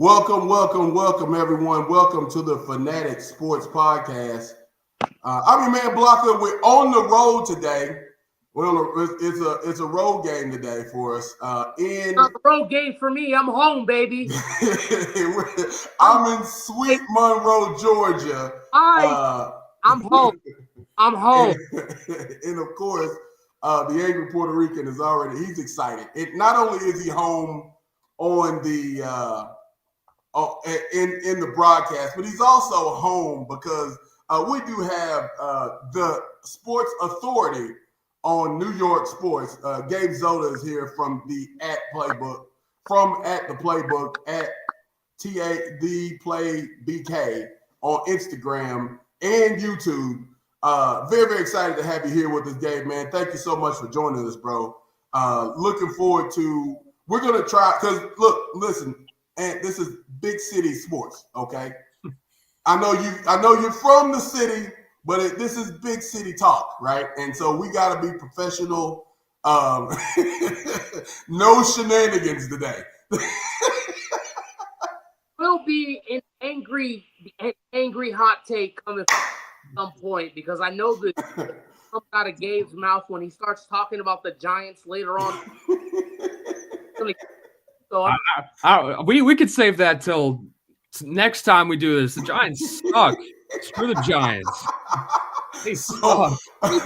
Welcome, everyone. Welcome to the Fanatic Sports Podcast. I'm your man Blocker. We're on the road today. It's a road game today for us. It's not a road game for me. I'm home, baby. I'm in Sweet Monroe, Georgia. I'm home. I'm home. And of course, the angry Puerto Rican he's excited. Not only is he home on the in the broadcast, but he's also home because we do have the sports authority on New York sports. Gabe Zoda is here from the Playbook at TAD Play BK on Instagram and YouTube. Very, very excited to have you here with us, Gabe, man. Thank you so much for joining us, bro. Looking forward to, we're going to try, because listen, and this is big city sports, okay? I know you're from the city, but this is big city talk, right? And so we got to be professional. No shenanigans today. Will be an angry hot take coming at some point, because I know that comes out of Gabe's mouth when he starts talking about the Giants later on. So we could save that till next time we do this. The Giants suck. Screw the Giants. They suck. But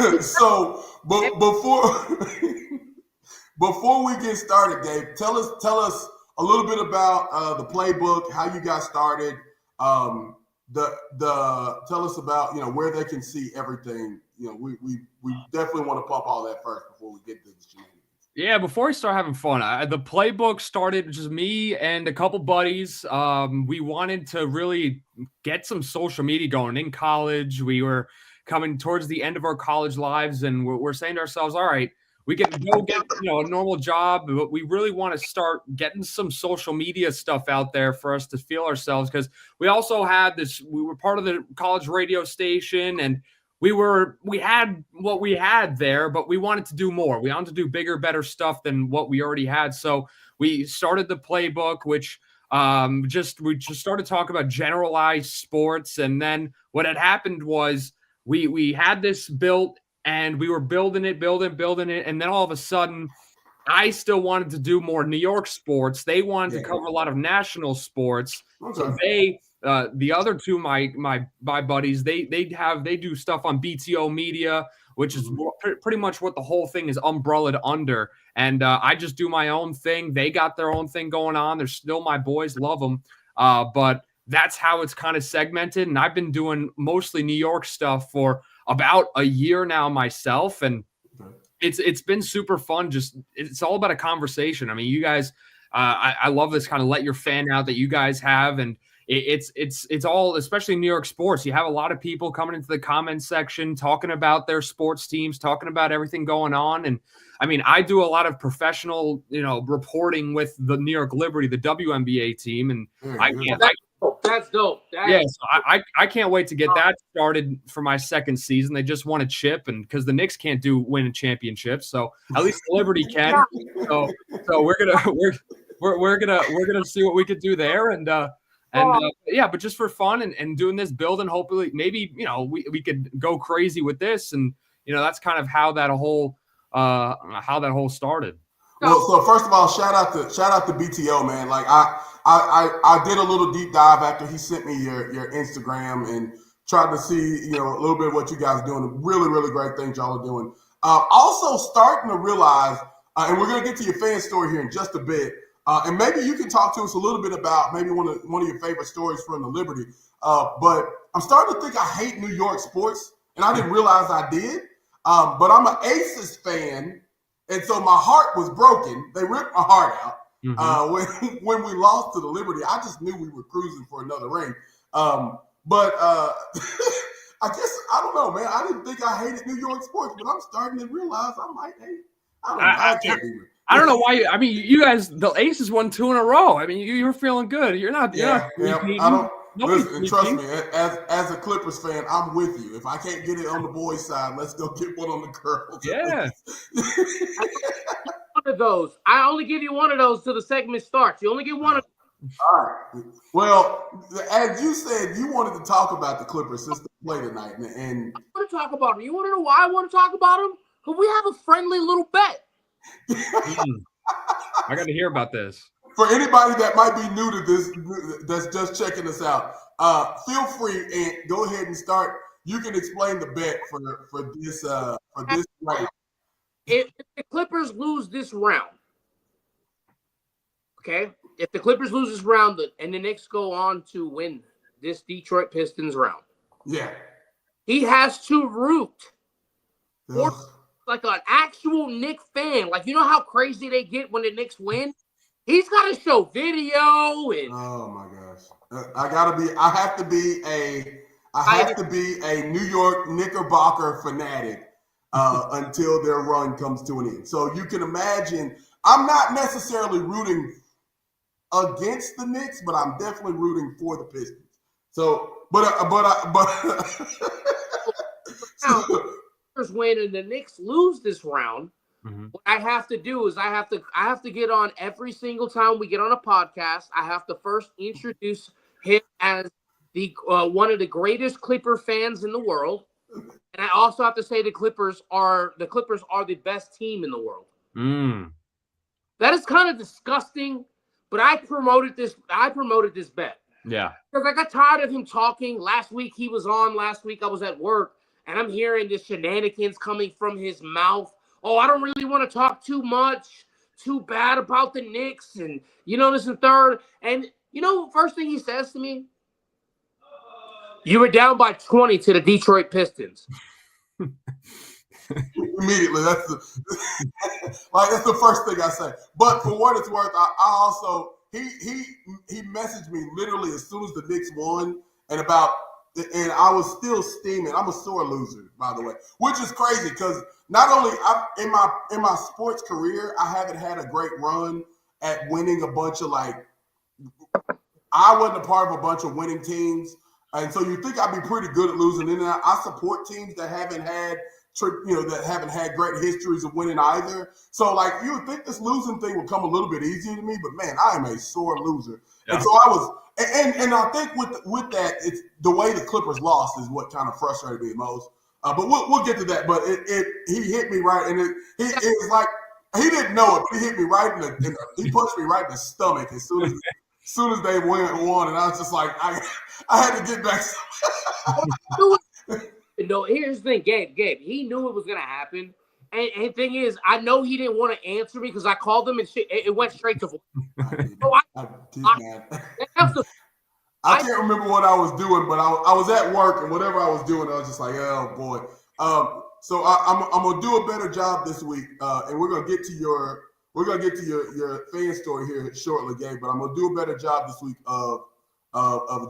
before we get started, Gabe, tell us a little bit about the playbook, how you got started. Tell us about where they can see everything. We definitely want to pump all that first before we get to the shenanigans. Yeah, before we start having fun, the playbook started just me and a couple buddies. We wanted to really get some social media going. In college, we were coming towards the end of our college lives, and we're saying to ourselves, all right, we can go get a normal job, but we really want to start getting some social media stuff out there for us to feel ourselves, because we also had this, we were part of the college radio station, and we had what we had there, but we wanted to do more. We wanted to do bigger, better stuff than what we already had. So we started the playbook, which we just started talking about generalized sports. And then what had happened was we had this built, and we were building it. And then all of a sudden, I still wanted to do more New York sports. They wanted to cover a lot of national sports. Okay. So the other two, my buddies, they do stuff on BTO Media, which is pretty much what the whole thing is umbrellaed under. And I just do my own thing. They got their own thing going on. They're still my boys, love them. But that's how it's kind of segmented. And I've been doing mostly New York stuff for about a year now myself. And it's been super fun. It's all about a conversation. I mean, you guys, I love this kind of let your fan out that you guys have. And it's all, especially New York sports. You have a lot of people coming into the comment section, talking about their sports teams, talking about everything going on. And I mean, I do a lot of professional, reporting with the New York Liberty, the WNBA team. And that's dope. I can't wait to get that started for my second season. They just won a chip, and because the Knicks can't win a championship, so at least the Liberty can. So we're gonna see what we could do there, but just for fun and doing this build, and hopefully maybe we could go crazy with this, and that's kind of how that whole started. Well, so first of all, shout out to BTO, man. Like I did a little deep dive after he sent me your Instagram and tried to see a little bit of what you guys are doing. Really, really great things y'all are doing. Also starting to realize, and we're gonna get to your fan story here in just a bit. And maybe you can talk to us a little bit about maybe one of your favorite stories from the Liberty. But I'm starting to think I hate New York sports, and I didn't realize I did. But I'm an Aces fan, and so my heart was broken. They ripped my heart out when we lost to the Liberty. I just knew we were cruising for another ring. But I guess, I don't know, man. I didn't think I hated New York sports, but I'm starting to realize I might hate it. I don't know why. I mean, you guys, the Aces won 2 in a row. I mean, you're feeling good. You're not. I don't. Listen, trust me. As a Clippers fan, I'm with you. If I can't get it on the boys' side, let's go get one on the girls. Yeah. One of those. I only give you one of those till the segment starts. You only get one of All right. Well, as you said, you wanted to talk about the Clippers since they play tonight, and I want to talk about them. You want to know why I want to talk about them? Because we have a friendly little bet. I got to hear about this. For anybody that might be new to this, that's just checking us out, feel free and go ahead and start. You can explain the bet for this round. If the Clippers lose this round, okay? If the Clippers lose this round and the Knicks go on to win this Detroit Pistons round, yeah, he has to root Ugh. like an actual Knicks fan. Like, you know how crazy they get when the Knicks win? He's got to show video and. Oh my gosh! I have to be a New York Knickerbocker fanatic until their run comes to an end. So you can imagine, I'm not necessarily rooting against the Knicks, but I'm definitely rooting for the Pistons. So, Clippers win and the Knicks lose this round. Mm-hmm. What I have to do is I have to get on every single time we get on a podcast. I have to first introduce him as the one of the greatest Clipper fans in the world, and I also have to say the Clippers are the best team in the world. That is kind of disgusting, but I promoted this bet. Yeah, because I got tired of him talking. Last week he was on. Last week I was at work, and I'm hearing the shenanigans coming from his mouth. Oh, I don't really want to talk too bad about the Knicks, and this and third. And first thing he says to me, you were down by 20 to the Detroit Pistons. Immediately, that's the first thing I say. But for what it's worth, I also he messaged me literally as soon as the Knicks won, and I was still steaming. I'm a sore loser, by the way, which is crazy because not only in my sports career, I haven't had a great run at winning a bunch of I wasn't a part of a bunch of winning teams, and so you think I'd be pretty good at losing. And I support teams that haven't had great histories of winning either. So you would think this losing thing would come a little bit easier to me, but man, I am a sore loser. Yeah. And so I was. And I think with that, it's the way the Clippers lost is what kind of frustrated me most. But we'll get to that. But he hit me right, and it was like he didn't know it. But he hit me right he punched me right in the stomach as soon as they won, and I was just like I had to get back. Here's the thing, Gabe. He knew it was gonna happen. And the thing is, I know he didn't want to answer me because I called him and shit. It went straight to voice. So I can't remember what I was doing, but I was at work, and whatever I was doing, I was just like, oh boy. So I'm gonna do a better job this week, and we're gonna get to your fan story here shortly, Gabe. But I'm gonna do a better job this week of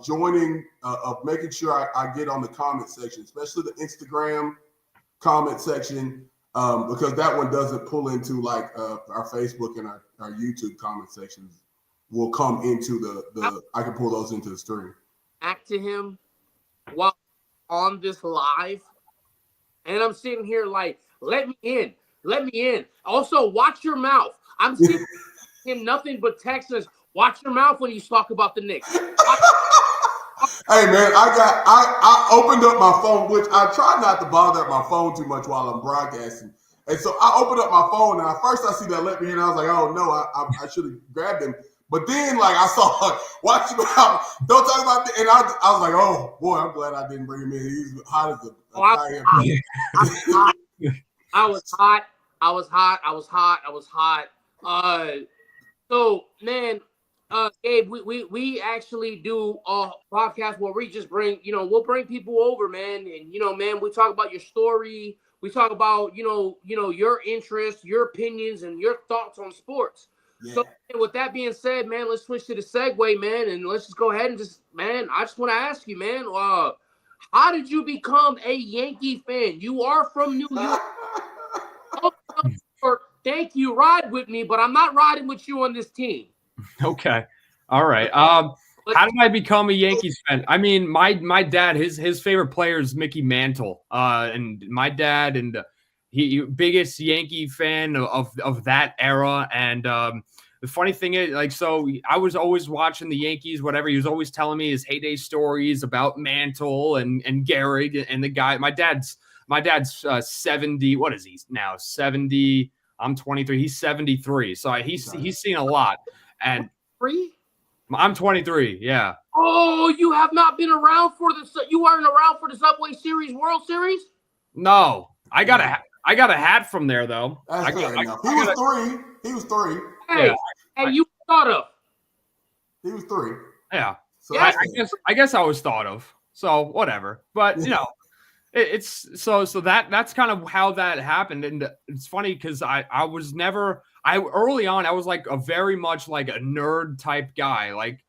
joining, of making sure I get on the comment section, especially the Instagram comment section. Because that one doesn't pull into our Facebook and our YouTube comment sections will come into I can pull those into the stream. Back to him while on this live, and I'm sitting here like, let me in. Also, watch your mouth. I'm seeing him nothing but text us. Watch your mouth when you talk about the Knicks. Hey man, I opened up my phone, which I try not to bother my phone too much while I'm broadcasting. And so I opened up my phone, and at first I see that let me in. I was like, oh no, I should have grabbed him. But then I saw watch your mouth. Don't talk about that. And I was like, oh boy, I'm glad I didn't bring him in. He's hot as a fire. I was hot. So man. Gabe, we actually do a podcast where we just bring, we'll bring people over, man. And, man, we talk about your story. We talk about, your interests, your opinions, and your thoughts on sports. Yeah. So with that being said, man, let's switch to the segue, man. And let's just go ahead and I just want to ask you, man, how did you become a Yankee fan? You are from New York. Thank you. Ride with me, but I'm not riding with you on this team. Okay. All right. How did I become a Yankees fan? I mean, my dad, his favorite player is Mickey Mantle. And my dad, and he biggest Yankee fan of that era. And the funny thing is, like, so I was always watching the Yankees, whatever. He was always telling me his heyday stories about Mantle and Gehrig and the guy. My dad's 70. What is he now? 70. I'm 23. He's 73. So he's seen a lot. And 3? I'm 23. Yeah. Oh, you have not been around for you weren't around for the Subway Series World Series? No, I got a hat from there though. That's fair enough. He was 3. Hey, Yeah. and you thought of. He was 3. Yeah. So I guess I was thought of. So whatever. But it's so that's kind of how that happened. And it's funny because I was never early on, I was like a very much like a nerd type guy. Like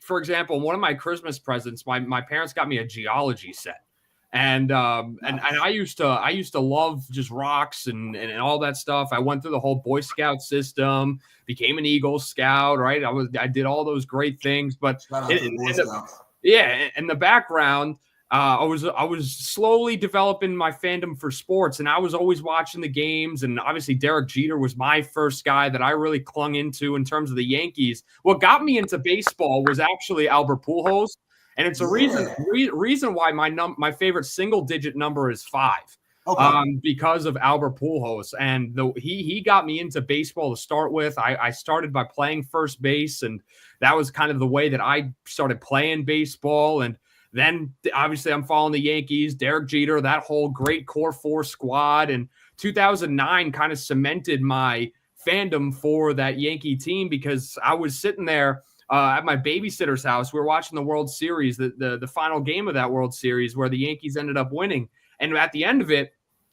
for example, one of my Christmas presents, my parents got me a geology set. And I used to love just rocks and all that stuff. I went through the whole Boy Scout system, became an Eagle Scout, right? I did all those great things, but in the background, I was slowly developing my fandom for sports, and I was always watching the games. And obviously, Derek Jeter was my first guy that I really clung into in terms of the Yankees. What got me into baseball was actually Albert Pujols. And it's a reason why my favorite single digit number is 5, because of Albert Pujols. And he got me into baseball to start with. I started by playing first base, and that was kind of the way that I started playing baseball. And then obviously I'm following the Yankees, Derek Jeter, that whole great core 4 squad. And 2009 kind of cemented my fandom for that Yankee team, because I was sitting there at my babysitter's house. We were watching the World Series, the final game of that World Series, where the Yankees ended up winning. And at the end of it,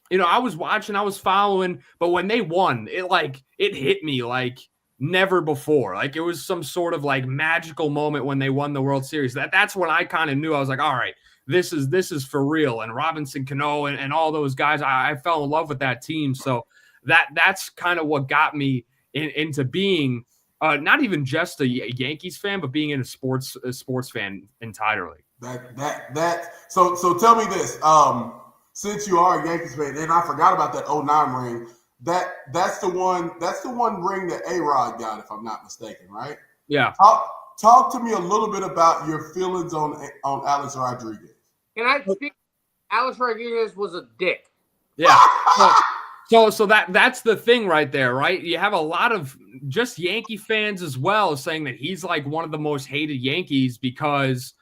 I was watching, I was following, but when they won, it hit me like never before. Like it was some sort of like magical moment when they won the World Series. That's when I kind of knew. I was like, all right, this is for real. And Robinson Cano and all those guys, I fell in love with that team. So that's kind of what got me into being not even just a Yankees fan, but being a sports fan entirely. So tell me this. Since you are a Yankees fan, and I forgot about that 09 ring, that's the one ring that A-Rod got, if I'm not mistaken, right? Yeah. Talk to me a little bit about your feelings on Alex Rodriguez. Can I speak? Alex Rodriguez was a dick. Yeah. So that's the thing right there, right? You have a lot of just Yankee fans as well saying that he's like one of the most hated Yankees because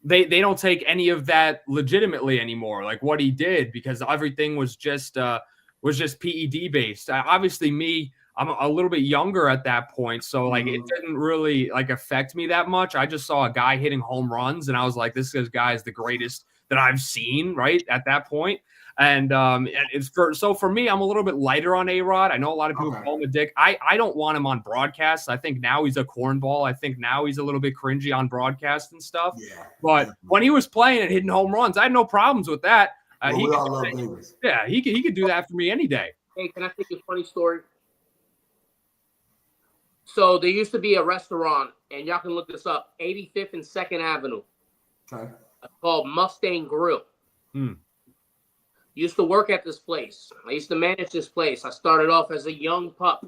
they don't take any of that legitimately anymore, like what he did, because everything was just PED based. Obviously, I'm a little bit younger at that point, so like it didn't really like affect me that much. I just saw a guy hitting home runs, and I was like, this guy is the greatest that I've seen, right, at that point. And for me, I'm a little bit lighter on A-Rod. I know a lot of people call him a dick. I don't want him on broadcast. I think now he's a cornball. I think now he's a little bit cringy on broadcast and stuff. Yeah. But when he was playing and hitting home runs, I had no problems with that. He could do that for me any day. Hey, can I tell you a funny story? So there used to be a restaurant, and y'all can look this up, 85th and 2nd Avenue. Okay. Called Mustang Grill. Used to work at this place. I used to manage this place. I started off as a young pup.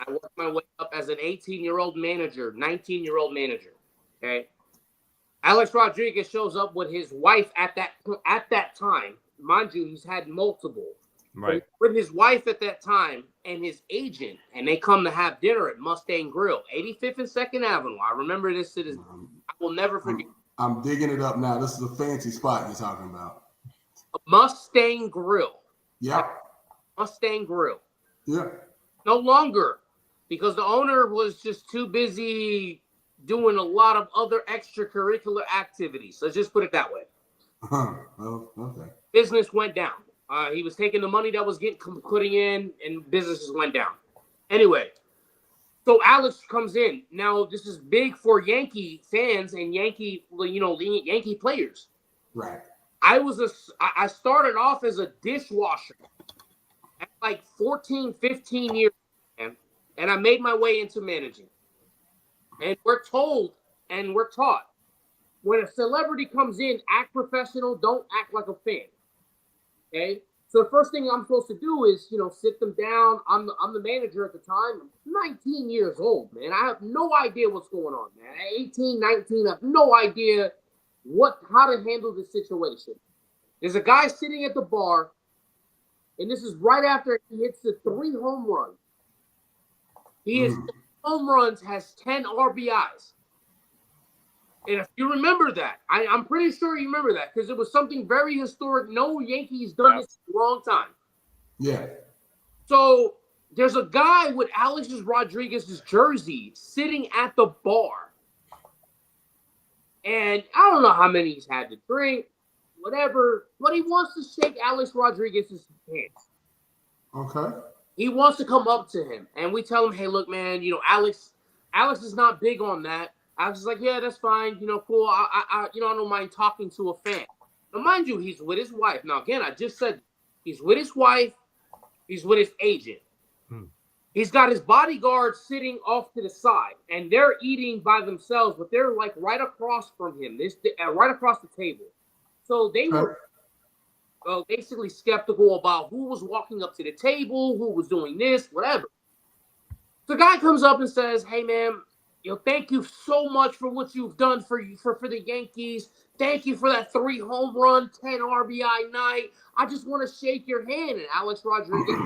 I worked my way up as an 18-year-old manager, 19-year-old manager. Okay. Alex Rodriguez shows up with his wife at that time. Mind you, he's had multiple. Right. With his wife at that time and his agent, and they come to have dinner at Mustang Grill, 85th and 2nd Avenue. I remember this to this. I will never forget. I'm digging it up now. This is a fancy spot you're talking about. Mustang Grill. Yeah. Mustang Grill. Yeah. No longer, because the owner was just too busy doing a lot of other extracurricular activities. Let's just put it that way. Well, okay. Business went down. He was taking the money that was putting in, and businesses went down. Anyway, so Alex comes in. Now, this is big for Yankee fans and Yankee players. Right. I started off as a dishwasher at like 14, 15 years, and I made my way into managing. And we're told and we're taught, when a celebrity comes in, act professional, don't act like a fan. Okay? So the first thing I'm supposed to do is, sit them down. I'm the manager at the time. I'm 19 years old, man. I have no idea what's going on, man. At 18, 19, I have no idea how to handle this situation. There's a guy sitting at the bar, and this is right after he hits the 3 home runs. He has 3 home runs, has 10 RBIs. And if you remember that, I'm pretty sure you remember that because it was something very historic. No Yankees done this in a long time. Yeah. So there's a guy with Alex Rodriguez's jersey sitting at the bar. And I don't know how many he's had to drink, whatever, but he wants to shake Alex Rodriguez's hands. Okay. He wants to come up to him. And we tell him, hey, look, man, Alex is not big on that. I was just like, yeah, that's fine. Cool. I don't mind talking to a fan. Now, mind you, he's with his wife. Now, again, I just said he's with his wife. He's with his agent. He's got his bodyguard sitting off to the side, and they're eating by themselves, but they're like right across from him, right across the table. So they were basically skeptical about who was walking up to the table, who was doing this, whatever. The guy comes up and says, hey, man, thank you so much for what you've done for the Yankees. Thank you for that 3 home run, 10 RBI night. I just want to shake your hand. And Alex Rodriguez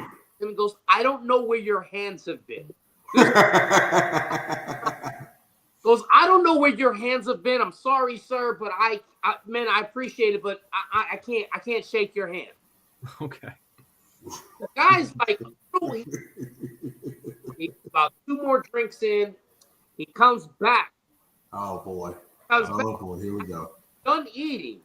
goes, I don't know where your hands have been. Goes, I don't know where your hands have been. I'm sorry, sir, but I appreciate it, but I can't shake your hand. Okay. The guy's like, he's about 2 more drinks in. He comes back. Oh, boy. Here we go. Done eating.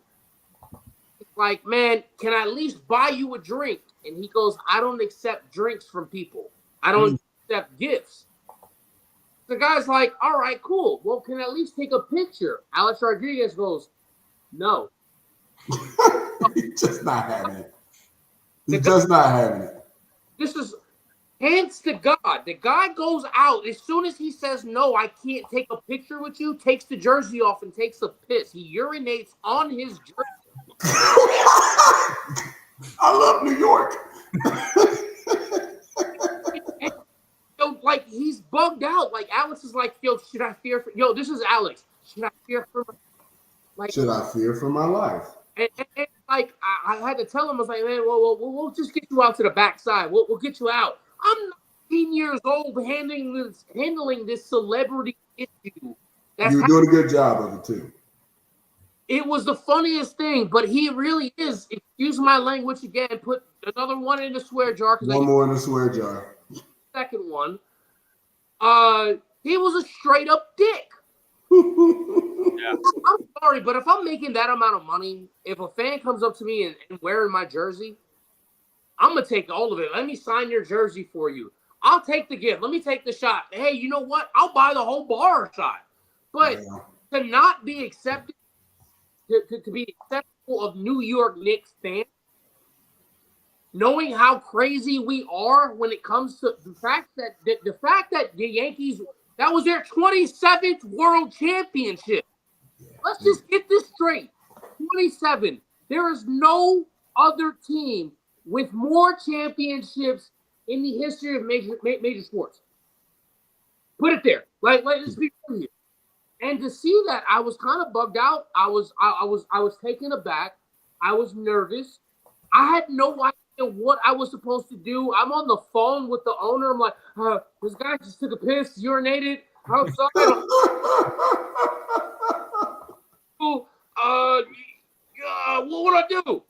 He's like, man, can I at least buy you a drink? And he goes, I don't accept drinks from people. I don't accept gifts. The guy's like, all right, cool. Well, can I at least take a picture? Alex Rodriguez goes, no. He's just not having it. This is... Hands to God. The guy goes out. As soon as he says, no, I can't take a picture with you, takes the jersey off and takes a piss. He urinates on his jersey. I love New York. Like, he's bugged out. Like, Alex is like, yo, should I fear for... Yo, this is Alex. Should I fear for my... Should I fear for my life? And like, I had to tell him, I was like, man, we'll just get you out to the backside. We'll get you out. I'm 19 years old handling this celebrity issue. You're doing a good job of it, too. It was the funniest thing, but he really is. Excuse my language again. Put another one in the swear jar. One more in the swear jar. Second one. He was a straight up dick. Yeah. I'm sorry, but if I'm making that amount of money, if a fan comes up to me and wearing my jersey, I'm going to take all of it. Let me sign your jersey for you. I'll take the gift. Let me take the shot. Hey, you know what? I'll buy the whole bar a shot. But to not be accepted, to be acceptable of New York Knicks fans, knowing how crazy we are when it comes to the fact that the Yankees, that was their 27th World Championship. Let's just get this straight. 27. There is no other team with more championships in the history of major sports. Put it there. Let's be real here. And to see that, I was kind of bugged out. I was taken aback. I was nervous. I had no idea what I was supposed to do. I'm on the phone with the owner. I'm like, this guy just took a piss, urinated. I'm sorry. What do I do?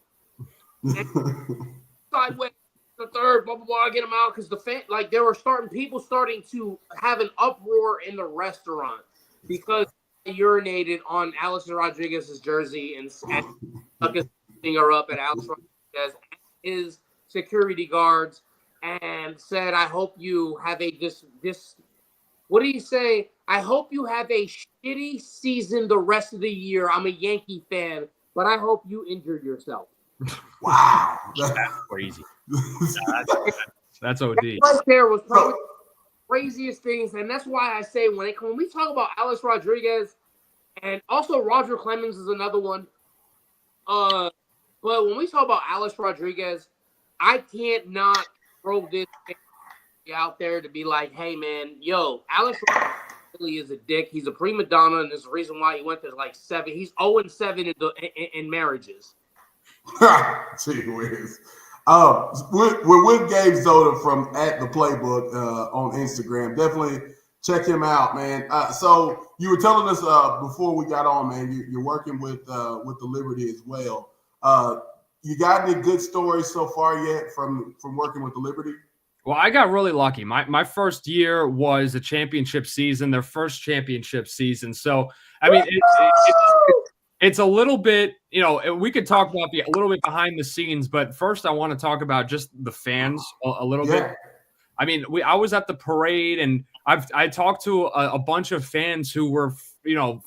Sideways, the third, blah blah blah. Get him out because the fan, like, there were people starting to have an uproar in the restaurant because he urinated on Alex Rodriguez's jersey and stuck his finger up at Alex Rodriguez and his security guards and said, "I hope you have a this." What did he say? I hope you have a shitty season the rest of the year. I'm a Yankee fan, but I hope you injured yourself. Wow. That's crazy. That's OD. That right there was probably the craziest things, and that's why I say when we talk about Alex Rodriguez, and also Roger Clemens is another one. But when we talk about Alex Rodriguez, I can't not throw this out there to be like, hey man, yo, Alex really is a dick. He's a prima donna, and there's a reason why he went to like 7. He's 0-7 in marriages. Gee whiz. We're with Gabe Zoda from at the Playbook on Instagram. Definitely check him out, man. So you were telling us before we got on, man. You're working with the Liberty as well. You got any good stories so far yet from working with the Liberty? Well, I got really lucky. My first year was a championship season, their first championship season. So, I mean, it's a little bit, we could talk about a little bit behind the scenes, but first I want to talk about just the fans a little bit. I mean, I was at the parade, and I talked to a bunch of fans who were,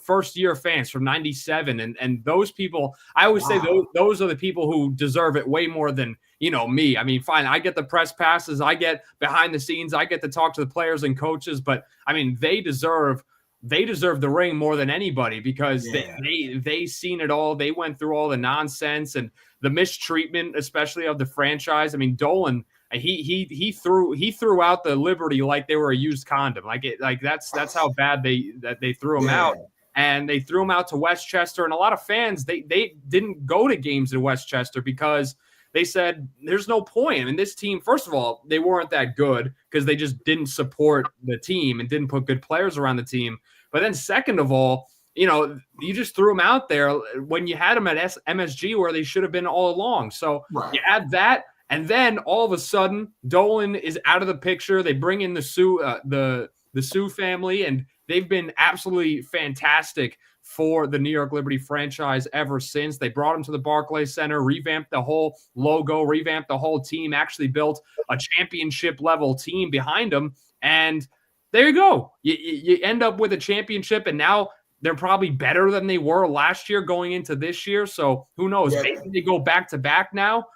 first year fans from '97, and those people, I always say those are the people who deserve it way more than me. I mean, fine, I get the press passes, I get behind the scenes, I get to talk to the players and coaches, but I mean, they deserve the ring more than anybody because they seen it all. They went through all the nonsense and the mistreatment, especially of the franchise. I mean, Dolan, he threw out the Liberty like they were a used condom. That's how bad they threw him out. And they threw him out to Westchester. And a lot of fans, they didn't go to games in Westchester because they said there's no point. I mean, this team, first of all, they weren't that good because they just didn't support the team and didn't put good players around the team. But then second of all, you just threw them out there when you had them at MSG where they should have been all along. So you add that, and then all of a sudden, Dolan is out of the picture. They bring in the Sue family, and they've been absolutely fantastic for the New York Liberty franchise ever since. They brought him to the Barclays Center, revamped the whole logo, revamped the whole team, actually built a championship-level team behind them, and there you go. You end up with a championship, and now they're probably better than they were last year going into this year. So who knows? Maybe they go back-to-back now.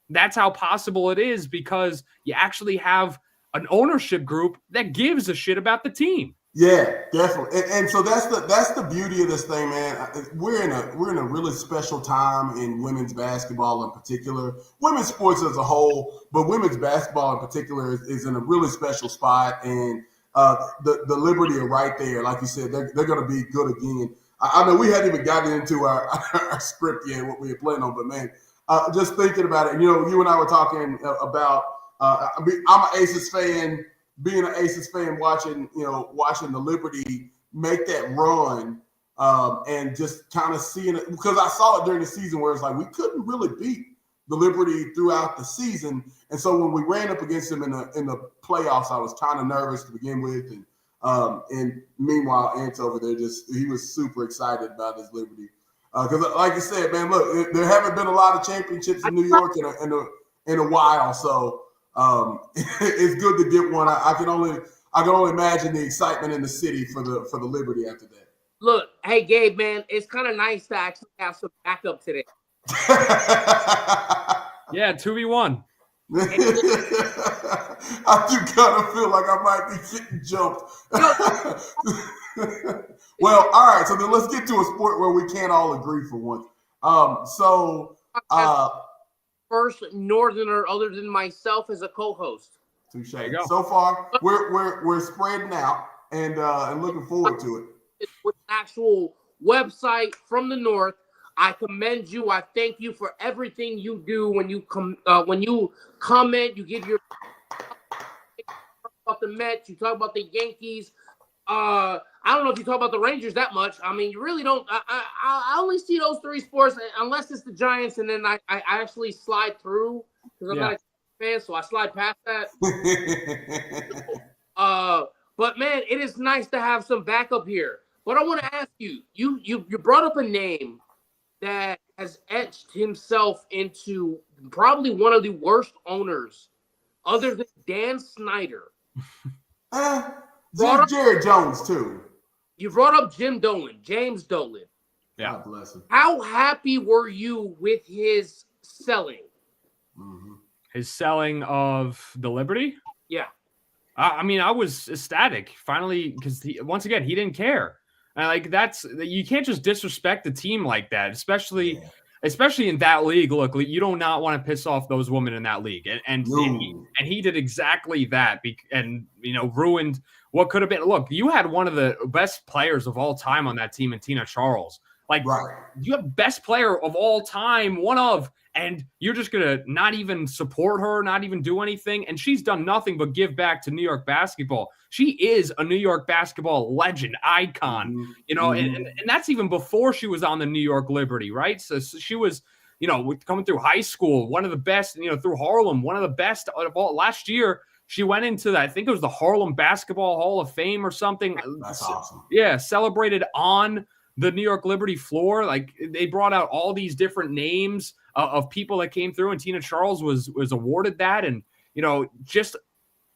That's how possible it is because you actually have an ownership group that gives a shit about the team. Yeah, definitely. And so that's the beauty of this thing, man. We're in a really special time in women's basketball in particular, women's sports as a whole, but women's basketball in particular is in a really special spot. And the Liberty are right there. Like you said, they're going to be good again. I know we hadn't even gotten into our script yet, what we had planned on, but man, just thinking about it, you and I were talking about, I'm an Aces fan. Being an Aces fan, watching the Liberty make that run, and just kind of seeing it, because I saw it during the season where it's like we couldn't really beat the Liberty throughout the season, and so when we ran up against them in the playoffs, I was kind of nervous to begin with, and meanwhile, Ant's over there he was super excited about his Liberty, because like you said, man, look, there haven't been a lot of championships in New York in a while, so. It's good to get one. I can only imagine the excitement in the city for the Liberty after that. Look, hey Gabe, man, it's kind of nice to actually have some backup today. Yeah, 2v1. I do kind of feel like I might be getting jumped. Well, all right. So then let's get to a sport where we can't all agree for once. First Northerner other than myself as a co-host. Touche. So far, we're spreading out and looking forward to it. With an actual website from the North, I commend you. I thank you for everything you do. When you comment, you give your about the Mets, you talk about the Yankees. I don't know if you talk about the Rangers that much. I mean, you really don't. I only see those three sports unless it's the Giants, and then I actually slide through because I'm not a fan, so I slide past that. But man, it is nice to have some backup here. But I want to ask you, you brought up a name that has etched himself into probably one of the worst owners, other than Dan Snyder. Jared Jones, too. You brought up James Dolan. Yeah. God bless him. How happy were you with his selling? Mm-hmm. His selling of the Liberty? Yeah. I mean, I was ecstatic, finally, because once again, he didn't care. And you can't just disrespect the team like that, especially especially in that league, look, you do not want to piss off those women in that league. And he did exactly that and, ruined what could have been. Look, you had one of the best players of all time on that team in Tina Charles. You have best player of all time, and you're just going to not even support her, not even do anything. And she's done nothing but give back to New York basketball. She is a New York basketball legend, icon, and that's even before she was on the New York Liberty, right? So she was, coming through high school, one of the best, through Harlem, one of the best of all. Last year, she went into I think it was the Harlem Basketball Hall of Fame or something. That's awesome. Yeah, celebrated on the New York Liberty floor. Like, they brought out all these different names of people that came through, and Tina Charles was awarded that. And, just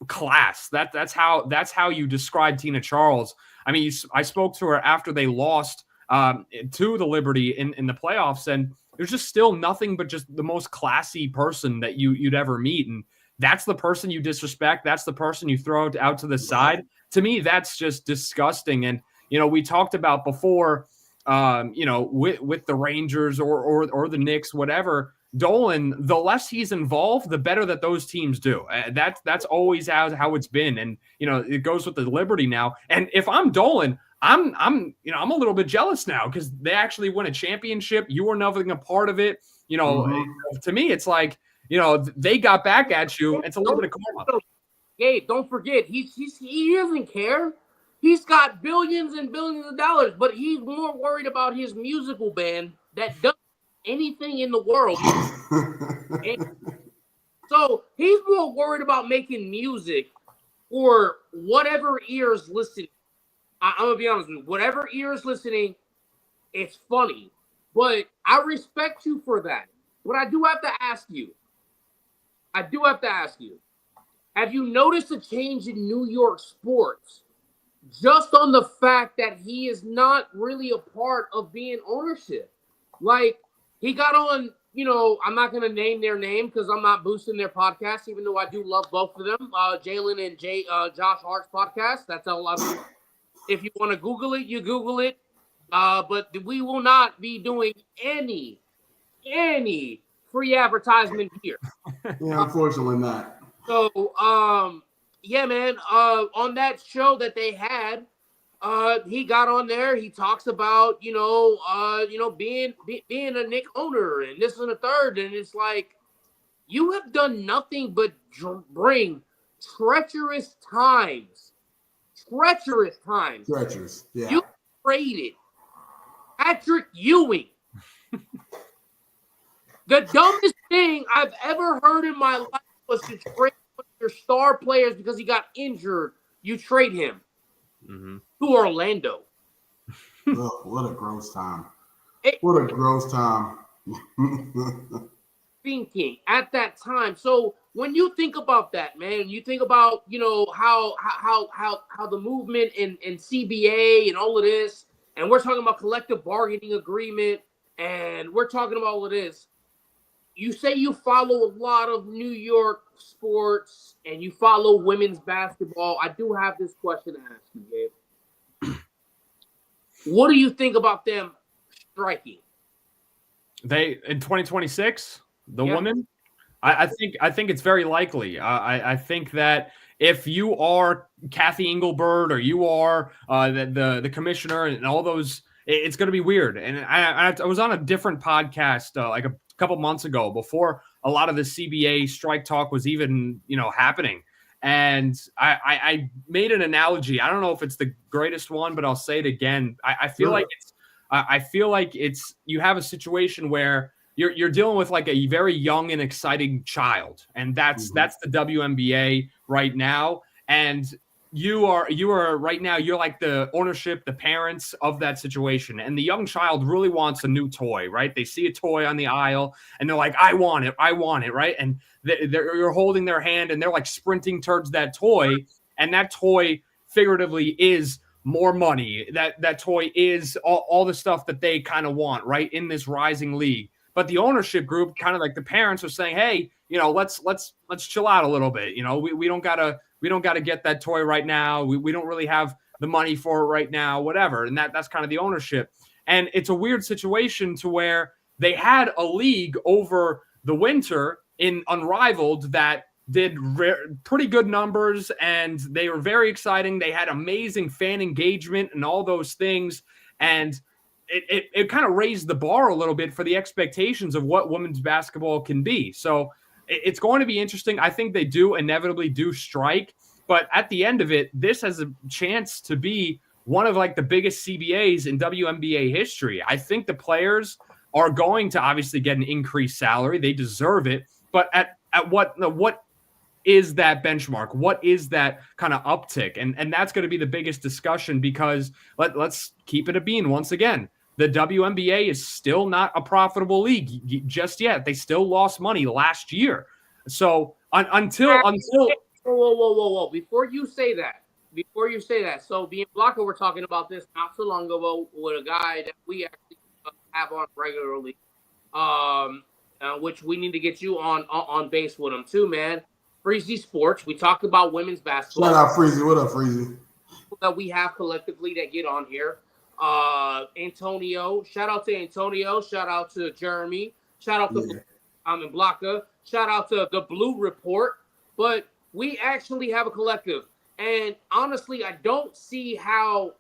class. That's how you describe Tina Charles. I mean, I spoke to her after they lost to the Liberty in the playoffs, and there's just still nothing but just the most classy person that you'd ever meet. And that's the person you disrespect. That's the person you throw out to the side. To me, that's just disgusting. And, we talked about before, with the Rangers or the Knicks, whatever, Dolan, the less he's involved, the better that those teams do. That's always how it's been. And, it goes with the Liberty now. And if I'm Dolan, I'm a little bit jealous now because they actually win a championship. You were nothing a part of it. To me, it's like, they got back at you. It's a little bit of karma. Gabe, don't forget, he doesn't care. He's got billions and billions of dollars, but he's more worried about his musical band that doesn't anything in the world. So he's more worried about making music for whatever ears listening. I'm gonna be honest with you. Whatever ears listening, it's funny. But I respect you for that. But I do have to ask you. Have you noticed a change in New York sports? Just on the fact that he is not really a part of being ownership. Like, he got on, I'm not going to name their name because I'm not boosting their podcast, even though I do love both of them. Jalen and Josh Hart's podcast. That's all I mean. If you want to Google it, you Google it. But we will not be doing any free advertisement here. Yeah, unfortunately not. So, yeah, man, on that show that they had, he got on there. He talks about, being a Knick owner and this and the third. And it's like, you have done nothing but bring treacherous times. Treacherous, yeah. You traded Patrick Ewing. The dumbest thing I've ever heard in my life was to trade your star players because he got injured. You trade him to Orlando. Oh, what a gross time. What a gross time. Thinking at that time. So when you think about that, man, you think about, how the movement in CBA and all of this, and we're talking about collective bargaining agreement, and we're talking about all of this. You say you follow a lot of New York sports and you follow women's basketball. I do have this question to ask you, Gabe. What do you think about them striking? They in 2026, the women? I think it's very likely. I think that if you are Kathy Engelbert or you are the commissioner and all those, it's going to be weird. And I was on a different podcast like a couple months ago before a lot of the CBA strike talk was even, happening. And I made an analogy. I don't know if it's the greatest one, but I'll say it again. I feel like it's you have a situation where you're dealing with like a very young and exciting child. And that's the WNBA right now. And you are right now, you're like the ownership, the parents of that situation. And the young child really wants a new toy, right? They see a toy on the aisle and they're like, I want it, right? And you're holding their hand and they're like sprinting towards that toy. And that toy figuratively is more money. That toy is all the stuff that they kind of want, right? In this rising league. But the ownership group, kind of like the parents, are saying, hey, let's chill out a little bit. We don't gotta get that toy right now. We don't really have the money for it right now, whatever. And that's kind of the ownership. And it's a weird situation to where they had a league over the winter in Unrivaled that did pretty good numbers, and they were very exciting. They had amazing fan engagement and all those things, and it kind of raised the bar a little bit for the expectations of what women's basketball can be. So it's going to be interesting. I think they do inevitably do strike, but at the end of it, this has a chance to be one of like the biggest CBAs in WNBA history. I think the players are going to obviously get an increased salary. They deserve it. But at what is that benchmark? What is that kind of uptick? And that's going to be the biggest discussion, because let's keep it a bean once again. The WNBA is still not a profitable league just yet. They still lost money last year. So until whoa. Before you say that, so me and Blanca were talking about this not so long ago with a guy that we actually have on regularly, which we need to get you on base with him too, man. Freezy Sports. We talked about women's basketball. Shout out Freezy. What up, Freezy? That we have collectively that get on here. Antonio. Shout out to Antonio. Shout out to Jeremy. Shout out to Blanca. Shout out to the Blue Report. But we actually have a collective. And honestly, I don't see how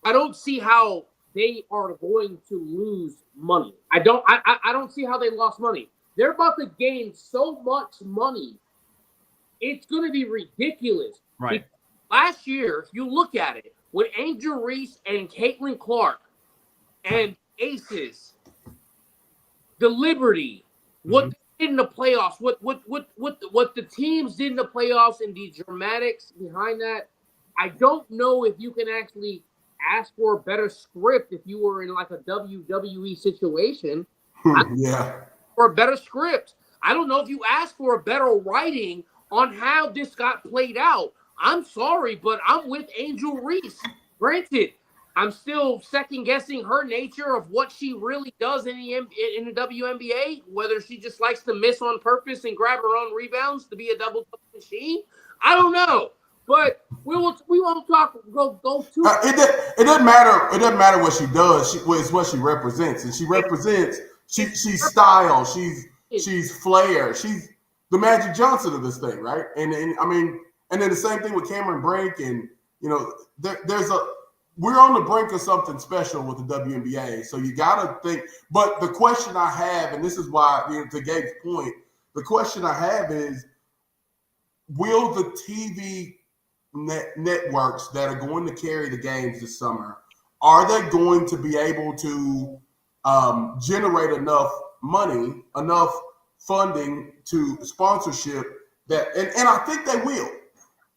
they are going to lose money. I don't see how they lost money. They're about to gain so much money. It's going to be ridiculous. Right. Last year, if you look at it, with Angel Reese and Caitlin Clark and Aces, the Liberty, what they did in the playoffs, what the teams did in the playoffs, and the dramatics behind that, I don't know if you can actually ask for a better script if you were in like a WWE situation. For a better script. I don't know if you ask for a better writing on how this got played out. I'm sorry, but I'm with Angel Reese. Granted, I'm still second guessing her nature of what she really does in the WNBA, whether she just likes to miss on purpose and grab her own rebounds to be a double machine. I don't know. But we won't talk. Go too. It doesn't matter. It doesn't matter what she does. It's what she represents, and she represents. She's style. She's flair. She's the Magic Johnson of this thing, right? And I mean, and then the same thing with Cameron Brink, and we're on the brink of something special with the WNBA. So you got to think. But the question I have, and this is why, to Gabe's point, the question I have is, will the TV networks that are going to carry the games this summer, are they going to be able to generate enough money, enough funding to sponsorship that, and I think they will.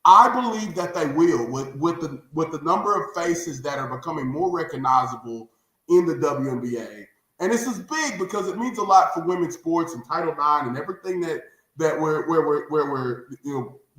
I believe that they will with the number of faces that are becoming more recognizable in the WNBA. And this is big because it means a lot for women's sports and Title IX and everything that we're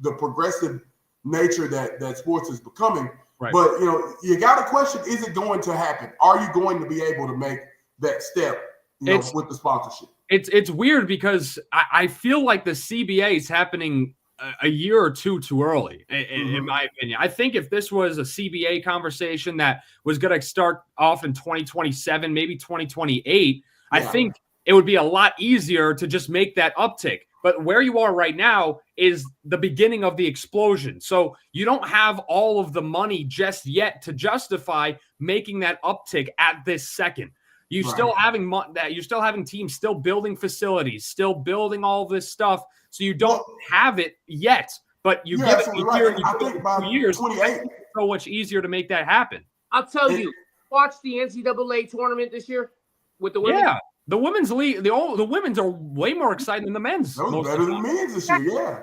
the progressive nature that sports is becoming. Right. But you got to question: is it going to happen? Are you going to be able to make that step? With the sponsorship, it's weird because I feel like the CBA is happening a year or two too early, in my opinion. I think if this was a CBA conversation that was going to start off in 2027, maybe 2028, I think it would be a lot easier to just make that uptick. But where you are right now is the beginning of the explosion. So you don't have all of the money just yet to justify making that uptick at this second. You're still having that. You're still having teams still building facilities, still building all this stuff. So you don't have it yet, but you give it a year, I think about 2 years. 28. It's so much easier to make that happen. I'll tell you. Watch the NCAA tournament this year with the women. Yeah, the women's league. The women's are way more exciting than the men's. Those better than the men's this year. Yeah.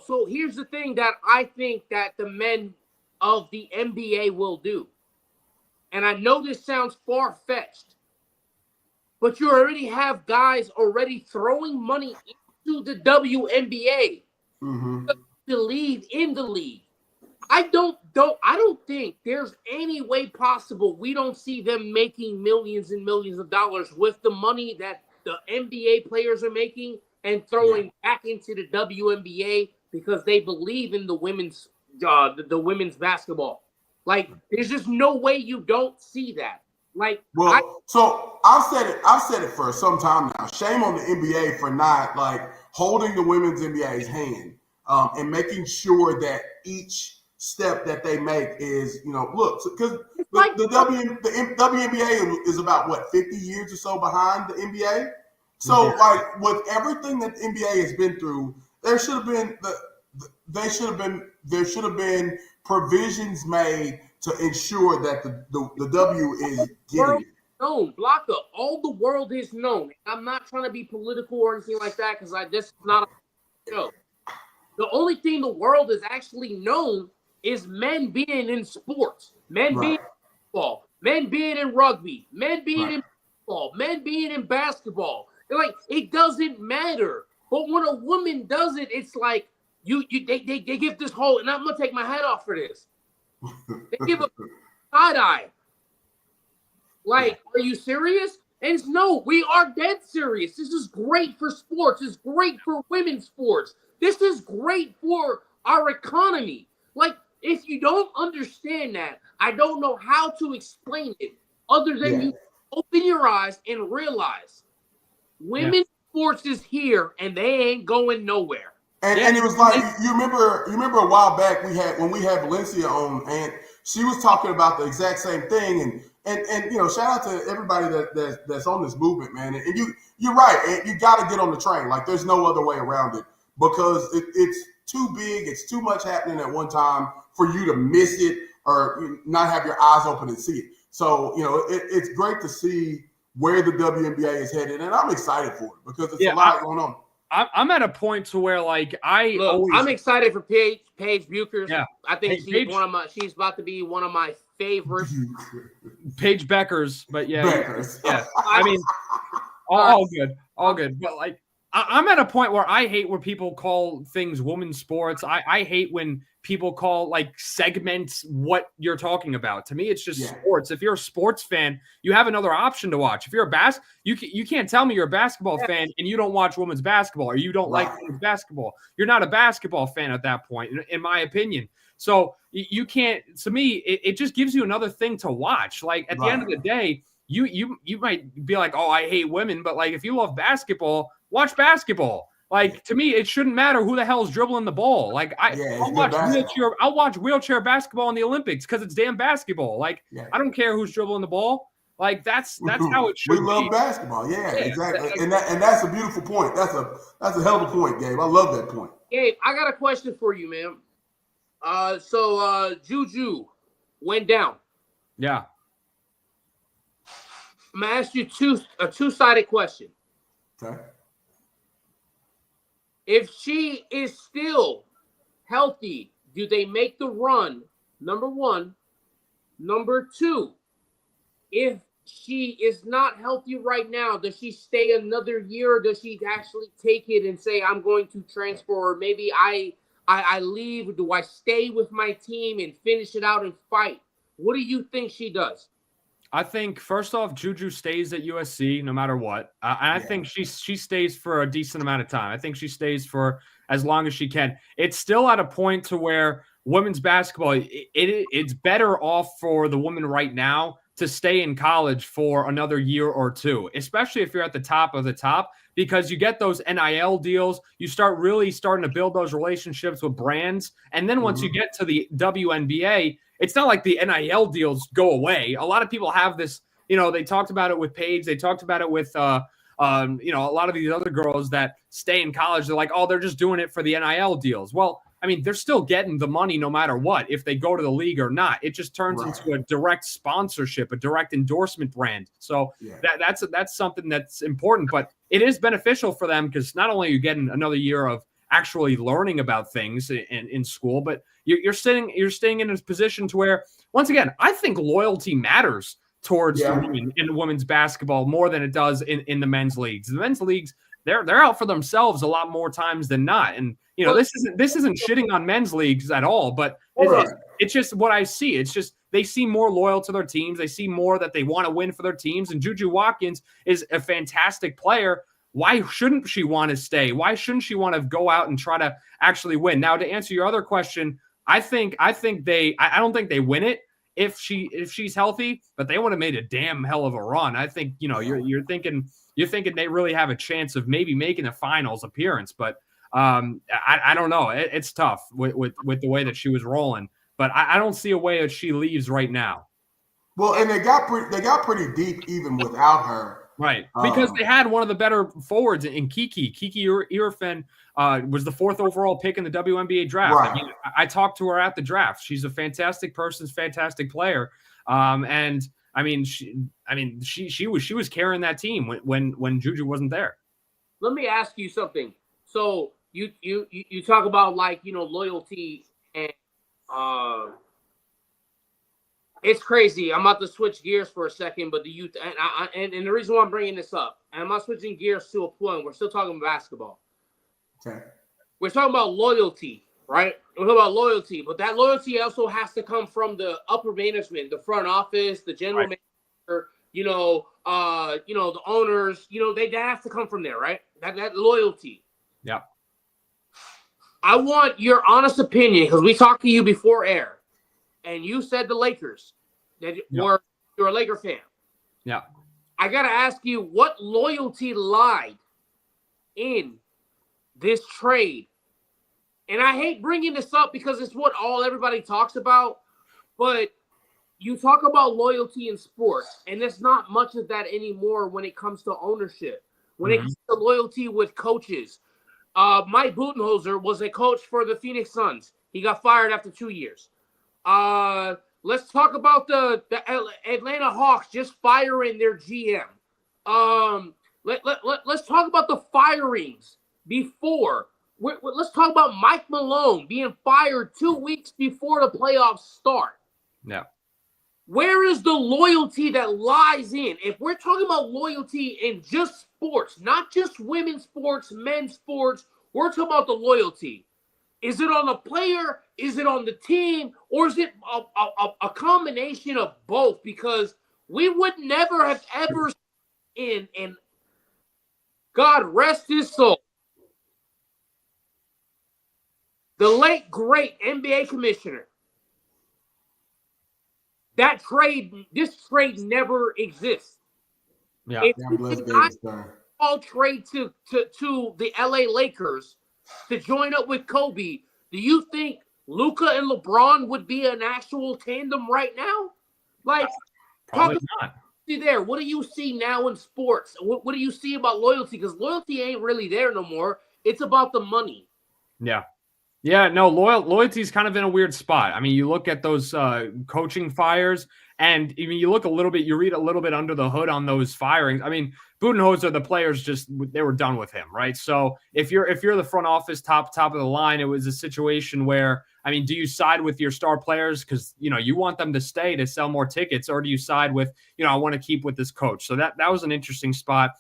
So here's the thing that I think that the men of the NBA will do, and I know this sounds far-fetched, but you already have guys already throwing money into the WNBA to leave in the league. I don't think there's any way possible we don't see them making millions and millions of dollars with the money that the NBA players are making and throwing back into the WNBA because they believe in the women's basketball. Like, there's just no way you don't see that. Like, so I've said it for some time now. Shame on the NBA for not like holding the women's NBA's hand and making sure that each step that they make is, look, because the WNBA is about what 50 years or so behind the NBA. So like with everything that the NBA has been through, there should have been provisions made to ensure that the W is getting it. Known, Blocker, all the world is known. I'm not trying to be political or anything like that because this is not a show. The only thing the world is actually known is men being in sports, men being in football, men being in rugby, men being in football, men being in basketball. They're like, it doesn't matter. But when a woman does it, it's like they give this whole, and I'm gonna take my hat off for this. They give a side eye. Like, are you serious? And it's no, we are dead serious. This is great for sports. It's great for women's sports. This is great for our economy. Like, if you don't understand that, I don't know how to explain it other than you open your eyes and realize women's sports is here and they ain't going nowhere. And it was like, you remember a while back when we had Valencia on, and she was talking about the exact same thing. And shout out to everybody that's on this movement, man. And you're right. And you got to get on the train. Like, there's no other way around it because it's too big. It's too much happening at one time for you to miss it or not have your eyes open and see it. So, it's great to see where the WNBA is headed. And I'm excited for it because it's a lot going on. I'm at a point to where like I'm excited for Paige Buchers. Yeah, I think she's about to be one of my favorites. Paige Beckers, but Beckers. yeah. I mean, all good. But like, I'm at a point where I hate where people call things women's sports. I hate when people call like segments what you're talking about. To me, it's just sports. If you're a sports fan, you have another option to watch. If you're a you can't tell me you're a basketball fan and you don't watch women's basketball or you don't like women's basketball. You're not a basketball fan at that point, in my opinion. So you can't. To me, it just gives you another thing to watch. Like at the end of the day, you might be like, oh, I hate women, but like if you love basketball, watch basketball. Like, to me, it shouldn't matter who the hell is dribbling the ball. Like, I'll watch wheelchair basketball in the Olympics because it's damn basketball. Like, I don't care who's dribbling the ball. Like, that's how it should be. We love basketball. Yeah, exactly. And that's a beautiful point. That's a hell of a point, Gabe. I love that point. Gabe, I got a question for you, man. So Juju went down. Yeah. I'm gonna ask you a two-sided question. Okay. If she is still healthy, do they make the run? Number one. Number two, if she is not healthy right now, does she stay another year or does she actually take it and say, I'm going to transfer, or maybe I leave? Or do I stay with my team and finish it out and fight? What do you think she does? I think, first off, Juju stays at USC no matter what. And I think she stays for a decent amount of time. I think she stays for as long as she can. It's still at a point to where women's basketball, it's better off for the women right now to stay in college for another year or two, especially if you're at the top of the top, because you get those NIL deals. You start really starting to build those relationships with brands. And then once you get to the WNBA, it's not like the NIL deals go away. A lot of people have this, they talked about it with Paige. They talked about it with, a lot of these other girls that stay in college. They're like, oh, they're just doing it for the NIL deals. Well, I mean, they're still getting the money no matter what, if they go to the league or not. It just turns into a direct sponsorship, a direct endorsement brand. So that's something that's important, but it is beneficial for them because not only are you getting another year of actually learning about things in school, but you're staying in a position to where, once again, I think loyalty matters towards the women in women's basketball more than it does in the men's leagues. The men's leagues, they're out for themselves a lot more times than not. And this isn't shitting on men's leagues at all, but it's just what I see. It's just they seem more loyal to their teams. They see more that they want to win for their teams. And Juju Watkins is a fantastic player. Why shouldn't she want to stay? Why shouldn't she want to go out and try to actually win? Now, to answer your other question, I don't think they win it. if she's healthy, but they would have made a damn hell of a run. I think, you're thinking they really have a chance of maybe making a finals appearance, but I don't know. It's tough with the way that she was rolling, but I don't see a way that she leaves right now. Well, and they got pretty deep even without her. Right, because they had one of the better forwards in Kiki. Kiki Irfan was the 4th overall pick in the WNBA draft. Right. I talked to her at the draft. She's a fantastic person, fantastic player. And she was carrying that team when Juju wasn't there. Let me ask you something. So you talk about loyalty and it's crazy. I'm about to switch gears for a second, but the youth and the reason why I'm bringing this up, and I'm not switching gears to a point. We're still talking basketball. Okay. We're talking about loyalty, right? We're talking about loyalty, but that loyalty also has to come from the upper management, the front office, the general manager, the owners. That has to come from there, right? That loyalty. Yeah. I want your honest opinion because we talked to you before air. And you said the Lakers that you're a Laker fan. Yeah. I got to ask you, what loyalty lied in this trade? And I hate bringing this up because it's what everybody talks about. But you talk about loyalty in sports, and there's not much of that anymore when it comes to ownership. When it comes to loyalty with coaches. Mike Budenholzer was a coach for the Phoenix Suns. He got fired after 2 years. Let's talk about the Atlanta Hawks just firing their GM. Let's talk about the firings before. Let's talk about Mike Malone being fired 2 weeks before the playoffs start. Yeah. Where is the loyalty that lies in? If we're talking about loyalty in just sports, not just women's sports, men's sports, we're talking about the loyalty. Is it on the player? Is it on the team? Or is it a combination of both? Because we would never have ever seen, and God rest his soul, the late, great NBA commissioner. This trade never exists. Yeah. All trade to the LA Lakers to join up with Kobe. Do you think Luka and LeBron would be an actual tandem right now? Probably not. There. What do you see now in sports? What do you see about loyalty? Because loyalty ain't really there no more. It's about the money. Yeah. Yeah, no, loyalty is kind of in a weird spot. I mean, you look at those coaching fires, and you look you read a little bit under the hood on those firings. I mean, Budenholzer, the players they were done with him, right? So if you're the front office, top of the line, it was a situation where, I mean, do you side with your star players because you want them to stay to sell more tickets, or do you side with I want to keep with this coach? So that was an interesting spot.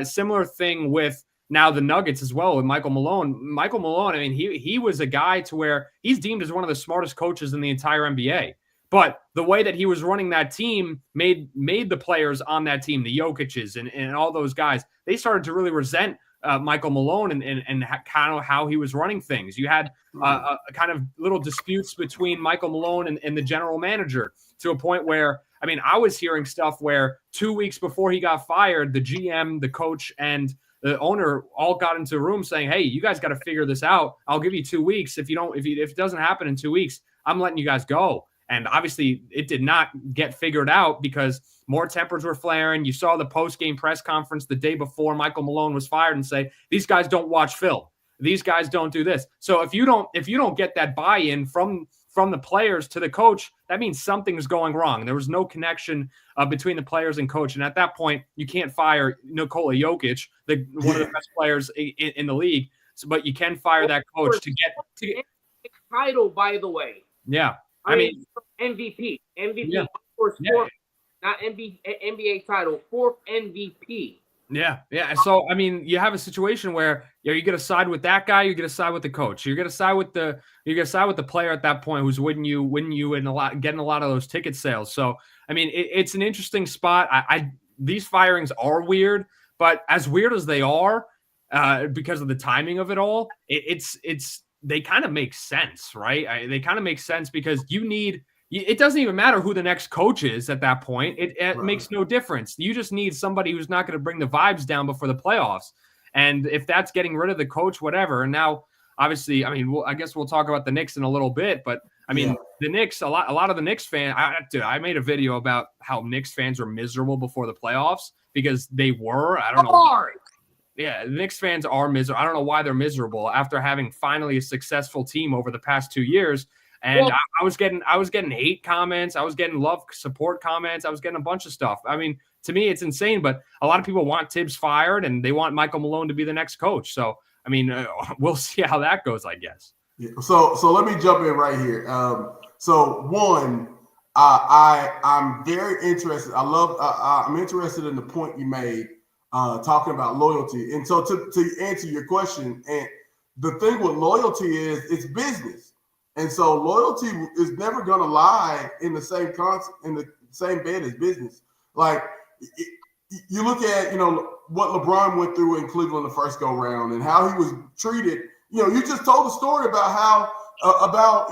Similar thing with now the Nuggets as well with Michael Malone. Michael Malone, I mean, he was a guy to where he's deemed as one of the smartest coaches in the entire NBA. But the way that he was running that team made the players on that team, the Jokic's and all those guys, they started to really resent Michael Malone and kind of how he was running things. You had a kind of little disputes between Michael Malone and the general manager to a point where, I mean, I was hearing stuff where 2 weeks before he got fired, the GM, the coach, and the owner all got into a room saying, "Hey, you guys got to figure this out. I'll give you 2 weeks. If it doesn't happen in 2 weeks, I'm letting you guys go." And obviously, it did not get figured out because more tempers were flaring. You saw the post-game press conference the day before Michael Malone was fired and say, "These guys don't watch film. These guys don't do this." So if you don't get that buy-in from the players to the coach, that means something's going wrong. There was no connection between the players and coach. And at that point, you can't fire Nikola Jokic, one of the best players in the league. So, but you can fire that coach to get title, by the way. Yeah. I mean, MVP, yeah. Fourth, not NBA title, 4th MVP. Yeah. So I mean, you have a situation where you're going to side with that guy, you're going to side with the coach, you're going to side with the player at that point who's winning you in getting a lot of those ticket sales. So I mean, it's an interesting spot. These firings are weird, but as weird as they are, because of the timing of it all, they kind of make sense, right? They kind of make sense because you need it doesn't even matter who the next coach is at that point. It makes no difference. You just need somebody who's not going to bring the vibes down before the playoffs. And if that's getting rid of the coach, whatever. And now, obviously, I mean, I guess we'll talk about the Knicks in a little bit. But I mean, the Knicks, a lot of the Knicks fans. I made a video about how Knicks fans were miserable before the playoffs because they were. I don't know. Yeah, the Knicks fans are miserable. I don't know why they're miserable after having finally a successful team over the past 2 years. And I was getting hate comments. I was getting love support comments. I was getting a bunch of stuff. I mean, to me, it's insane. But a lot of people want Tibbs fired, and they want Michael Malone to be the next coach. So, I mean, we'll see how that goes, I guess. Yeah. So let me jump in right here. So one, I'm very interested. I'm interested in the point you made, talking about loyalty. And so to answer your question, and the thing with loyalty is it's business. And so loyalty is never going to lie in the same bed as business. Like you look at, what LeBron went through in Cleveland the first go round and how he was treated. You just told a story about how about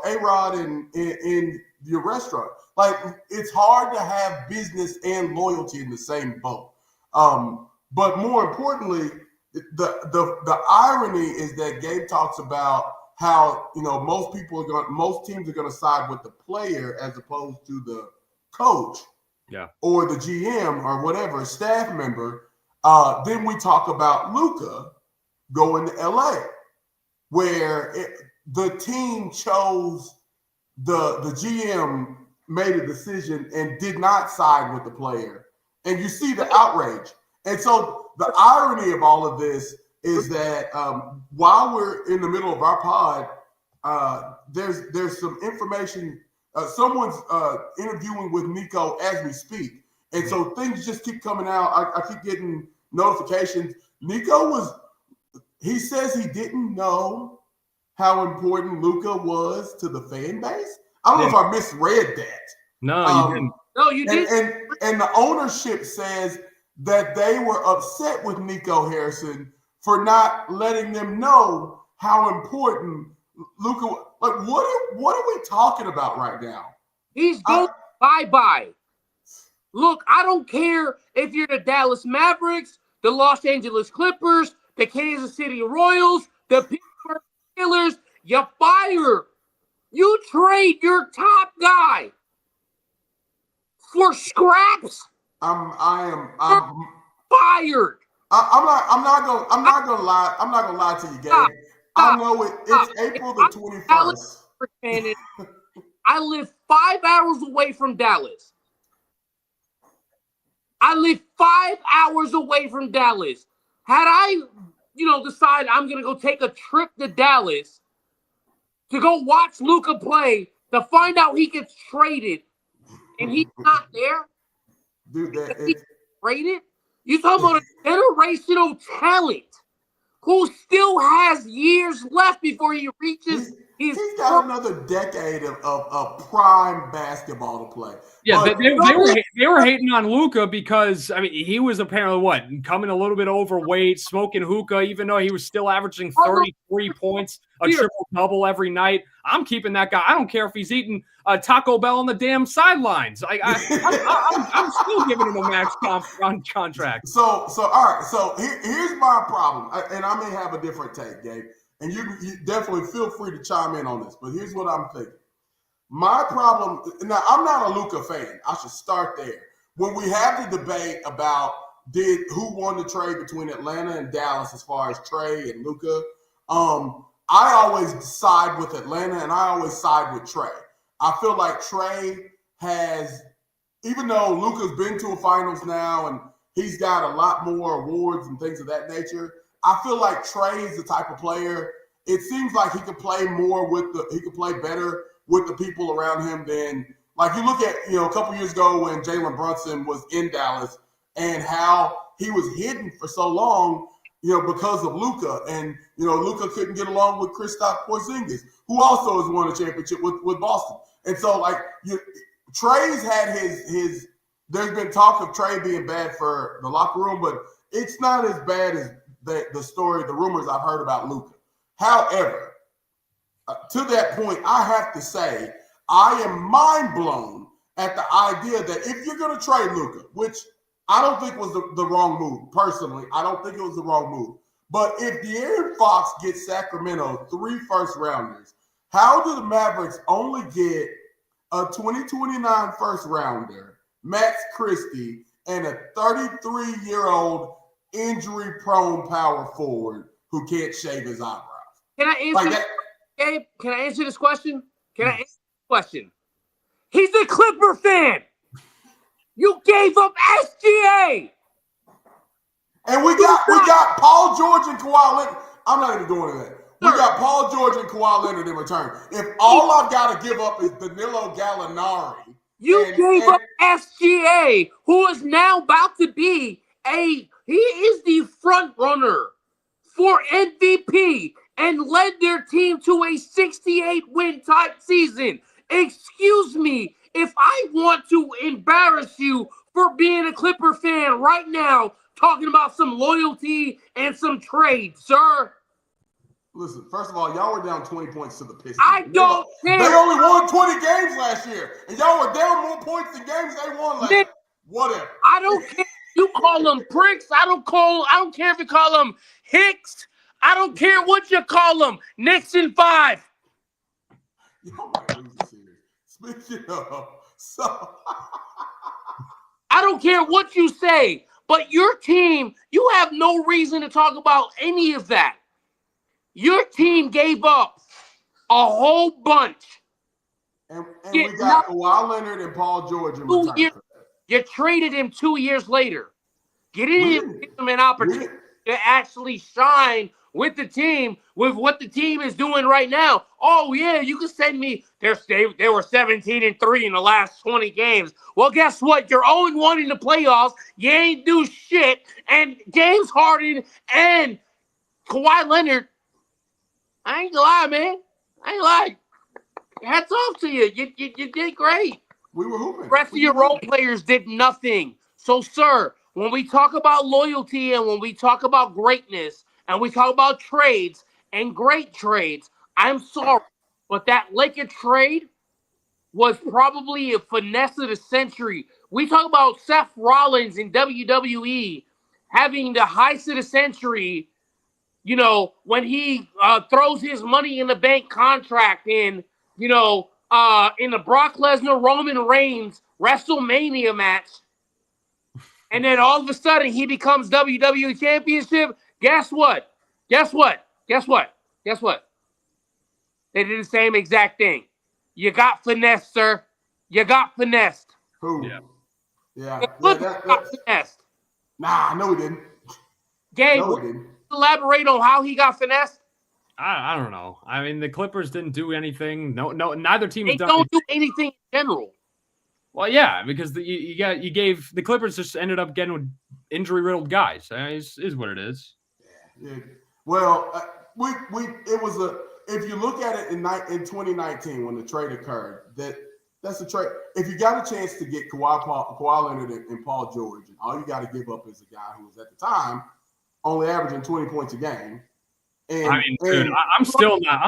A-Rod in your restaurant. Like it's hard to have business and loyalty in the same boat. But more importantly, the irony is that Gabe talks about how most teams are going to side with the player as opposed to the coach, or the GM or whatever staff member. Then we talk about Luka going to LA, where the team chose the GM made a decision and did not side with the player, and you see the outrage. And so the irony of all of this is that while we're in the middle of our pod, there's some information. Someone's interviewing with Nico as we speak. And so things just keep coming out. I keep getting notifications. He says he didn't know how important Luka was to the fan base. I don't know if I misread that. No, you didn't. No, you didn't. And the ownership says that they were upset with Nico Harrison for not letting them know how important Luka. Like, what are we talking about right now? He's going bye-bye. Look, I don't care if you're the Dallas Mavericks, the Los Angeles Clippers, the Kansas City Royals, the Pittsburgh Steelers. You fire. You trade your top guy for scraps. I'm fired. I'm not gonna lie to you, Gabe. I know it's April the 21st. I live 5 hours away from Dallas. Had I, decide I'm gonna go take a trip to Dallas to go watch Luka play, to find out he gets traded and he's not there, dude, he's traded. You talking about a generational talent who still has years left before he reaches his. He's got another decade of prime basketball to play. Yeah, they were hating on Luka because he was apparently coming a little bit overweight, smoking hookah, even though he was still averaging 33 points, a triple double every night. I'm keeping that guy. I don't care if he's eating Taco Bell on the damn sidelines. I'm still giving him a max contract. So all right. So here's my problem, and I may have a different take, Gabe, and you definitely feel free to chime in on this. But here's what I'm thinking. My problem now, I'm not a Luka fan. I should start there. When we have the debate about who won the trade between Atlanta and Dallas as far as Trey and Luka, I always side with Atlanta and I always side with Trey. I feel like Trey has, even though Luka's been to a finals now and he's got a lot more awards and things of that nature, I feel like Trey is the type of player. It seems like he could play better with the people around him than, like, you look at, a couple years ago when Jalen Brunson was in Dallas and how he was hidden for so long, because of Luka. And, Luka couldn't get along with Kristaps Porzingis, who also has won a championship with Boston. And so, Trey's had his there's been talk of Trey being bad for the locker room, but it's not as bad as the rumors I've heard about Luka. However, to that point, I have to say, I am mind blown at the idea that if you're going to trade Luka, which I don't think was the wrong move, personally, I don't think it was the wrong move. But if De'Aaron Fox gets Sacramento 3 first-rounders, how do the Mavericks only get a 2029 first-rounder, Max Christie, and a 33-year-old injury-prone power forward who can't shave his eyebrows? Can I answer Like Gabe, can I answer this question? Can I answer this question? He's a Clipper fan. You gave up SGA. And we got Paul George and Kawhi Leonard. I'm not even going to that. We got Paul George and Kawhi Leonard in return. If all I've got to give up is Danilo Gallinari. You gave up SGA, who is now about to be he is the front runner for MVP and led their team to a 68-win type season. Excuse me, if I want to embarrass you for being a Clipper fan right now, talking about some loyalty and some trade, sir. Listen, first of all, y'all were down 20 points to the Pistons. I don't care. They only won 20 games last year, and y'all were down more points than games they won last year. Whatever. I don't care. You call them pricks. I don't care if you call them Hicks. I don't care what you call them. Nixon 5. Y'all might lose the series. Speaking of, so I don't care what you say, but your team, you have no reason to talk about any of that. Your team gave up a whole bunch. And we got Kawhi Leonard and Paul George in return. You traded him 2 years later. You didn't even give him an opportunity to actually shine with the team, with what the team is doing right now. Oh, yeah, you can send me. They were 17-3 in the last 20 games. Well, guess what? You're 0-1 in the playoffs. You ain't do shit. And James Harden and Kawhi Leonard, I ain't gonna lie, man. I ain't lying. Hats off to you. You did great. We were hooping. The rest of your role players did nothing. So, sir, when we talk about loyalty and when we talk about greatness and we talk about trades and great trades, I'm sorry, but that Laker trade was probably a finesse of the century. We talk about Seth Rollins in WWE having the heist of the century, you know, when he throws his money in the bank contract in the Brock Lesnar Roman Reigns WrestleMania match. And then all of a sudden he becomes WWE Championship. Guess what? They did the same exact thing. You got finessed, sir. You got finessed. Who? Yeah. Got finessed. Nah, no, we didn't. Gabe, no, we didn't. Elaborate on how he got finessed. I don't know. I mean, the Clippers didn't do anything. No, neither team has They done don't do anything in general. Well, yeah, because you gave the Clippers just ended up getting with injury-riddled guys. Is what it is. Yeah. Well, if you look at it in 2019 when the trade occurred, that's a trade. If you got a chance to get Kawhi Leonard and Paul George, and all you got to give up is a guy who was at the time only averaging 20 points a game. And, dude, I'm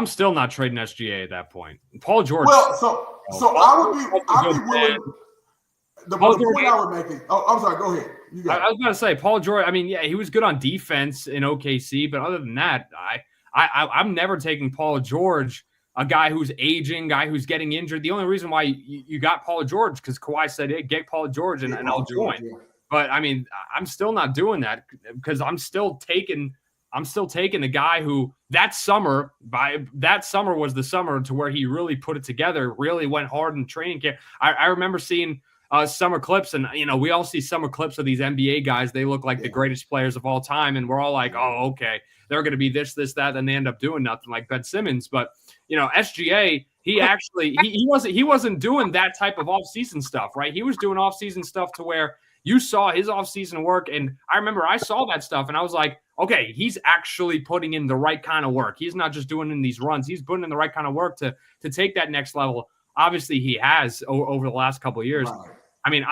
still not trading SGA at that point. Paul George. Well, so I'd be willing. The point I would make is, I'm sorry. Go ahead. I was going to say Paul George. I mean, yeah, he was good on defense in OKC, but other than that, I'm never taking Paul George, a guy who's aging, guy who's getting injured. The only reason why you got Paul George because Kawhi said, "Hey, get Paul George and I'll join." Yeah. But I mean, I'm still not doing that because I'm still taking the guy who that summer was the summer to where he really put it together, really went hard in training camp. I remember seeing summer clips, and we all see summer clips of these NBA guys. They look like the greatest players of all time, and we're all like, oh, okay, they're going to be this, that, and they end up doing nothing like Ben Simmons. But SGA, he wasn't doing that type of off-season stuff, right? He was doing off-season stuff to where you saw his off-season work, and I remember I saw that stuff, and I was like, okay, he's actually putting in the right kind of work. He's not just doing in these runs. He's putting in the right kind of work to take that next level. Obviously, he has over the last couple of years. Right. I mean,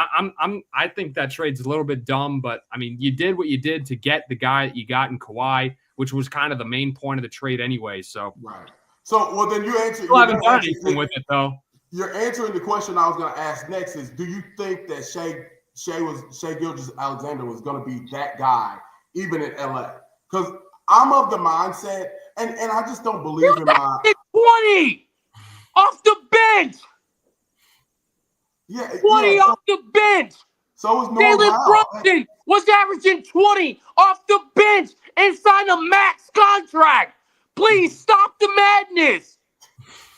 I think that trade's a little bit dumb, but I mean, you did what you did to get the guy that you got in Kawhi, which was kind of the main point of the trade anyway. So, right. So, well, then you answer. Still haven't done anything with it though. you're answering the question I was going to ask next is, do you think that Shai Gilgeous-Alexander was going to be that guy even in LA? Because I'm of the mindset, and I just don't believe in my 20 off the bench. Yeah, 20 off the bench. So was Jalen Brunson was averaging 20 off the bench and signed a max contract. Please stop the madness.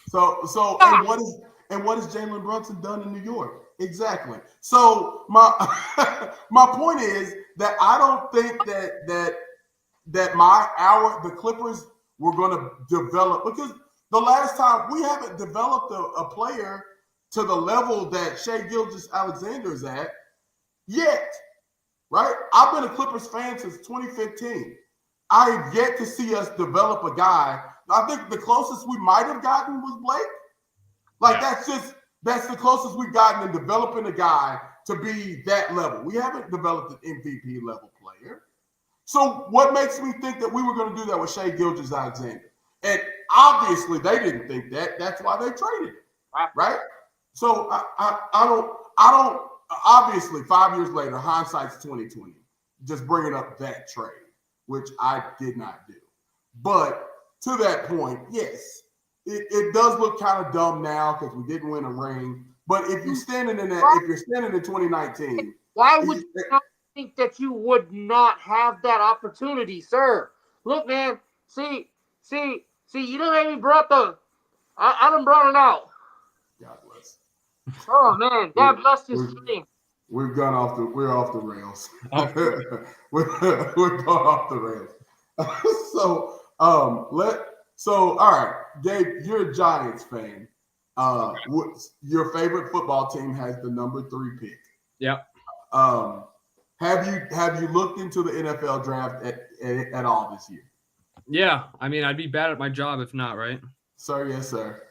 So and what has Jalen Brunson done in New York? Exactly. So my my point is that I don't think that the Clippers were going to develop, because the last time we haven't developed a player to the level that Shai Gilgeous-Alexander is at yet, right? I've been a Clippers fan since 2015. I have yet to see us develop a guy. I think the closest we might have gotten was Blake. That's the closest we've gotten in developing a guy to be that level. We haven't developed an MVP level player. So what makes me think that we were going to do that with Shai Gilgeous-Alexander? And obviously they didn't think that. That's why they traded it, right? So I don't. Obviously, 5 years later, hindsight's 2020. Just bringing up that trade, which I did not do. But to that point, yes, it does look kind of dumb now because we didn't win a ring. But if you're standing in 2019, why would you not think that you would not have that opportunity, sir? Look, man, see, you done made me brought I done brought it out. God bless. Oh man, God bless this team. We're off the rails. we're going off the rails. So all right, Gabe, you're a Giants fan. Your favorite football team has the number 3 pick. Yep. Have you looked into the NFL draft at all this year? Yeah, I mean, I'd be bad at my job if not, right? Sir, yes, sir.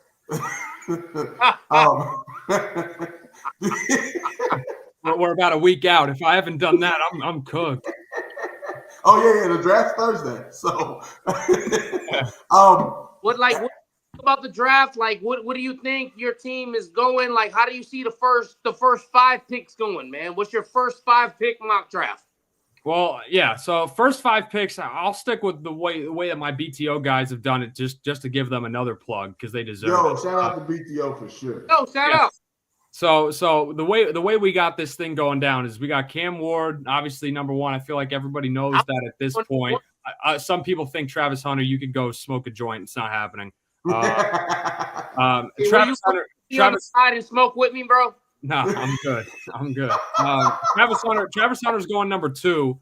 We're about a week out. If I haven't done that, I'm cooked. Oh yeah, the draft's Thursday. So, what about the draft? Like, what do you think your team is going? Like, how do you see the first 5 picks going, man? What's your first 5 pick mock draft? Well, yeah. So first 5 picks, I'll stick with the way that my BTO guys have done it, just to give them another plug because they deserve it. Shout out to BTO for sure. Shout out. So the way we got this thing going down is we got Cam Ward, obviously number 1. I feel like everybody knows that at this point. Some people think Travis Hunter, you could go smoke a joint. It's not happening. Travis Hunter, on the side and smoke with me, bro. No, I'm good. Travis Hunter's going number 2.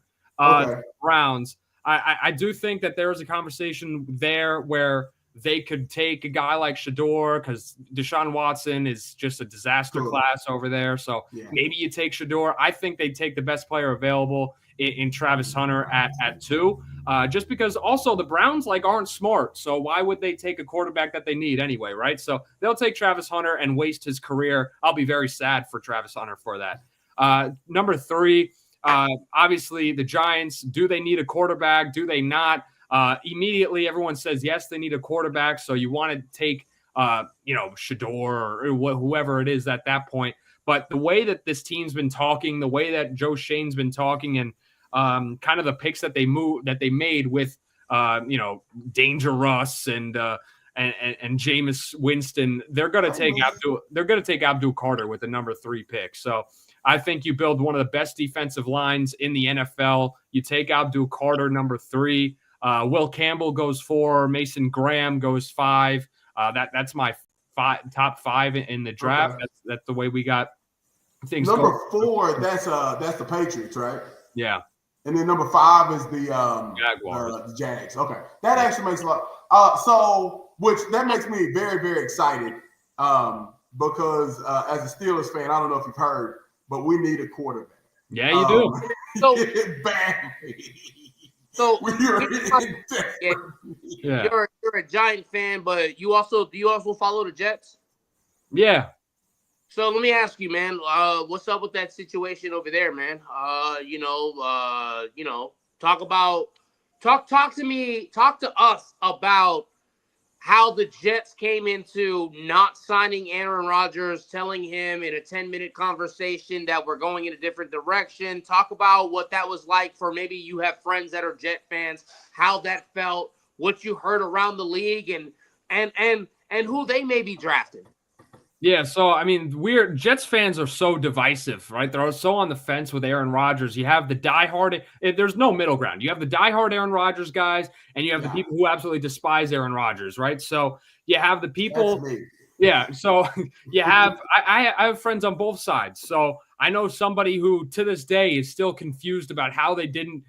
Browns. I do think that there is a conversation there where they could take a guy like Shedeur because Deshaun Watson is just a disaster class over there. So maybe you take Shedeur. I think they take the best player available in Travis Hunter at 2. Just because also the Browns aren't smart. So why would they take a quarterback that they need anyway, right? So they'll take Travis Hunter and waste his career. I'll be very sad for Travis Hunter for that. Number 3, obviously the Giants, do they need a quarterback? Do they not? Immediately everyone says, yes, they need a quarterback. So you want to take, Shedeur or whoever it is at that point. But the way that this team's been talking, the way that Joe Shane's been talking and, kind of the picks that they made with Danger Russ and Jameis Winston, they're gonna take Abdul Carter with the number 3 pick. So I think you build one of the best defensive lines in the NFL. You take Abdul Carter number 3. Will Campbell goes 4. Mason Graham goes 5. That's my top 5 in the draft. Okay. That's the way we got things. Number 4, that's the Patriots, right? Yeah. And then number 5 is the Jaguars. The Jags. Okay, that actually makes a lot. Which makes me very, very excited because as a Steelers fan, I don't know if you've heard, but we need a quarterback. Yeah, you do. So badly. So you're a Giant fan, but do you also follow the Jets? Yeah. So let me ask you, man, what's up with that situation over there, man? Talk to us about how the Jets came into not signing Aaron Rodgers, telling him in a 10-minute conversation that we're going in a different direction. Talk about what that was like for maybe you have friends that are Jet fans, how that felt, what you heard around the league, and who they may be drafting. Yeah, so I mean, Jets fans are so divisive, right? They're so on the fence with Aaron Rodgers. You have the diehard, there's no middle ground. You have the diehard Aaron Rodgers guys, and you have the people who absolutely despise Aaron Rodgers, right? So you have the people. That's me. Yeah, so you have I have friends on both sides. So I know somebody who to this day is still confused about how they didn't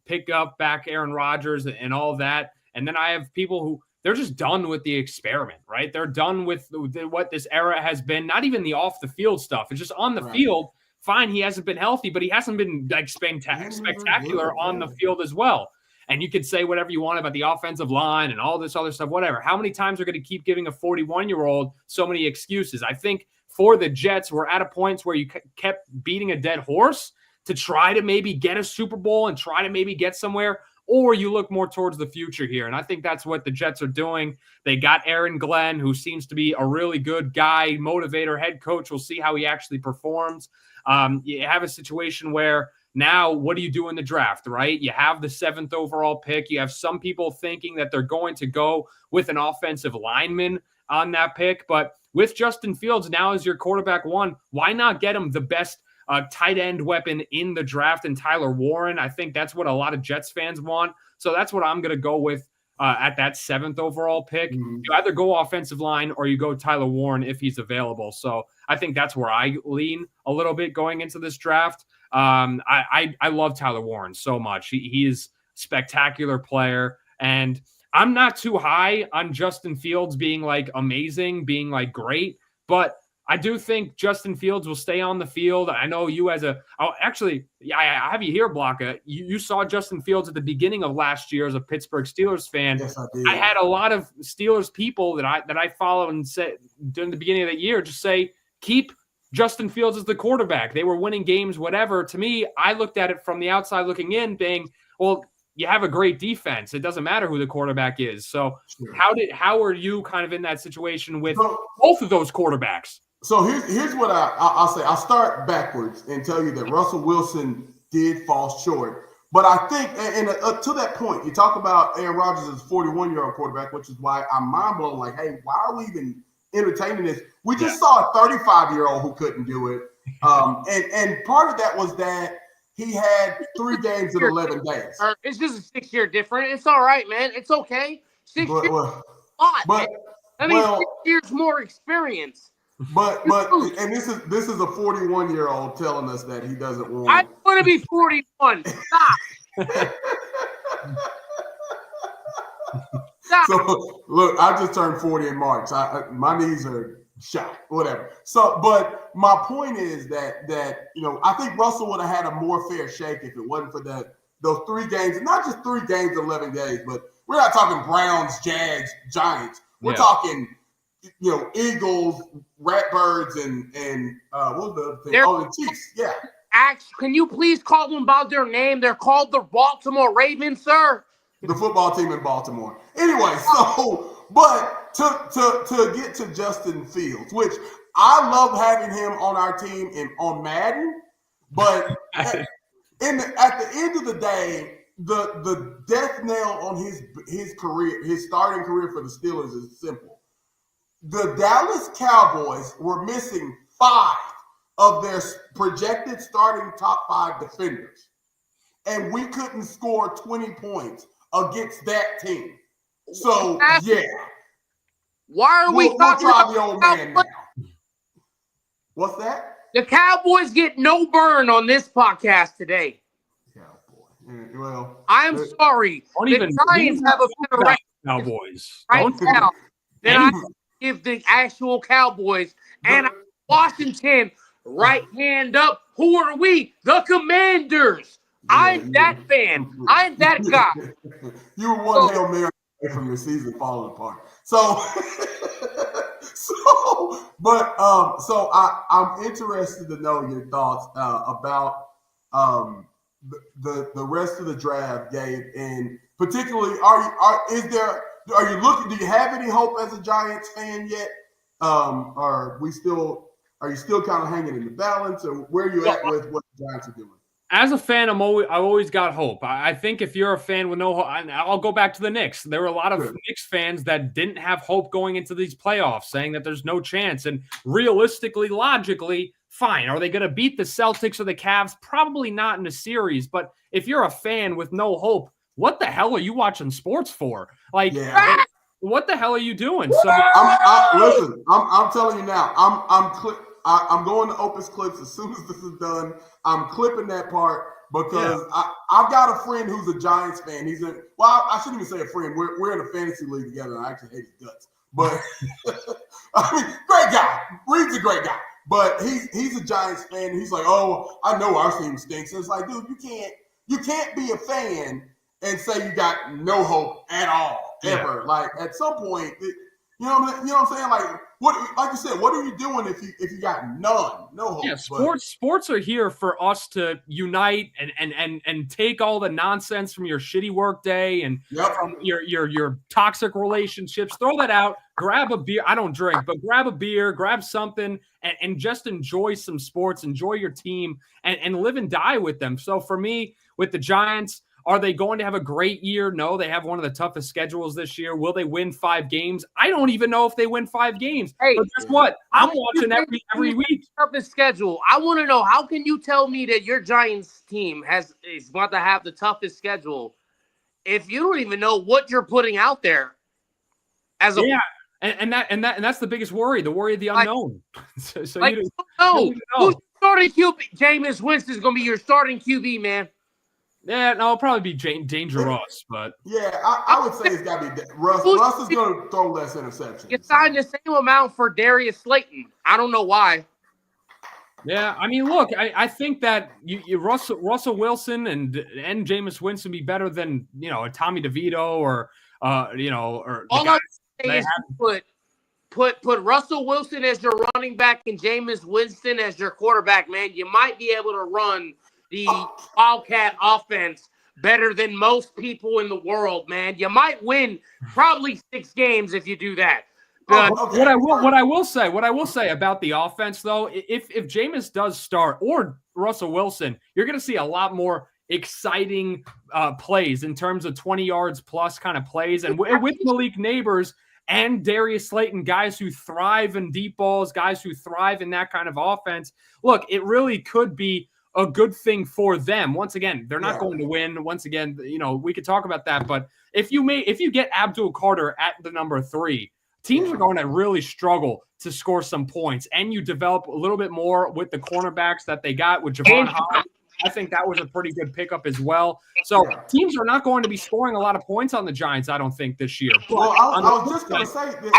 pick up back Aaron Rodgers and all that. And then I have people who they're just done with the experiment, right? They're done with what this era has been, not even the off the field stuff. It's just on the field. Fine, he hasn't been healthy, but he hasn't been like spectacular on the field as well. And you could say whatever you want about the offensive line and all this other stuff, whatever. How many times are going to keep giving a 41-year-old so many excuses? I think for the Jets, we're at a point where you kept beating a dead horse to try to maybe get a Super Bowl and try to maybe get somewhere, or you look more towards the future here. And I think that's what the Jets are doing. They got Aaron Glenn, who seems to be a really good guy, motivator, head coach. We'll see how he actually performs. You have a situation where now, what do you do in the draft, right? You have the 7th overall pick. You have some people thinking that they're going to go with an offensive lineman on that pick. But with Justin Fields now as your quarterback one, why not get him the best tight end weapon in the draft and Tyler Warren? I think that's what a lot of Jets fans want. So that's what I'm going to go with at that 7th overall pick. You either go offensive line or you go Tyler Warren if he's available. So I think that's where I lean a little bit going into this draft. I love Tyler Warren so much. He is a spectacular player, and I'm not too high on Justin Fields being like amazing, being like great, but I do think Justin Fields will stay on the field. I know you I have you here, Blanca. You saw Justin Fields at the beginning of last year as a Pittsburgh Steelers fan. Yes, I did. I had a lot of Steelers people that I follow and said during the beginning of the year, just say, keep Justin Fields as the quarterback. They were winning games, whatever. To me, I looked at it from the outside looking in, being, well, you have a great defense. It doesn't matter who the quarterback is. So how are you kind of in that situation with both of those quarterbacks? So here's what I'll say. I'll start backwards and tell you that Russell Wilson did fall short. But I think, and to that point, you talk about Aaron Rodgers as a 41-year-old quarterback, which is why I'm mind blown. Like, hey, why are we even entertaining this? We just saw a 35-year-old who couldn't do it. And part of that was that he had 3 games in 11 days. It's just a 6-year difference. It's all right, man. It's okay. 6 years, a lot, man. I mean, 6 years more experience. But and this is a 41-year-old telling us that he doesn't want. I want to be 41. Stop. Stop. So look, I just turned 40 in March. My knees are shot. Whatever. So, but my point is that I think Russell would have had a more fair shake if it wasn't for those 3 games, not just 3 games, 11 days, but we're not talking Browns, Jags, Giants. We're talking, Eagles, Ratbirds, and what was the other thing? The Chiefs. Yeah. Can you please call them by their name? They're called the Baltimore Ravens, sir. The football team in Baltimore. Anyway, so but to get to Justin Fields, which I love having him on our team on Madden, but at the end of the day, the death nail on his career, his starting career for the Steelers is simple. The Dallas Cowboys were missing 5 of their projected starting top 5 defenders, and we couldn't score 20 points against that team. So yeah, why are we talking about the old man now? What's that? The Cowboys get no burn on this podcast today. Cowboy. Well, I'm sorry. The Giants have a better record Cowboys right now than I give the actual Cowboys. And Washington, right hand up. Who are we? The Commanders. I'm that fan. I'm that guy. You were one Hail Mary from your season falling apart. So I'm interested to know your thoughts about the rest of the draft, Gabe, and particularly, is there are you looking? Do you have any hope as a Giants fan yet? Are you still kind of hanging in the balance, or where are you at with what the Giants are doing? As a fan, I've always got hope. I think if you're a fan with no hope, I'll go back to the Knicks. There were a lot of Knicks fans that didn't have hope going into these playoffs, saying that there's no chance. And realistically, logically, fine. Are they going to beat the Celtics or the Cavs? Probably not in a series. But if you're a fan with no hope, what the hell are you watching sports for? Like, what the hell are you doing? So listen, I'm telling you now, I'm going to Opus Clips as soon as this is done. I'm clipping that part because I've got a friend who's a Giants fan. I shouldn't even say a friend. We're in a fantasy league together, and I actually hate his guts. But I mean, great guy. Reed's a great guy. But he's a Giants fan. And he's like, oh, I know our team stinks. And it's like, dude, you can't be a fan and say you got no hope at all ever. Like at some point, you know what I'm saying? Like you said, what are you doing if you got no hope? Yeah, sports are here for us to unite and take all the nonsense from your shitty work day and from your toxic relationships. Throw that out. Grab a beer. I don't drink, but grab a beer, grab something, and just enjoy some sports. Enjoy your team and live and die with them. So for me, with the Giants, are they going to have a great year? No, they have one of the toughest schedules this year. Will they win 5 games? I don't even know if they win 5 games. Hey, but guess what? I'm watching every week. Toughest schedule. I want to know, how can you tell me that your Giants team is about to have the toughest schedule if you don't even know what you're putting out there? And that's the biggest worry, the worry of the unknown. So you don't know. Who's starting QB? Jameis Winston's going to be your starting QB, man. Yeah, no, it'll probably be dangerous, but I would say it's got to be Russ. Russ is going to throw less interceptions. You signed the same amount for Darius Slayton. I don't know why. Yeah, I mean, look, I think that Russell Wilson and Jameis Winston be better than a Tommy DeVito or or all I say is put Russell Wilson as your running back and Jameis Winston as your quarterback. Man, you might be able to run the Wildcat offense better than most people in the world, man. You might win probably 6 games if you do that. What I will say about the offense, though, if Jameis does start or Russell Wilson, you're going to see a lot more exciting plays in terms of 20 yards plus kind of plays, and with Malik Neighbors and Darius Slayton, guys who thrive in deep balls, guys who thrive in that kind of offense. Look, it really could be a good thing for them. Once again, they're not going to win. Once again, we could talk about that. But if you get Abdul Carter at the number 3, teams are going to really struggle to score some points. And you develop a little bit more with the cornerbacks that they got with Javon Hall. I think that was a pretty good pickup as well. So teams are not going to be scoring a lot of points on the Giants, I don't think, this year. Well, I was just going to say that the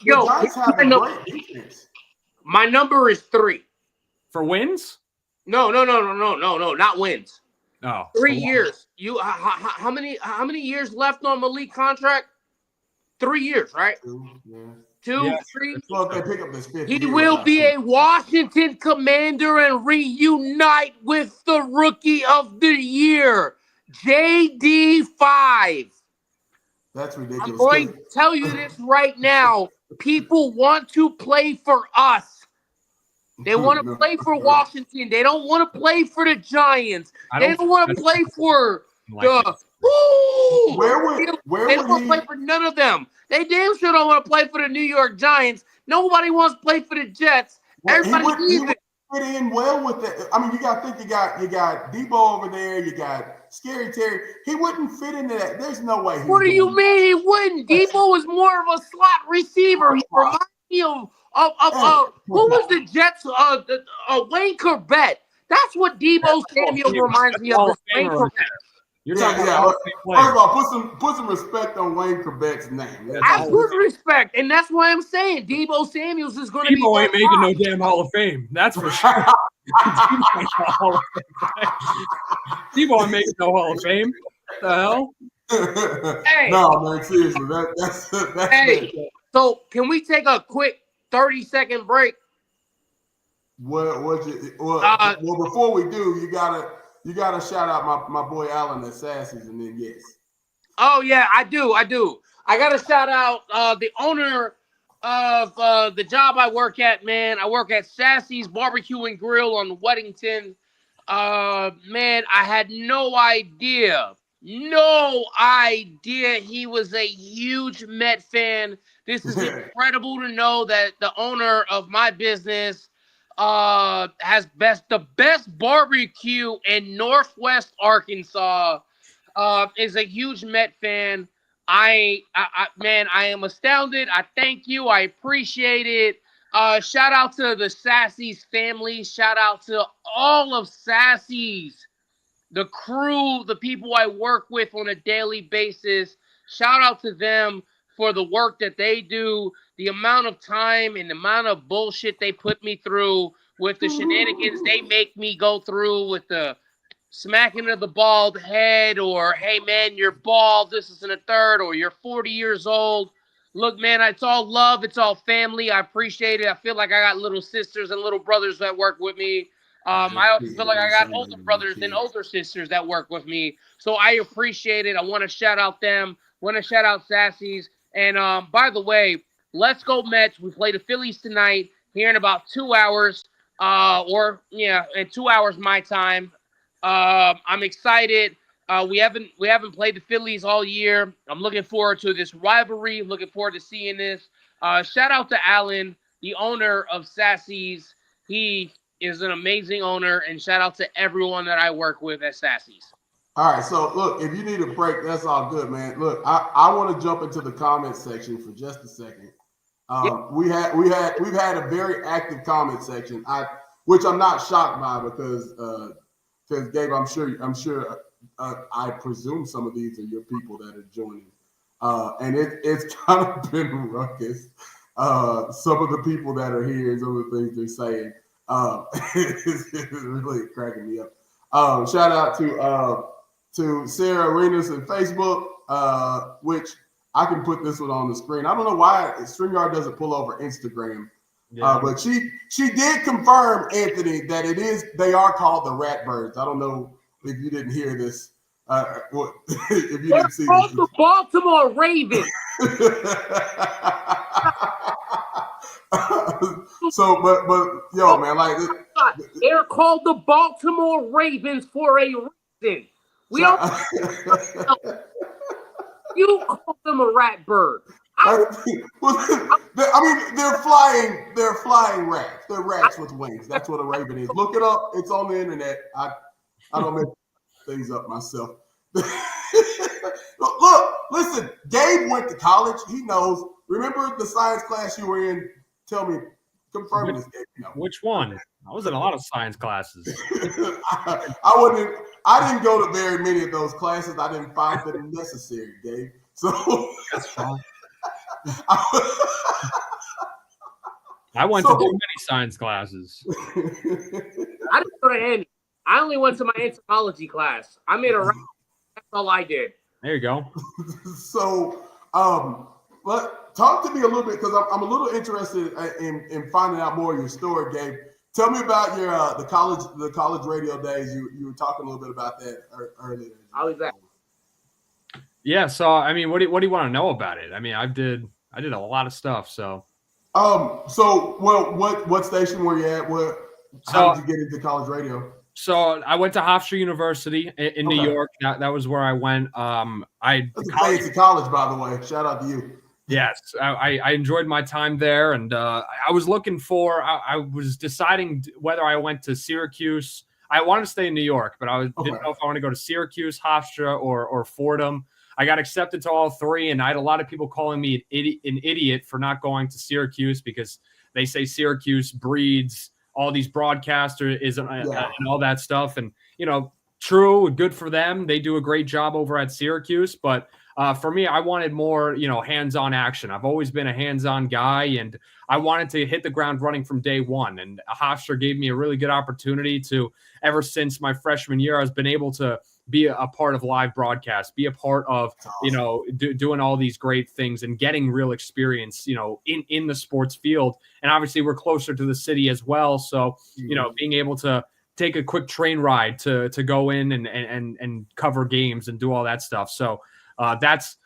Giants have a great defense. My number is 3. For wins? No, not wins. Oh, 3 years. You how many years left on Malik contract? 3 years, right? 2, 3. Well, if they pick up this 5th he will be a Washington Commander and reunite with the Rookie of the Year, JD5. That's ridiculous. I'm going to tell you this right now. People want to play for us. They want to play for Washington. They don't want to play for the Giants. They don't want to play for the. They don't want to play for none of them. They damn sure don't want to play for the New York Giants. Nobody wants to play for the Jets. Everybody leaves it. Fit in well with that. I mean, you got to think you got Debo over there. You got Scary Terry. He wouldn't fit into that. There's no way. What do you mean he wouldn't? Debo was more of a slot receiver. He reminds me of who was the Jets? Wayne Corbett. That's what Debo Samuel reminds me of. Wayne Corbett. You're talking about first of all, put some respect on Wayne Corbett's name. Absolute respect, and that's why I'm saying Debo Samuels is going to be. Debo ain't making no damn Hall of Fame. That's for sure. Debo ain't making no Hall of Fame. What the hell? Hey. No, man, seriously, that's hey. So can we take a quick 30-second break? Well, before we do, you gotta shout out my boy Allen at Sassy's, and then yes. Oh yeah, I do. I got to shout out the owner of the job I work at, man. I work at Sassy's Barbecue and Grill on Weddington. Man, I had no idea he was a huge Met fan. This is incredible to know that the owner of my business has the best barbecue in Northwest Arkansas. Is a huge Met fan. Man, I am astounded. I thank you. I appreciate it. Shout out to the Sassy's family. Shout out to all of Sassy's, the crew, the people I work with on a daily basis. Shout out to them for the work that they do, the amount of time and the amount of bullshit they put me through with the shenanigans they make me go through with the smacking of the bald head, or hey man, you're bald, this isn't a third, or you're 40 years old. Look, man, it's all love, it's all family. I appreciate it. I feel like I got little sisters and little brothers that work with me. I also feel like I got older brothers and older sisters that work with me. So I appreciate it. I want to shout out them. Want to shout out Sassy's. And by the way, let's go Mets. We play the Phillies tonight here in about 2 hours. In 2 hours my time. I'm excited. We haven't played the Phillies all year. I'm looking forward to this rivalry. I'm looking forward to seeing this. Shout out to Alan, the owner of Sassy's. He is an amazing owner, and shout out to everyone that I work with at Sassy's. All right, so look, if you need a break, that's all good, man. Look, I want to jump into the comment section for just a second. We've had a very active comment section, which I'm not shocked by because Gabe, I'm sure I presume some of these are your people that are joining, and it's kind of been ruckus. Some of the people that are here and some of the things they're saying, it's really cracking me up. Shout out to Sarah Arenas and Facebook, which I can put this one on the screen. I don't know why StreamYard doesn't pull over Instagram. Yeah. But she did confirm, Anthony, that they are called the Ratbirds. I don't know if you didn't hear this. If you didn't see this. The Baltimore Ravens. So, but yo, man, like they're called the Baltimore Ravens for a reason. We don't. You call them a rat bird. I mean, they're flying rats. They're rats with wings. That's what a raven is. Look it up. It's on the internet. I don't make things up myself. Look, listen, Gabe went to college. He knows. Remember the science class you were in? Tell me, confirm this, Gabe. You know. Which one? I was in a lot of science classes. I didn't go to very many of those classes. I didn't find them necessary, Gabe. So that's fine. I went to too many science classes. I didn't go to any. I only went to my entomology class. I made a round. That's all I did. There you go. So, but talk to me a little bit because I'm a little interested in finding out more of your story, Gabe. Tell me about your the college radio days. You were talking a little bit about that earlier. How is that? Yeah. So, I mean, what do you want to know about it? I mean, I did a lot of stuff. So. What station were you at? How did you get into college radio? So I went to Hofstra University in New York. That was where I went. That's a fancy college, by the way. Shout out to you. Yes, I enjoyed my time there, and I was looking for. I was deciding whether I went to Syracuse. I wanted to stay in New York, but didn't know if I want to go to Syracuse, Hofstra, or Fordham. I got accepted to all three, and I had a lot of people calling me an idiot for not going to Syracuse because they say Syracuse breeds all these broadcasters and all that stuff. And, true, good for them. They do a great job over at Syracuse. But for me, I wanted more, hands-on action. I've always been a hands-on guy, and I wanted to hit the ground running from day one. And Hofstra gave me a really good opportunity to, ever since my freshman year, I've been able to be a part of live broadcast, be a part of, doing all these great things and getting real experience, in the sports field. And obviously we're closer to the city as well. So, being able to take a quick train ride to go in and cover games and do all that stuff. So that's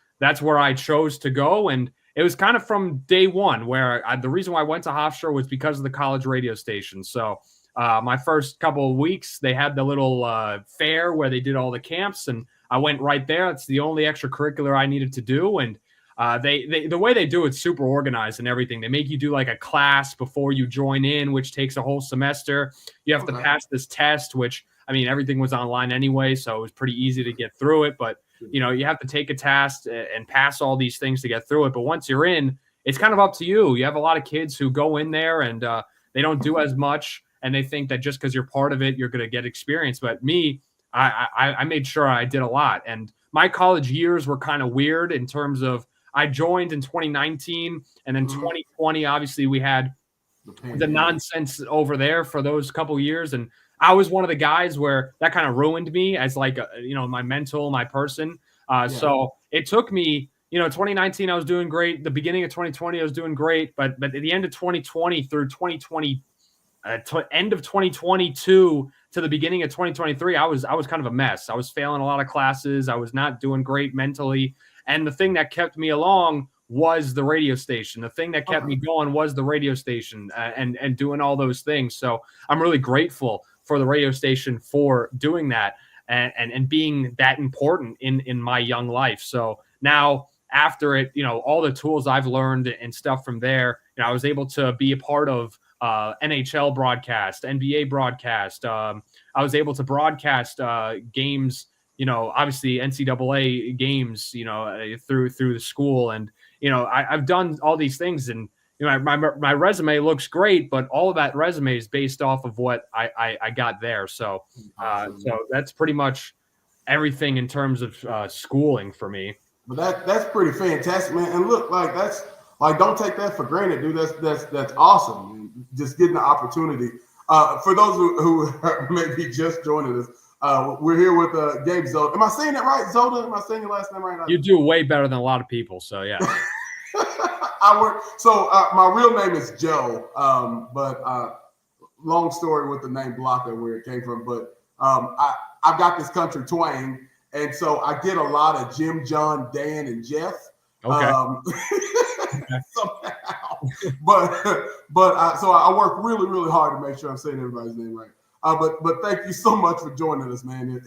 where I chose to go. And it was kind of from day one where the reason why I went to Hofstra was because of the college radio station. So my first couple of weeks, they had the little fair where they did all the camps, and I went right there. It's the only extracurricular I needed to do. And they the way they do it's super organized and everything. They make you do like a class before you join in, which takes a whole semester. You have to pass this test, which, I mean, everything was online anyway, so it was pretty easy to get through it. But, you have to take a test and pass all these things to get through it. But once you're in, it's kind of up to you. You have a lot of kids who go in there and they don't do as much, and they think that just because you're part of it, you're going to get experience. But me, I made sure I did a lot. And my college years were kind of weird in terms of I joined in 2019, and then 2020, obviously, we had the nonsense over there for those couple years. And I was one of the guys where that kind of ruined me as like, my mental, my person. So it took me, 2019, I was doing great. The beginning of 2020, I was doing great. But at the end of 2020 through 2020, end of 2022 to the beginning of 2023, I was kind of a mess. I was failing a lot of classes. I was not doing great mentally. And the thing that kept me along was the radio station. The thing that kept me going was the radio station and doing all those things. So I'm really grateful for the radio station for doing that and being that important in my young life. So now after it, all the tools I've learned and stuff from there, I was able to be a part of NHL broadcast, NBA broadcast. I was able to broadcast games, obviously NCAA games, through the school. And, I've done all these things, and, my resume looks great, but all of that resume is based off of what I got there. So that's pretty much everything in terms of schooling for me. But that's pretty fantastic, man. And look, that's don't take that for granted, dude. That's awesome. Man. Just getting the opportunity. For those who may be just joining us, we're here with Gabe Zoda. Am I saying that right, Zoda? Am I saying your last name right now? You do way better than a lot of people, so yeah. My real name is Joe, but long story with the name Blocker, where it came from. But I've got this country twang, and so I get a lot of Jim, John, Dan, and Jeff. Okay. Somehow, so I work really, really hard to make sure I'm saying everybody's name right. But thank you so much for joining us, man.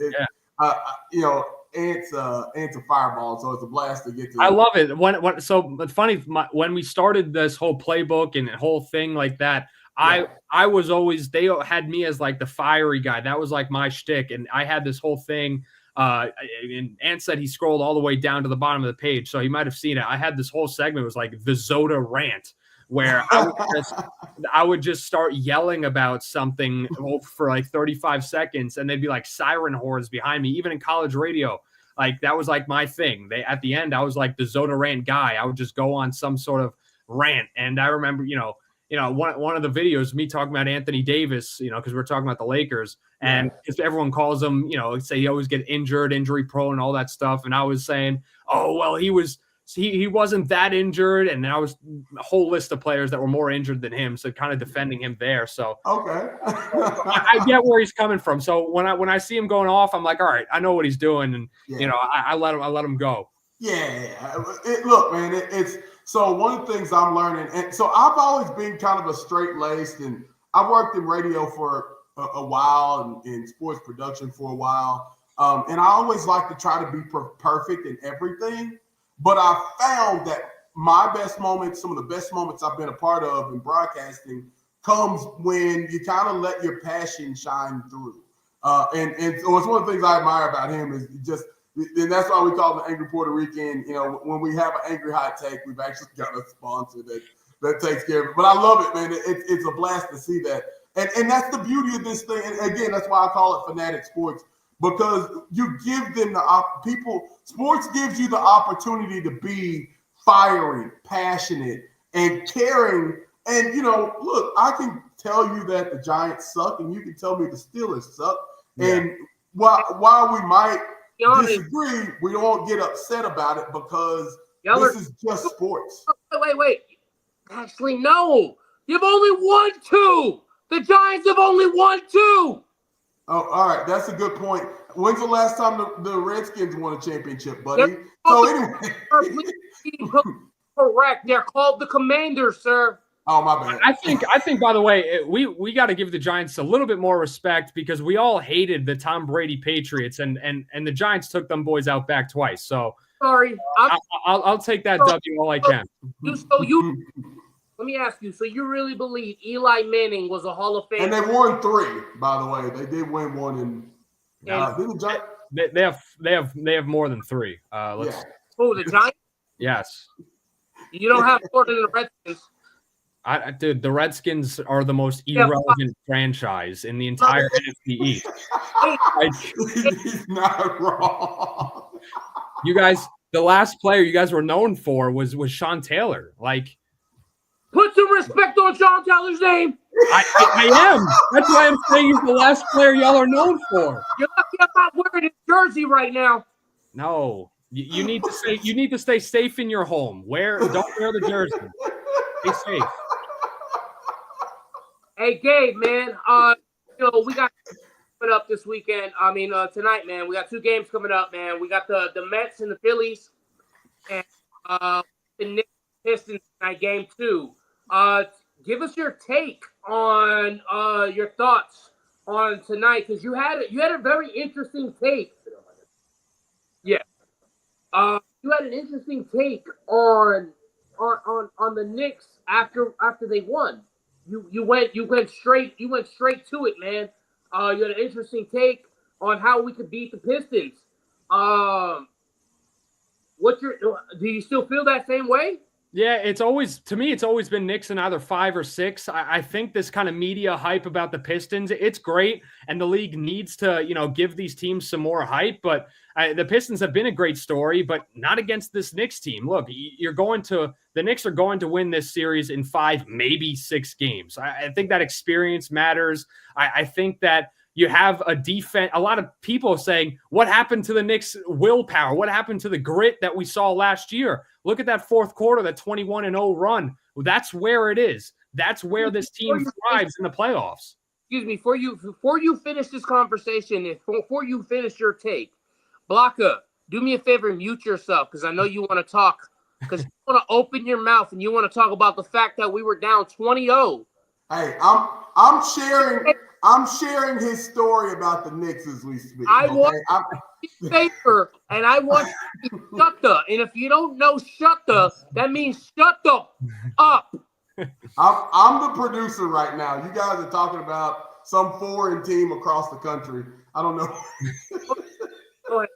Ants a fireball, so it's a blast to get to. I love it. So funny, when we started this whole playbook and whole thing like that, I was always, they had me as like the fiery guy. That was like my shtick, and I had this whole thing. And Ant said he scrolled all the way down to the bottom of the page, so he might have seen it. I had this whole segment, it was like the Zoda rant, where I would just start yelling about something for like 35 seconds, and they'd be like siren horns behind me. Even in college radio, like that was like my thing. At the end, I was like the Zoda rant guy. I would just go on some sort of rant, and I remember, one of the videos, me talking about Anthony Davis, because we're talking about the Lakers, and if everyone calls him, say he always get injured, injury prone, and all that stuff. And I was saying, oh, well, he wasn't that injured. And I was a whole list of players that were more injured than him. So kind of defending him there. So okay. I get where he's coming from. So when I see him going off, I'm like, all right, I know what he's doing. And, I let him go. Yeah. Look, man, it's, so one of the things I'm learning, and so I've always been kind of a straight-laced, and I've worked in radio for a while and in sports production for a while. And I always like to try to be perfect in everything. But I found that my best moments, some of the best moments I've been a part of in broadcasting, comes when you kind of let your passion shine through. And so it's one of the things I admire about him is just, and that's why we call him the Angry Puerto Rican. When we have an angry hot take, we've actually got a sponsor that takes care of it. But I love it, man. It's a blast to see that. And that's the beauty of this thing. And again, that's why I call it Fanatic Sports, because you give them sports gives you the opportunity to be fiery, passionate, and caring. And, look, I can tell you that the Giants suck, and you can tell me the Steelers suck. Yeah. And while we might disagree, we don't get upset about it because this is just sports. Wait. Actually, no. You've only won 2. The Giants have only won 2. Oh, all right. That's a good point. When's the last time the Redskins won a championship, buddy? So anyway. Correct. They're called the Commanders, sir. Oh, my bad. I think. By the way, we got to give the Giants a little bit more respect because we all hated the Tom Brady Patriots, and the Giants took them boys out back twice. So sorry, I'll take that W all I can. Let me ask you. So you really believe Eli Manning was a Hall of Fame? And they won 3, by the way. They did win 1 in. They have more than 3. Oh, the Giants? Yes. You don't have more than the Redskins. Dude, the Redskins are the most irrelevant franchise in the entire NFC East. He's not wrong. You guys, the last player you guys were known for was Sean Taylor. Like, put some respect on Sean Taylor's name. I am. That's why I'm saying he's the last player y'all are known for. You're lucky I'm not wearing his jersey right now. No, you need to stay safe in your home. Don't wear the jersey. Stay safe. Hey, Gabe, man. We got coming up this weekend. Tonight, man. We got 2 games coming up, man. We got the Mets and the Phillies, and the Knicks Pistons tonight, game 2. Give us your take on your thoughts on tonight, because you had a very interesting take. Yeah. You had an interesting take on the Knicks after they won. You went straight to it, man. You had an interesting take on how we could beat the Pistons. Do you still feel that same way? Yeah, it's always been Knicks in either 5 or 6. I think this kind of media hype about the Pistons, it's great, and the league needs to, give these teams some more hype. But the Pistons have been a great story, but not against this Knicks team. Look, the Knicks are going to win this series in 5, maybe 6 games. I think that experience matters. I think that you have a defense. A lot of people saying, what happened to the Knicks' willpower? What happened to the grit that we saw last year? Look at that fourth quarter, that 21-0 run. That's where it is. That's where this team thrives in the playoffs. Excuse me, before you finish this conversation, before you finish your take, Blocka, do me a favor and mute yourself, because I know you want to talk, because you want to open your mouth and you want to talk about the fact that we were down 20-0. Hey, I'm sharing his story about the Knicks as we speak. I want favor, and I want you to shut the. And if you don't know shut the, that means shut the up. I'm the producer right now. You guys are talking about some foreign team across the country. I don't know. Go ahead.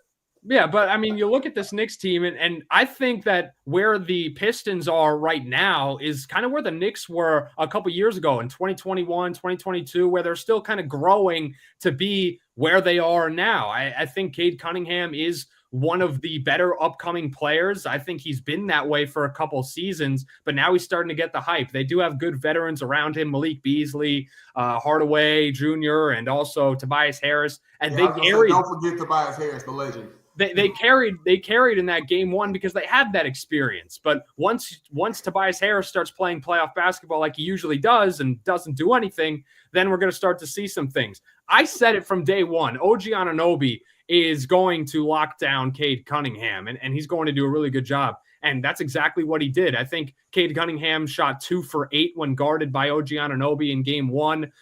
Yeah, but I mean, you look at this Knicks team, and I think that where the Pistons are right now is kind of where the Knicks were a couple years ago in 2021, 2022, where they're still kind of growing to be where they are now. I think Cade Cunningham is one of the better upcoming players. I think he's been that way for a couple seasons, but now he's starting to get the hype. They do have good veterans around him, Malik Beasley, Hardaway Jr., and also Tobias Harris. And they carried. Don't forget Tobias Harris, the legend. They carried in that game 1 because they had that experience. But once Tobias Harris starts playing playoff basketball like he usually does and doesn't do anything, then we're going to start to see some things. I said it from day 1. OG Anunoby is going to lock down Cade Cunningham, and he's going to do a really good job. And that's exactly what he did. I think Cade Cunningham shot 2 for 8 when guarded by OG Anunoby in game 1.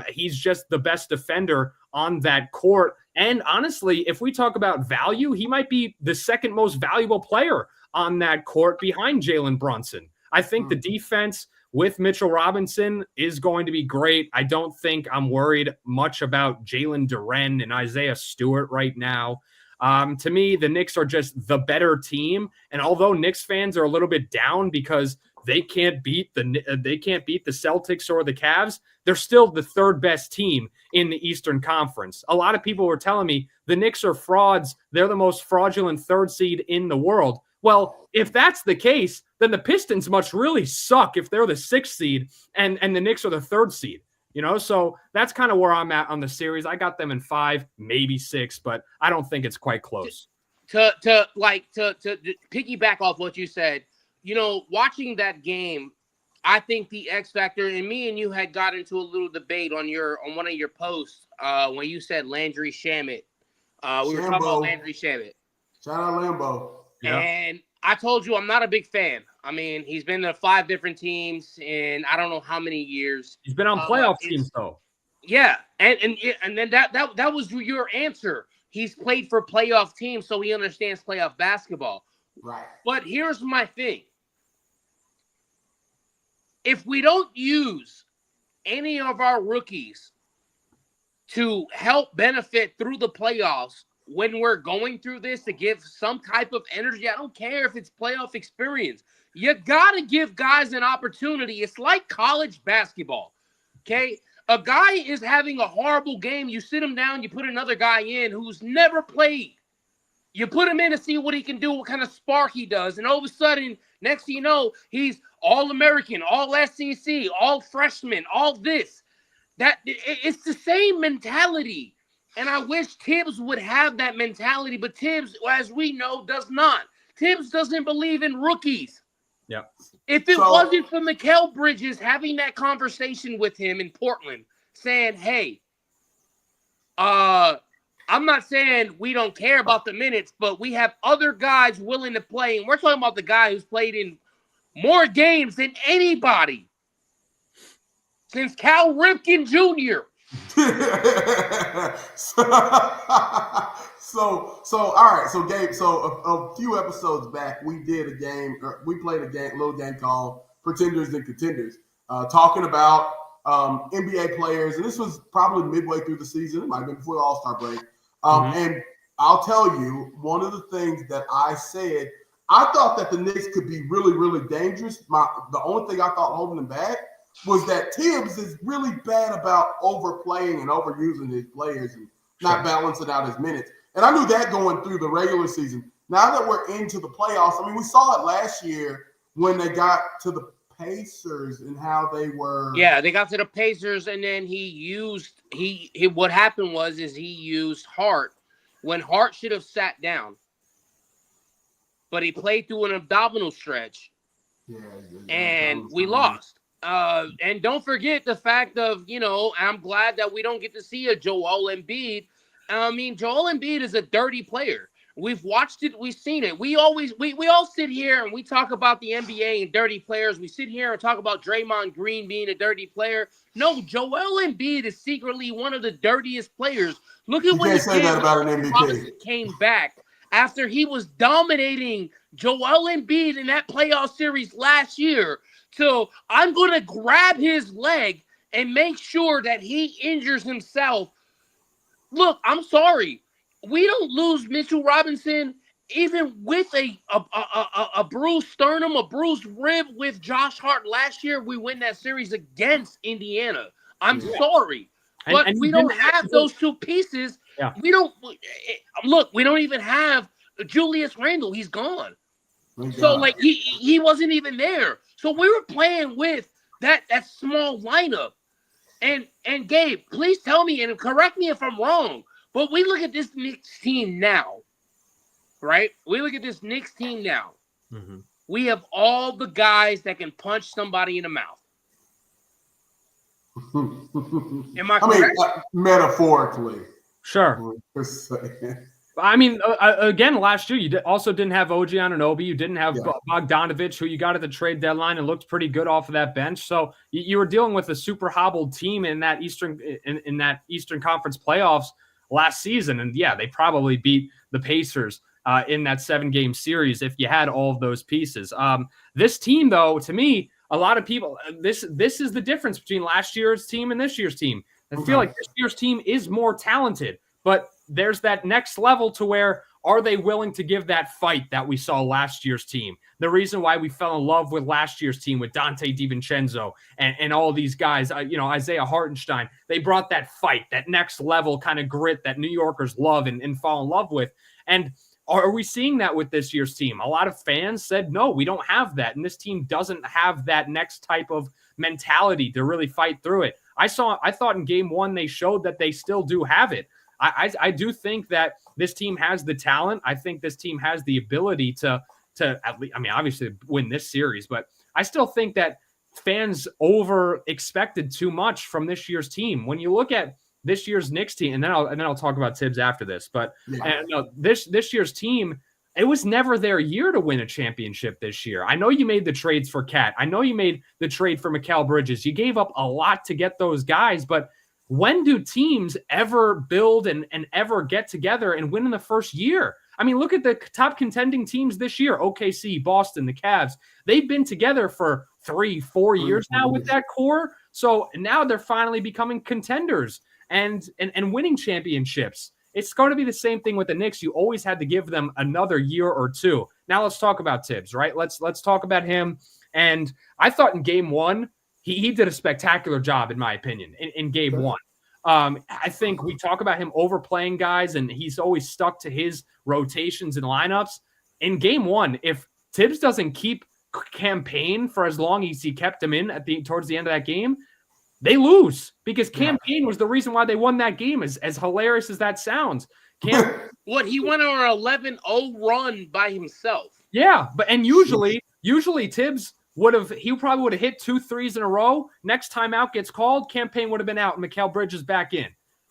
He's just the best defender on that court. And honestly, if we talk about value, he might be the second most valuable player on that court behind Jalen Brunson. I think the defense with Mitchell Robinson is going to be great. I don't think I'm worried much about Jalen Duren and Isaiah Stewart right now. To me, the Knicks are just the better team. And although Knicks fans are a little bit down because they can't beat the Celtics or the Cavs, they're still the 3rd best team in the Eastern Conference. A lot of people were telling me the Knicks are frauds. They're the most fraudulent 3rd seed in the world. Well, if that's the case, then the Pistons must really suck if they're the 6th seed and the Knicks are the 3rd seed. So that's kind of where I'm at on the series. I got them in 5, maybe 6, but I don't think it's quite close. To piggyback off what you said, watching that game, I think the X factor, and me and you had got into a little debate on one of your posts when you said Landry Shamet We were talking about Landry Shamet. Shout out Lambo. Yeah. And I told you I'm not a big fan. I mean, he's been to 5 different teams in I don't know how many years. He's been on playoff teams though. Yeah, and then that was your answer. He's played for playoff teams, so he understands playoff basketball. Right. But here's my thing. If we don't use any of our rookies to help benefit through the playoffs when we're going through this, to give some type of energy, I don't care if it's playoff experience. You got to give guys an opportunity. It's like college basketball, okay? A guy is having a horrible game. You sit him down, you put another guy in who's never played. You put him in to see what he can do, what kind of spark he does. And all of a sudden, next thing you know, he's all-American, all-SEC, all-freshman, all this. It's the same mentality. And I wish Tibbs would have that mentality. But Tibbs, as we know, does not. Tibbs doesn't believe in rookies. Yep. If it wasn't for Mikal Bridges having that conversation with him in Portland, saying, hey, I'm not saying we don't care about the minutes, but we have other guys willing to play. And we're talking about the guy who's played in more games than anybody since Cal Ripken Jr. So all right. So Gabe, a few episodes back, we played a little game called Pretenders and Contenders, talking about NBA players, and this was probably midway through the season. It might have been before the All-Star break. And I'll tell you, one of the things that I said, I thought that the Knicks could be really, really dangerous. The only thing I thought holding them back was that Tibbs is really bad about overplaying and overusing his players and not balancing out his minutes. And I knew that going through the regular season. Now that we're into the playoffs, I mean, we saw it last year when they got to the Pacers and how they were. Yeah, they got to the Pacers, and then what happened was he used Hart when Hart should have sat down, but he played through an abdominal stretch, and we lost. And don't forget the fact of, I'm glad that we don't get to see a Joel Embiid. I mean, Joel Embiid is a dirty player. We've watched it. We've seen it. We all sit here and we talk about the NBA and dirty players. We sit here and talk about Draymond Green being a dirty player. No, Joel Embiid is secretly one of the dirtiest players. Look at when Robinson came back after he was dominating Joel Embiid in that playoff series last year. So I'm going to grab his leg and make sure that he injures himself. Look, I'm sorry. We don't lose Mitchell Robinson even with a bruised sternum, a bruised rib with Josh Hart last year. We win that series against Indiana. I'm sorry. But we don't have those two pieces. Yeah. We don't even have Julius Randle. He's gone. So he wasn't even there. So we were playing with that small lineup. And Gabe, please tell me and correct me if I'm wrong. But we look at this Knicks team now, right? We look at this Knicks team now. Mm-hmm. We have all the guys that can punch somebody in the mouth. Am I correct? Metaphorically. Sure. I mean, again, last year, you also didn't have OG Anunoby. You didn't have Bogdanovich, who you got at the trade deadline and looked pretty good off of that bench. So you were dealing with a super hobbled team in that Eastern Conference playoffs last season. And yeah, they probably beat the Pacers in that 7-game series if you had all of those pieces. This team, though, to me, a lot of people, this is the difference between last year's team and this year's team. I feel like this year's team is more talented, but there's that next level to where are they willing to give that fight that we saw last year's team? The reason why we fell in love with last year's team with Dante DiVincenzo and all these guys, Isaiah Hartenstein, they brought that fight, that next level kind of grit that New Yorkers love and fall in love with. And are we seeing that with this year's team? A lot of fans said, no, we don't have that. And this team doesn't have that next type of mentality to really fight through it. I thought in game 1, they showed that they still do have it. I do think that this team has the talent. I think this team has the ability to at least, obviously win this series, but I still think that fans over expected too much from this year's team. When you look at this year's Knicks team, and then I'll talk about Tibbs after this. But this year's team, it was never their year to win a championship this year. I know you made the trades for Cat. I know you made the trade for Mikal Bridges. You gave up a lot to get those guys, but when do teams ever build and ever get together and win in the first year? I mean, look at the top contending teams this year. OKC, Boston, the Cavs. They've been together for 3-4 years now with that core. So now they're finally becoming contenders and winning championships. It's going to be the same thing with the Knicks. You always had to give them another year or two. Now let's talk about Tibbs, right? Let's talk about him. And I thought in game one, he did a spectacular job, in my opinion, in game one. I think we talk about him overplaying guys, and he's always stuck to his rotations and lineups. In game one, if Tibbs doesn't keep Campaign for as long as he kept him in towards the end of that game, they lose, because Campaign was the reason why they won that game, as hilarious as that sounds. He went on an 11-0 run by himself. Yeah, and usually Tibbs he probably would have hit 2 threes in a row. Next time out gets called, Campaign would have been out and Mikal Bridges back in.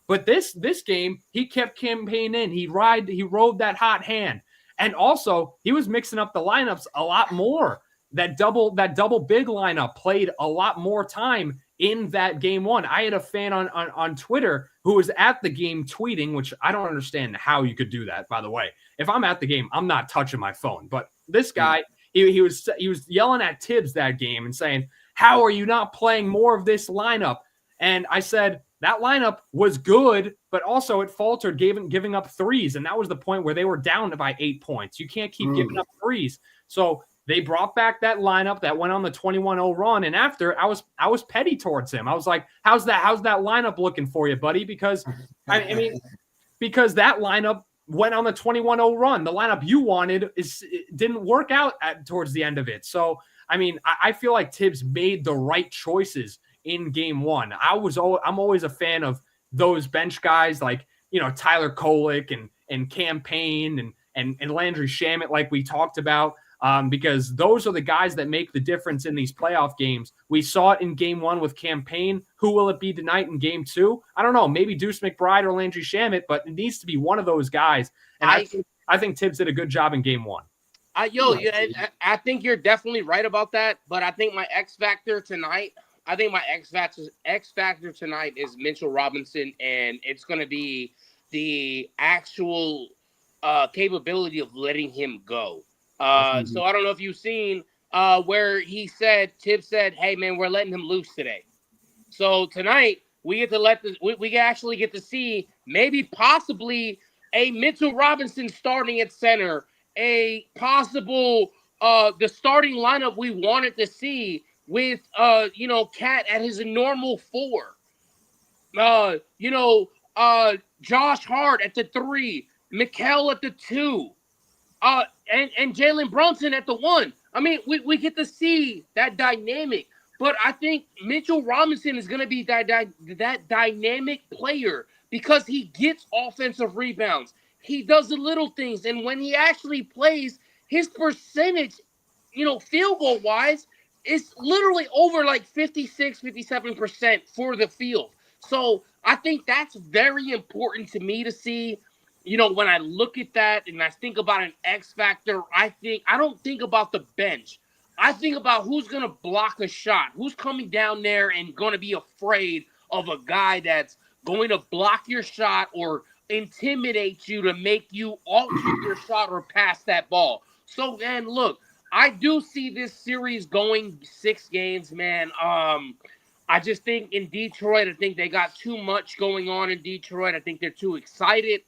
But this game, he kept Campaign in. He rode that hot hand. And also, he was mixing up the lineups a lot more. That double big lineup played a lot more time in that game one. I had a fan on Twitter who was at the game tweeting, which I don't understand how you could do that, by the way. If I'm at the game, I'm not touching my phone. But this guy, he was yelling at Tibbs that game and saying, "How are you not playing more of this lineup?" And I said, that lineup was good, but also it faltered, giving up threes. And that was the point where they were down by 8 points. You can't keep giving up threes. So they brought back that lineup that went on the 21-0 run. And after, I was petty towards him. I was like, how's that lineup looking for you, buddy? Because because that lineup went on the 21-0 run. The lineup you wanted didn't work out towards the end of it. So, I mean, I feel like Tibbs made the right choices in game one. I'm always a fan of those bench guys like, Tyler Kolek and Campaign and Landry Shamet, like we talked about, because those are the guys that make the difference in these playoff games. We saw it in game one with Campaign. Who will it be tonight in game two? I don't know. Maybe Deuce McBride or Landry Shamet, but it needs to be one of those guys. And I think Tibbs did a good job in game one. I think you're definitely right about that, but I think my X factor tonight is Mitchell Robinson, and it's going to be the actual capability of letting him go. So I don't know if you've seen where Tibbs said, "Hey man, we're letting him loose today." So tonight we actually get to see maybe possibly a Mitchell Robinson starting at center, a possible the starting lineup we wanted to see with Cat at his normal 4. Josh Hart at the 3, Mikal at the 2. And Jalen Brunson at the 1. I mean, we get to see that dynamic, but I think Mitchell Robinson is going to be that dynamic player because he gets offensive rebounds. He does the little things, and when he actually plays, his percentage, field goal wise, is literally over like 56, 57% for the field. So I think that's very important to me to see. When I look at that and I think about an X factor, I don't think about the bench. I think about who's going to block a shot, who's coming down there and going to be afraid of a guy that's going to block your shot or intimidate you to make you alter your shot or pass that ball. So, man, look, I do see this series going 6 games, man. I just think in Detroit, I think they got too much going on in Detroit. I think they're too excited.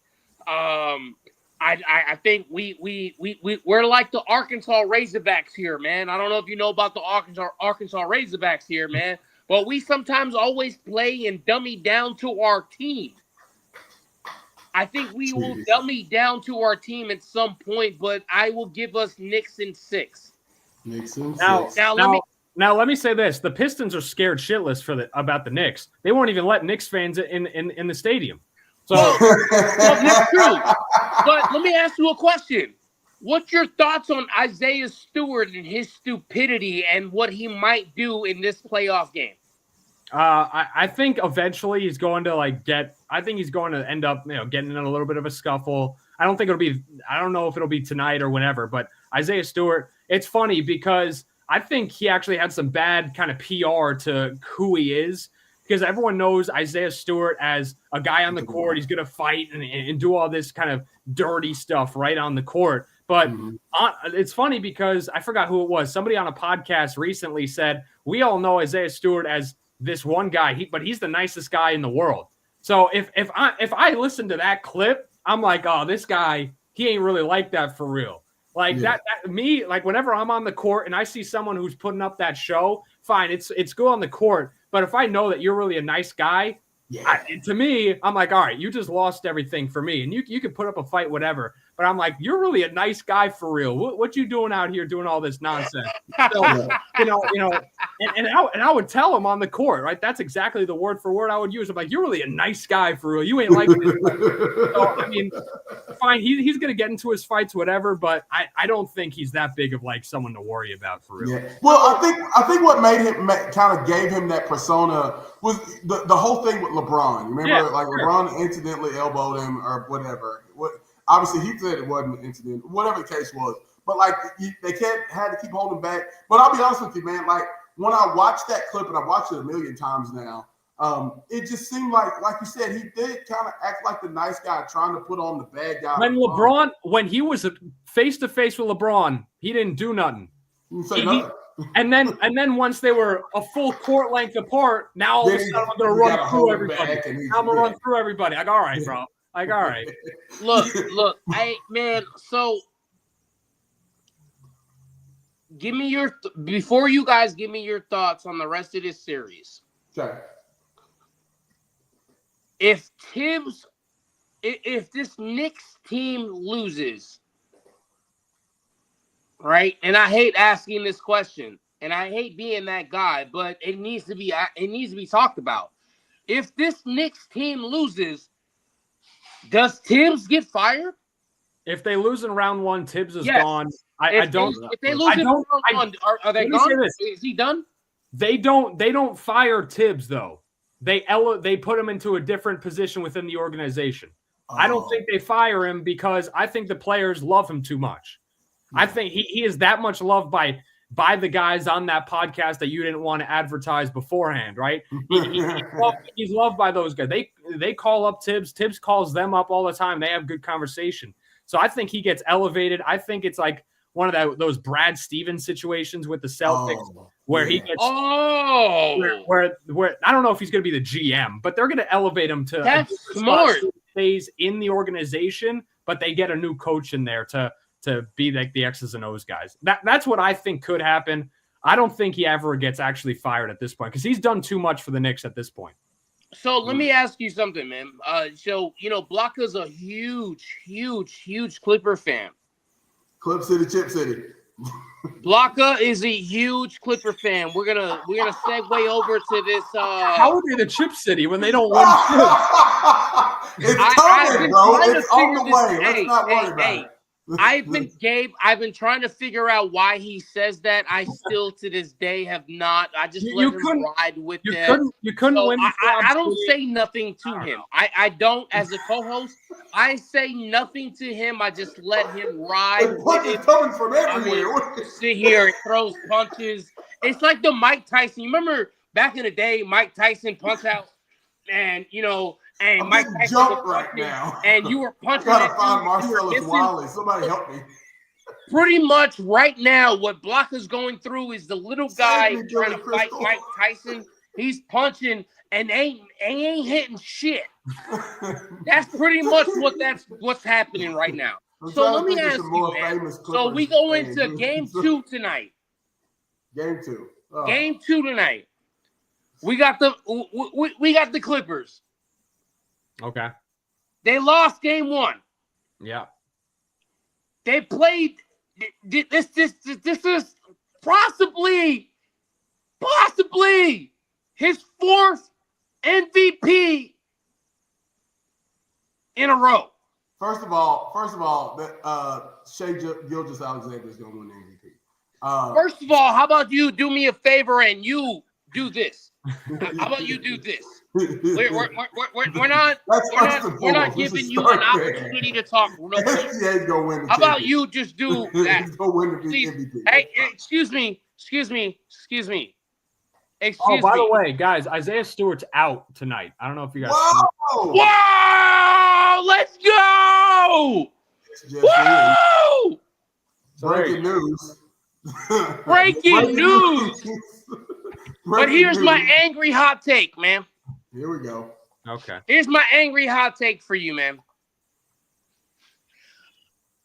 I think we're like the Arkansas Razorbacks here, man. I don't know if you know about the Arkansas Razorbacks here, man, but we sometimes always play and dummy down to our team. I think we will dummy down to our team at some point, but I will give us Knicks in 6. Now let me say this: the Pistons are scared shitless about the Knicks. They won't even let Knicks fans in the stadium. So that's true. But let me ask you a question. What's your thoughts on Isaiah Stewart and his stupidity and what he might do in this playoff game? I think eventually he's going to I think he's going to end up, getting in a little bit of a scuffle. I don't know if it'll be tonight or whenever, but Isaiah Stewart, it's funny because I think he actually had some bad kind of PR to who he is, because everyone knows Isaiah Stewart as a guy on the court. He's going to fight and do all this kind of dirty stuff right on the court. But it's funny because I forgot who it was. Somebody on a podcast recently said, we all know Isaiah Stewart as this one guy, but he's the nicest guy in the world. So if I listen to that clip, I'm like, oh, this guy, he ain't really like that for real. That me, whenever I'm on the court and I see someone who's putting up that show, fine, it's good on the court. But if I know that you're really a nice guy, to me, I'm like, all right, you just lost everything for me. And you can put up a fight, whatever. But I'm like, you're really a nice guy for real. What you doing out here doing all this nonsense? So, and I would tell him on the court, right? That's exactly the word for word I would use. I'm like, you're really a nice guy for real. You ain't like this. So, I mean, fine. He's going to get into his fights, whatever. But I don't think he's that big of someone to worry about for real. Yeah. Well, I think what made him kind of gave him that persona was the whole thing with LeBron. Remember, LeBron incidentally elbowed him or whatever. Obviously, he said it wasn't an incident, whatever the case was. But they had to keep holding back. But I'll be honest with you, man. When I watched that clip, and I've watched it a million times now, it just seemed like you said, he did kind of act like the nice guy, trying to put on the bad guy. When he was face to face with LeBron, he didn't do nothing. He didn't say nothing. And then once they were a full court length apart, now all of a sudden I'm going to run through everybody. I'm going to run through everybody. All right, bro. All right. Look, hey, man, so give me before you guys give me your thoughts on the rest of this series. Okay. If this Knicks team loses, right? And I hate asking this question, and I hate being that guy, but it needs to be talked about. If this Knicks team loses, does Tibbs get fired? If they lose in round one, Tibbs is gone. If they lose in round one, are they gone? Is he done? They don't fire Tibbs though. They put him into a different position within the organization. I don't think they fire him because I think the players love him too much. I think he is that much loved by the guys on that podcast that you didn't want to advertise beforehand, right? He's loved by those guys. They call up Tibbs. Tibbs calls them up all the time. They have good conversation. So I think he gets elevated. I think it's like one of those Brad Stevens situations with the Celtics where he gets where I don't know if he's going to be the GM, but they're going to elevate him to that's smart. Stays in the organization, but they get a new coach in there to be like the X's and O's guys. That's what I think could happen. I don't think he ever gets actually fired at this point because he's done too much for the Knicks at this point. So let me ask you something, man. Blocka's a huge Clipper fan. Clip City, Chip City. Blocka is a huge Clipper fan. We're gonna segue over to this. How are they the Chip City when they don't win? It's coming, bro. It's on the way. Let's not worry about it. I've been trying to figure out why he says that. I still to this day have not. I just let him ride with that. You couldn't win. I don't say nothing to him. I don't, as a co-host, I say nothing to him. I just let him ride. It's coming from everywhere. Sit here and throws punches. It's like the Mike Tyson. You remember back in the day, Mike Tyson punch out, and and Mike Tyson jump right now, and you were punching. Gotta find Marcellus Wiley. Somebody help me. Pretty much right now, what Blocka's going through is the little guy trying to fight Mike Tyson. He's punching and ain't hitting shit. That's pretty much what's happening right now. So let me ask you, man. So we go into game 2 tonight. Game 2. Oh. Game 2 tonight. We got the Clippers. Okay. They lost game 1. Yeah. They played this is possibly his 4th MVP in a row. First of all, Shai Gilgeous-Alexander is going to win the MVP. First of all, how about you do me a favor and you do this? How about you do this? We're not giving you an opportunity to talk. No, SGA's gonna win the how about you just do that? He's gonna win the MVP. Hey, excuse me. Oh, by the way, guys, Isaiah Stewart's out tonight. I don't know if you guys. Whoa! Let's go! Woo! Breaking news. Breaking news. But here's my angry hot take, man. Here we go. Okay. Here's my angry hot take for you, man.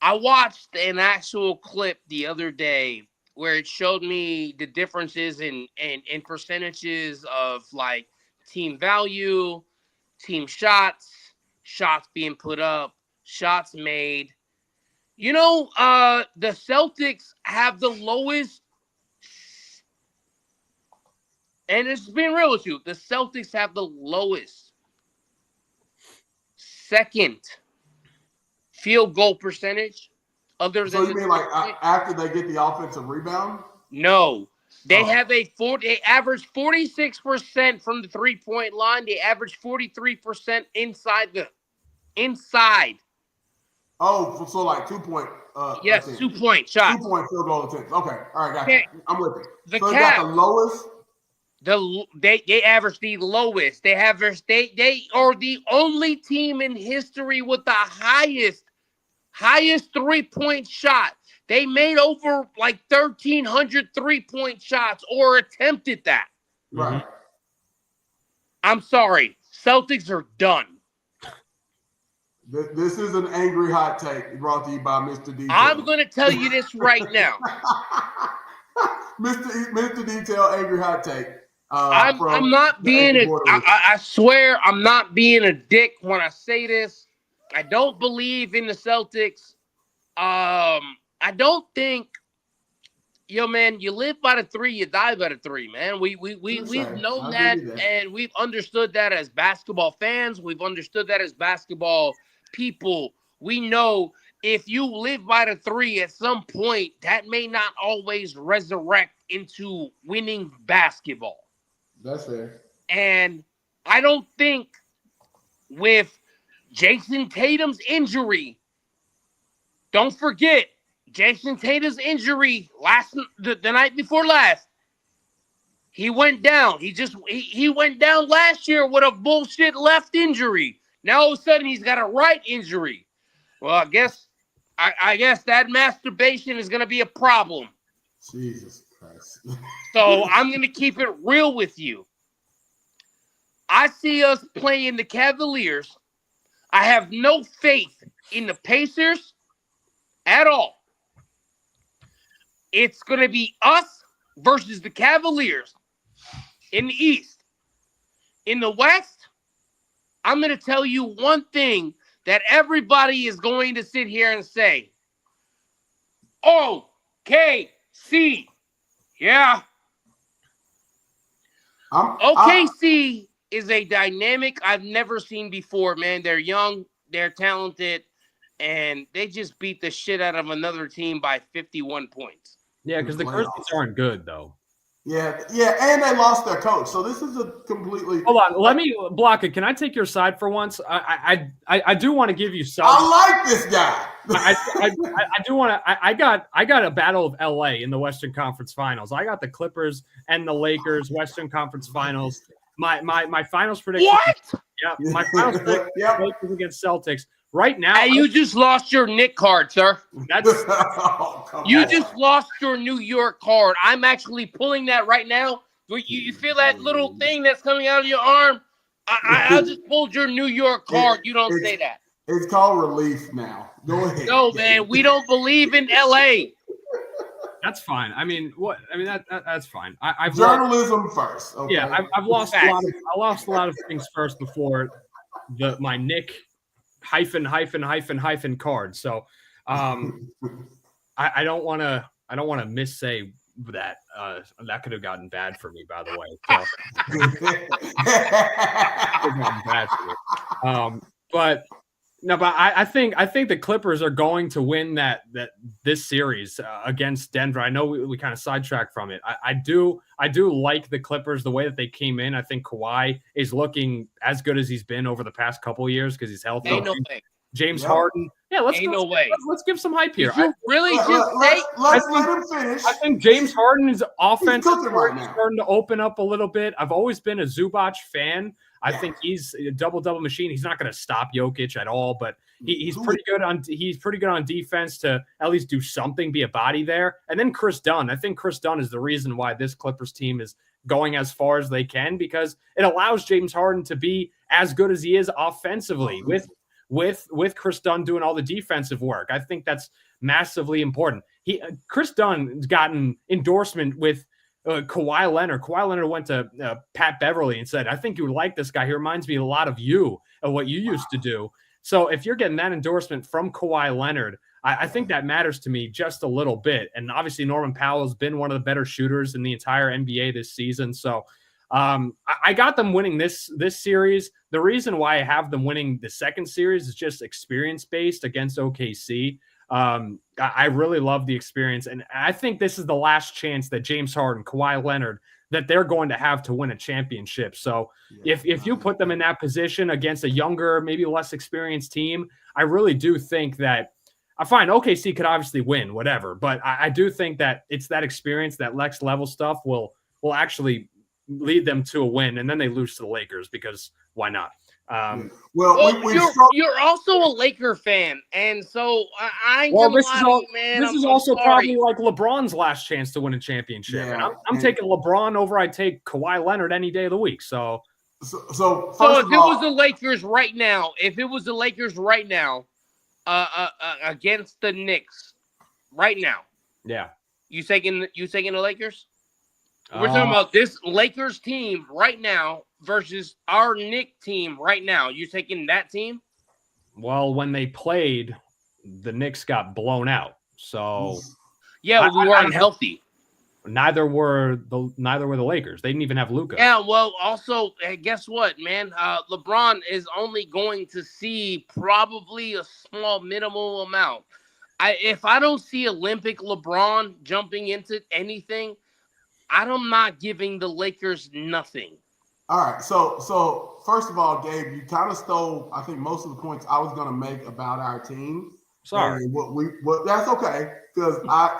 I watched an actual clip the other day where it showed me the differences in percentages of like team value, team shots being put up, shots made. You know, the Celtics have the lowest, and it's being real with you, the Celtics have the lowest second field goal percentage. Other than so you mean like after they get the offensive rebound? No. They they average 46% from the 3-point line. They average 43% inside. Oh, so like 2-point. Yes, 2-point shot. 2-point field goal attempts. Okay, all right, gotcha. Okay. I'm with you. The so they Cavs, got the lowest. They average the lowest. They are the only team in history with the highest 3-point shot. They made over like 1,300 3-point shots or attempted that. Right. I'm sorry. Celtics are done. This is an angry hot take brought to you by Mr. Detail. I'm going to tell you this right now. Mr. Detail, angry hot take. I'm not being I swear I'm not being a dick when I say this. I don't believe in the Celtics. I don't think, man, you live by the 3, you die by the 3, man. We've known that, and we've understood that as basketball fans. We've understood that as basketball people. We know if you live by the 3 at some point, that may not always resurrect into winning basketball. That's fair. And I don't think with Jason Tatum's injury, don't forget, Jason Tatum's injury the night before last, he went down. He went down last year with a bullshit left injury. Now all of a sudden he's got a right injury. Well, I guess that masturbation is going to be a problem. Jesus Christ. So I'm going to keep it real with you. I see us playing the Cavaliers. I have no faith in the Pacers at all. It's going to be us versus the Cavaliers in the East. In the West, I'm going to tell you one thing that everybody is going to sit here and say. OKC. Yeah. OKC is a dynamic I've never seen before, man. They're young, they're talented, and they just beat the shit out of another team by 51 points. Yeah, because the Grizzlies aren't good, though. Yeah, and they lost their coach. So this is a completely. Hold on, let me block it. Can I take your side for once? I do want to give you some. I like this guy. I do want to. I got a battle of LA in the Western Conference Finals. I got the Clippers and the Lakers Western Conference Finals. My finals prediction. What? Yeah, my finals prediction. Lakers against Celtics. Right now, hey, you just lost your Knick card, sir. That's you just lost your New York card. I'm actually pulling that right now. You feel that little thing that's coming out of your arm? I just pulled your New York card. You don't say that. It's called relief now. Go ahead. No, man, we don't believe in LA. That's fine. I mean, what? I mean that's fine. I've journalism first. Okay. Yeah, I've lost a lot of things first before my Nick -- card. So I don't want to missay that. That could have gotten bad for me, by the way. So, bad for me. But No, but I think the Clippers are going to win this series against Denver. I know we kind of sidetracked from it. I do like the Clippers the way that they came in. I think Kawhi is looking as good as he's been over the past couple of years because he's healthy. Ain't no way. James Harden. Yeah, let's give some hype here. Did you really Let's let him finish. I think James Harden's offense is starting to open up a little bit. I've always been a Zubac fan. I think he's a double machine. He's not going to stop Jokic at all, but he's pretty good on defense to at least do something, be a body there. And then Chris Dunn. I think Chris Dunn is the reason why this Clippers team is going as far as they can, because it allows James Harden to be as good as he is offensively with Chris Dunn doing all the defensive work. I think that's massively important. Chris Dunn's gotten endorsement with Kawhi Leonard. Kawhi Leonard went to Pat Beverly and said, I think you would like this guy. He reminds me a lot of you and what you used to do. So if you're getting that endorsement from Kawhi Leonard, I think that matters to me just a little bit. And obviously Norman Powell has been one of the better shooters in the entire NBA this season. So I got them winning this series. The reason why I have them winning the second series is just experience-based against OKC. I really love the experience, and I think this is the last chance that James Harden, Kawhi Leonard, that they're going to have to win a championship. So if you put them in that position against a younger, maybe less experienced team, I really do think that I find OKC could obviously win, whatever, but I do think that it's that experience, that next level stuff will actually lead them to a win, and then they lose to the Lakers because why not? You're also a Laker fan, and so I ain't gonna lie, man. This is also probably like LeBron's last chance to win a championship. Yeah, and I'm taking LeBron over. I take Kawhi Leonard any day of the week. So if it was the Lakers right now, against the Knicks right now, yeah, you taking the Lakers? We're talking about this Lakers team right now versus our Knicks team right now. You taking that team? Well, when they played, the Knicks got blown out. So yeah, we weren't healthy. Neither were the Lakers. They didn't even have Luka. Yeah, well, also, guess what, man? LeBron is only going to see probably a small minimal amount. If I don't see Olympic LeBron jumping into anything, I'm not giving the Lakers nothing. All right. So first of all, Gabe, you kind of stole, I think, most of the points I was going to make about our team. Sorry. What that's okay, because I'm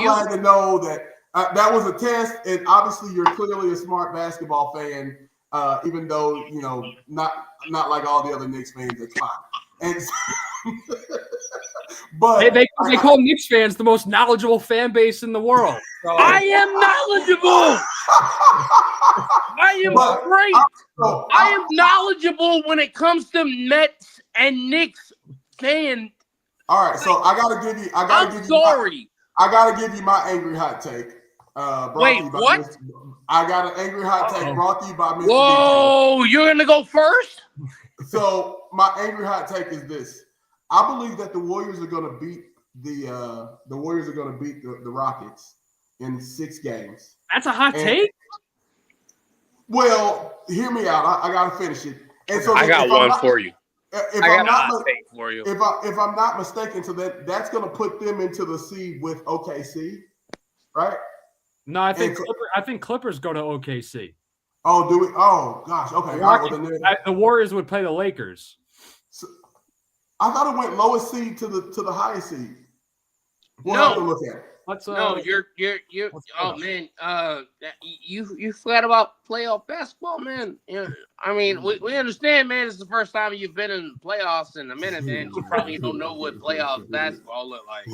glad to know that that was a test, and obviously you're clearly a smart basketball fan, even though not like all the other Knicks fans. That's fine. And but they call Knicks fans the most knowledgeable fan base in the world. So. I am knowledgeable. I am great. I am knowledgeable when it comes to Mets and Knicks fans. All right, so I gotta give you my angry hot take. Wait, what? I got an angry hot take brought to you by Mr. Whoa, you're gonna go first? So my angry hot take is this: I believe that the Warriors are gonna beat the Rockets in 6 games. That's a hot take. Well, hear me out. I gotta finish it. And so I got one for you. If I'm not mistaken, so that's going to put them into the seed with OKC, right? No, I think Clippers go to OKC. Oh, do we? Oh, gosh. Okay. The Warriors would play the Lakers. So, I thought it went lowest seed to the highest seed. We'll have to look at it. You're oh man, you forgot about playoff basketball, man. Yeah, I mean, we understand, man. It's the first time you've been in playoffs in a minute, man. You probably don't know what playoff basketball look like.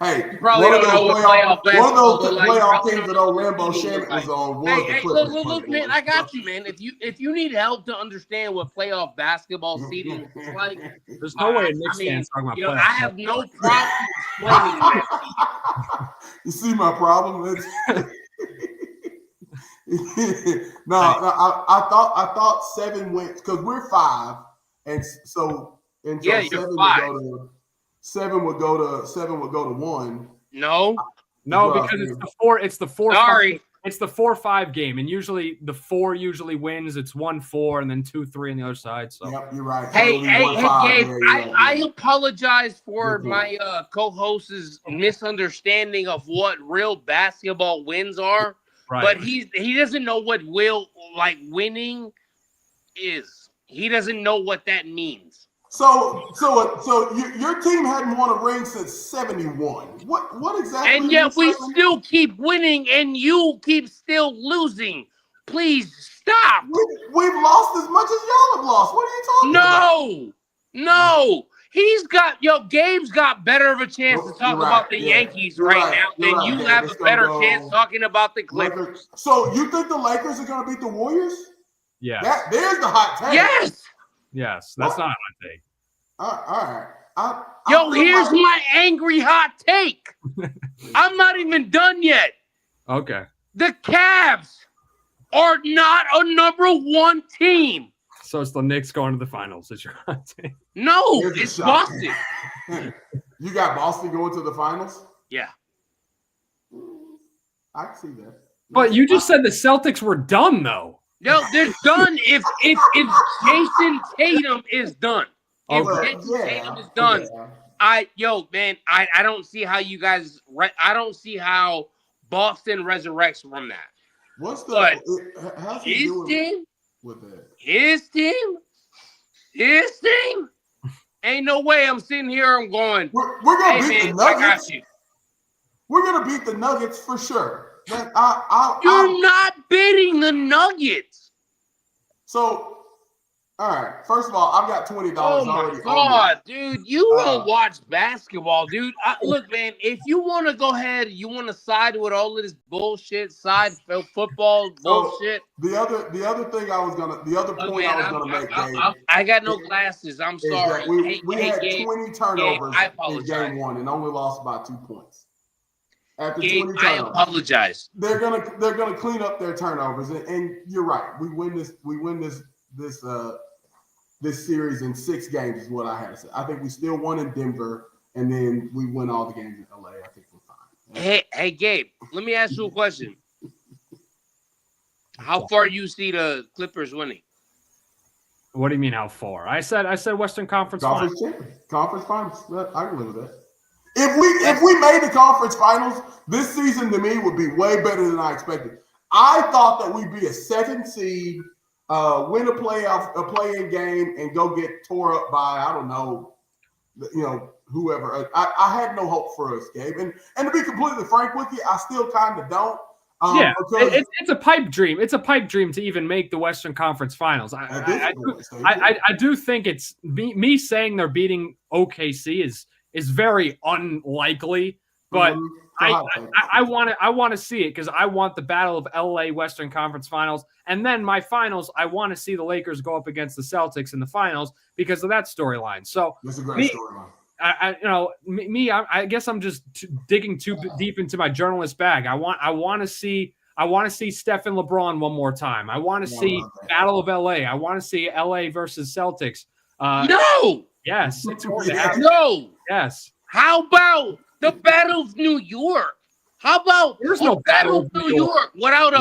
Hey, you probably don't know what playoff basketball look like. One of those playoff teams that old Rambo Shannon was on. Hey, look, man, I got you, man. If you need help to understand what playoff basketball seeding is like, there's no way a Knicks fan's talking about playoff. I have no problem explaining that. You see my problem? I thought 7 wins because we're 5, and so you're 5. Seven would go to 1. No, because it's the 4. It's the 4-5 game, and usually the 4 usually wins. It's 1-4, and then 2-3 on the other side. So Yep, you're right. Hey, Gabe, Yeah, I apologize for my co-host's misunderstanding of what real basketball wins are. right. But he doesn't know what winning is. He doesn't know what that means. So your team hadn't won a ring since '71. What exactly? And yet we still keep winning, and you keep still losing. Please stop. We've lost as much as y'all have lost. What are you talking about? No. Gabe's got better of a chance to talk about the Yankees now than you have a better chance talking about the Clippers. So you think the Lakers are going to beat the Warriors? Yes. There's the hot take. Yes. That's not a hot take. All right. Here's my angry hot take. I'm not even done yet. Okay. The Cavs are not a number 1 team. So it's the Knicks going to the finals. Is your hot take? No, it's Boston. You got Boston going to the finals? Yeah. I can see that. But you just said the Celtics were done, though. No, they're done if Jason Tatum is done. If Jason Tatum is done, I don't see how you guys. I don't see how Boston resurrects from that. How's he doing with that? His team. Ain't no way I'm sitting here. I'm going. We're gonna beat the Nuggets. I got you. We're gonna beat the Nuggets for sure. But You're not beating the Nuggets. So, all right. First of all, I've got $20 already. Oh my God, dude! You don't watch basketball, dude. Look, man. If you want to go ahead, you want to side with all of this bullshit, football bullshit. The other point I was gonna make, Gabe. I got no glasses. I'm sorry. We had 20 turnovers in Game game 1 and only lost by 2 points. After Gabe, 20 turnovers, I apologize. They're gonna clean up their turnovers, and you're right. We win this series in 6 games is what I had to say. I think we still won in Denver, and then we win all the games in LA. I think we're fine. Hey, Gabe. Let me ask you a question. How far do you see the Clippers winning? What do you mean how far? I said Western Conference Finals. Conference Finals. I can live with that. If we made the conference finals, this season to me would be way better than I expected. I thought that we'd be a 2nd seed, win a play-in game, and go get tore up by whoever. I had no hope for us, Gabe. And to be completely frank with you, I still kind of don't. It's a pipe dream. It's a pipe dream to even make the Western Conference Finals. I do think it's me saying they're beating OKC is very unlikely, but I want to see it because I want the Battle of LA Western Conference Finals, and then my finals. I want to see the Lakers go up against the Celtics in the finals because of that storyline. So that's a great storyline. I guess I'm just digging too deep into my journalist bag. I want to see Steph and LeBron one more time. I want to see Battle of LA. I want to see LA versus Celtics. No. Yes, it's going to happen. No. Yes. How about the Battle of New York? How about there's no Battle of New York without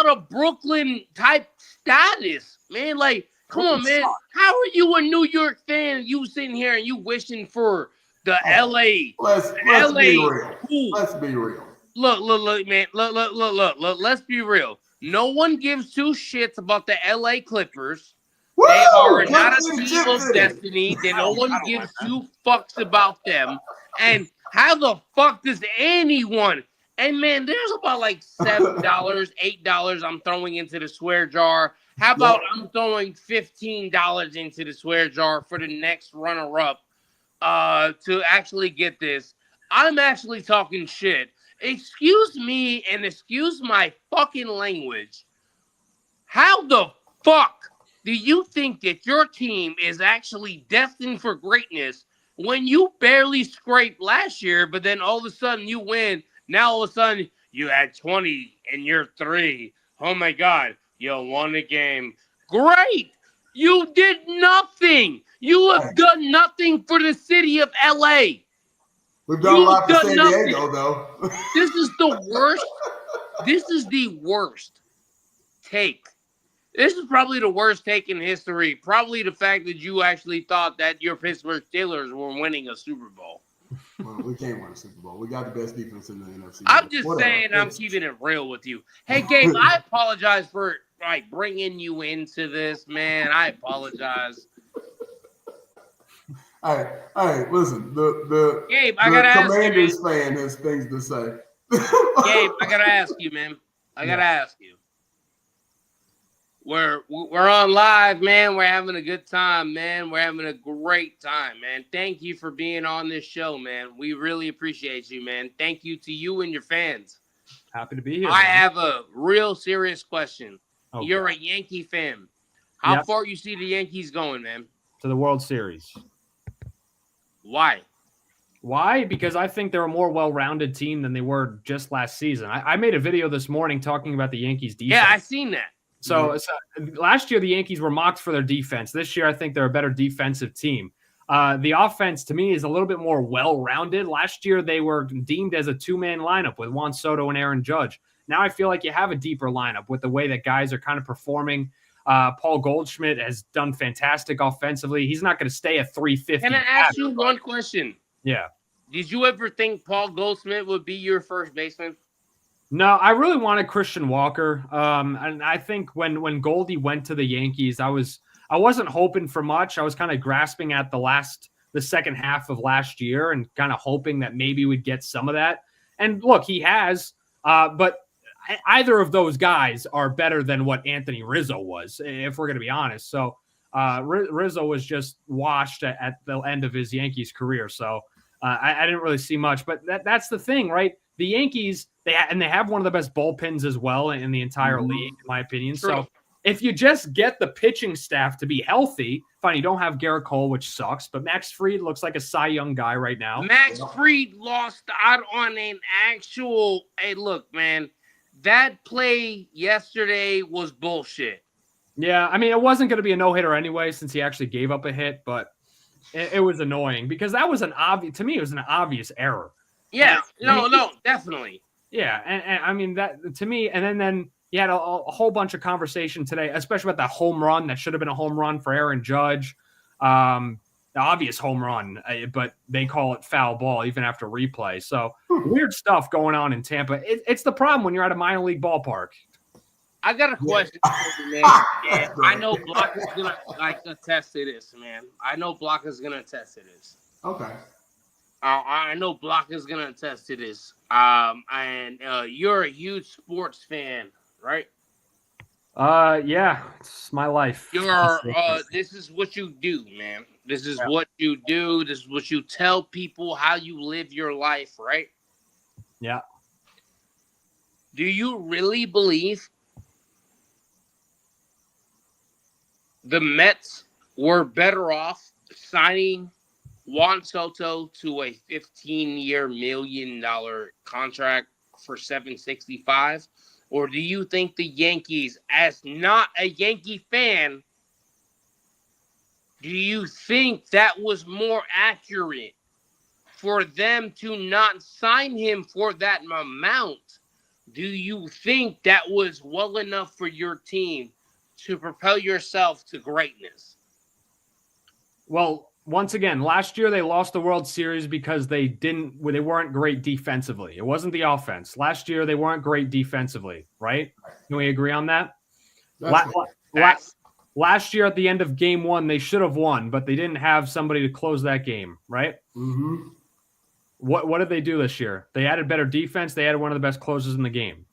a Brooklyn type status, man? Like, come on, man. How are you a New York fan? You sitting here and you wishing for the LA? Let's be real. Let's be real. Look, man. Look. Let's be real. No one gives 2 shits about the LA Clippers. Woo! They are not a team of destiny. No one gives 2 fucks about them. And how the fuck does anyone? And man, there's about like $7, $8 I'm throwing into the swear jar. How about I'm throwing $15 into the swear jar for the next runner-up to actually get this? I'm actually talking shit. Excuse me and excuse my fucking language. How the fuck do you think that your team is actually destined for greatness when you barely scraped last year, but then all of a sudden you win? Now all of a sudden you had 20 and you're 3. Oh my God, you won the game. Great. You did nothing. You have done nothing for the city of LA. We've done a lot for San Diego, though. This is the worst This is the worst take. This is probably the worst take in history. Probably the fact that you actually thought that your Pittsburgh Steelers were winning a Super Bowl. Well, we can't win a Super Bowl. We got the best defense in the NFC. I'm just saying, I'm keeping it real with you. Hey, Gabe, I apologize for bringing you into this, man. I apologize. Hey, listen. Gabe, I gotta ask you, Commanders fan has things to say. Gabe, I gotta ask you, man. I gotta ask you. We're on live, man. We're having a good time, man. We're having a great time, man. Thank you for being on this show, man. We really appreciate you, man. Thank you to you and your fans. Happy to be here. I have a real serious question. Okay. You're a Yankee fan. How far you see the Yankees going, man? To the World Series. Why? Why? Because I think they're a more well-rounded team than they were just last season. I made a video this morning talking about the Yankees defense. Yeah, I seen that. So last year, the Yankees were mocked for their defense. This year, I think they're a better defensive team. The offense, to me, is a little bit more well-rounded. Last year, they were deemed as a two-man lineup with Juan Soto and Aaron Judge. Now I feel like you have a deeper lineup with the way that guys are kind of performing. Paul Goldschmidt has done fantastic offensively. He's not going to stay at 350. Can I ask you one question? Yeah. Did you ever think Paul Goldschmidt would be your first baseman? No, I really wanted Christian Walker. And I think when Goldie went to the Yankees, I wasn't hoping for much. I was kind of grasping at the second half of last year and kind of hoping that maybe we'd get some of that. And look, he has, but either of those guys are better than what Anthony Rizzo was, if we're going to be honest. So Rizzo was just washed at the end of his Yankees career. So I didn't really see much, but that's the thing, right? The Yankees, they have one of the best bullpens as well in the entire league, in my opinion. True. So if you just get the pitching staff to be healthy, fine, you don't have Garrett Cole, which sucks, but Max Fried looks like a Cy Young guy right now. Max Fried lost out on an actual – hey, look, man, that play yesterday was bullshit. Yeah, I mean, it wasn't going to be a no-hitter anyway since he actually gave up a hit, but it was annoying because that was to me, it was an obvious error. Yeah, no, definitely. Yeah, and I mean that to me, and then you had a whole bunch of conversation today, especially about that home run that should have been a home run for Aaron Judge, the obvious home run, but they call it foul ball even after replay. So weird stuff going on in Tampa. It's the problem when you're at a minor league ballpark. I got a question for you, man. Yeah, I know Block is gonna attest to this, man. I know Block is gonna attest to this. Okay. I know Block is gonna attest to this. And you're a huge sports fan, right? Yeah, it's my life. This is what you do, man. This is what you do. This is what you tell people how you live your life, right? Yeah. Do you really believe the Mets were better off signing Juan Soto to a $15-year $1 million contract for $765? Or do you think the Yankees, as not a Yankee fan, do you think that was more accurate for them to not sign him for that amount? Do you think that was well enough for your team to propel yourself to greatness? Well, once again, last year they lost the World Series because they weren't great defensively. It wasn't the offense. Last year they weren't great defensively, right? Can we agree on that? Last year at the end of game one, they should have won, but they didn't have somebody to close that game, right? Mm-hmm. What did they do this year? They added better defense. They added one of the best closers in the game.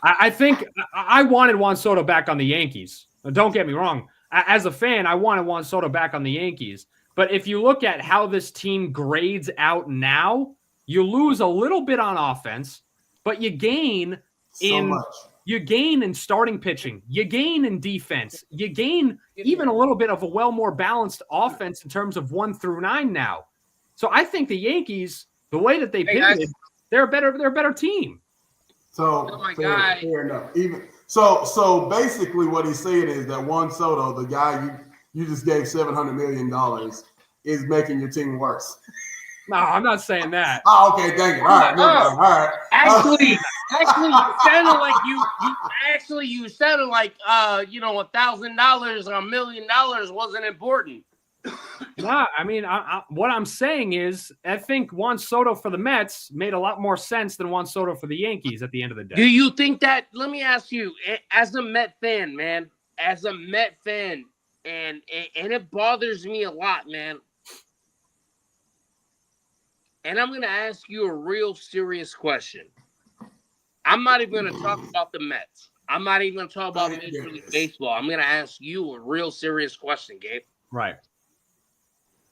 I think I wanted Juan Soto back on the Yankees. Don't get me wrong. As a fan, I wanted Juan Soto back on the Yankees. But if you look at how this team grades out now, you lose a little bit on offense, but you gain in starting pitching. You gain in defense. You gain even a little bit of a more balanced offense in terms of 1 through 9 now. So I think the Yankees, the way that they pivoted, they're a better team. So fair enough. So basically what he's saying is that Juan Soto, the guy you just gave $700 million, is making your team worse. No, I'm not saying that. Oh, okay, dang it. All right, never mind. All right. Actually, you sounded like you sounded like $1,000 or $1 million wasn't important. Nah, I mean, what I'm saying is, I think Juan Soto for the Mets made a lot more sense than Juan Soto for the Yankees at the end of the day. Do you think that? Let me ask you, as a Met fan, man, and it bothers me a lot, man. And I'm going to ask you a real serious question. I'm not even going to talk about the Mets. I'm not even going to talk about Major League Baseball. I'm going to ask you a real serious question, Gabe. Right.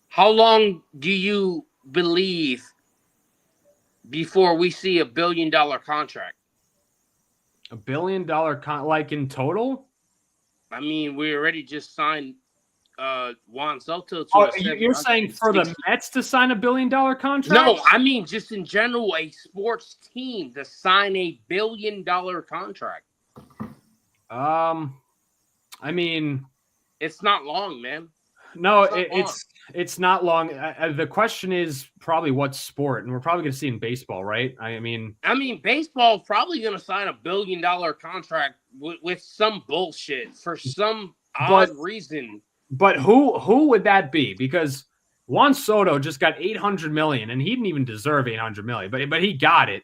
How long do you believe before we see $1 billion contract? $1 billion like in total? I mean, we already just signed Juan Soto to you're saying for the Mets to sign $1 billion contract? No, I mean just in general, a sports team to sign $1 billion contract. I mean, it's not long, man. No, it's not long. The question is probably what sport, and we're probably going to see in baseball, right? I mean, baseball is probably going to sign $1 billion contract with some bullshit for some odd reason. But who would that be? Because Juan Soto just got $800 million, and he didn't even deserve $800 million, but he got it.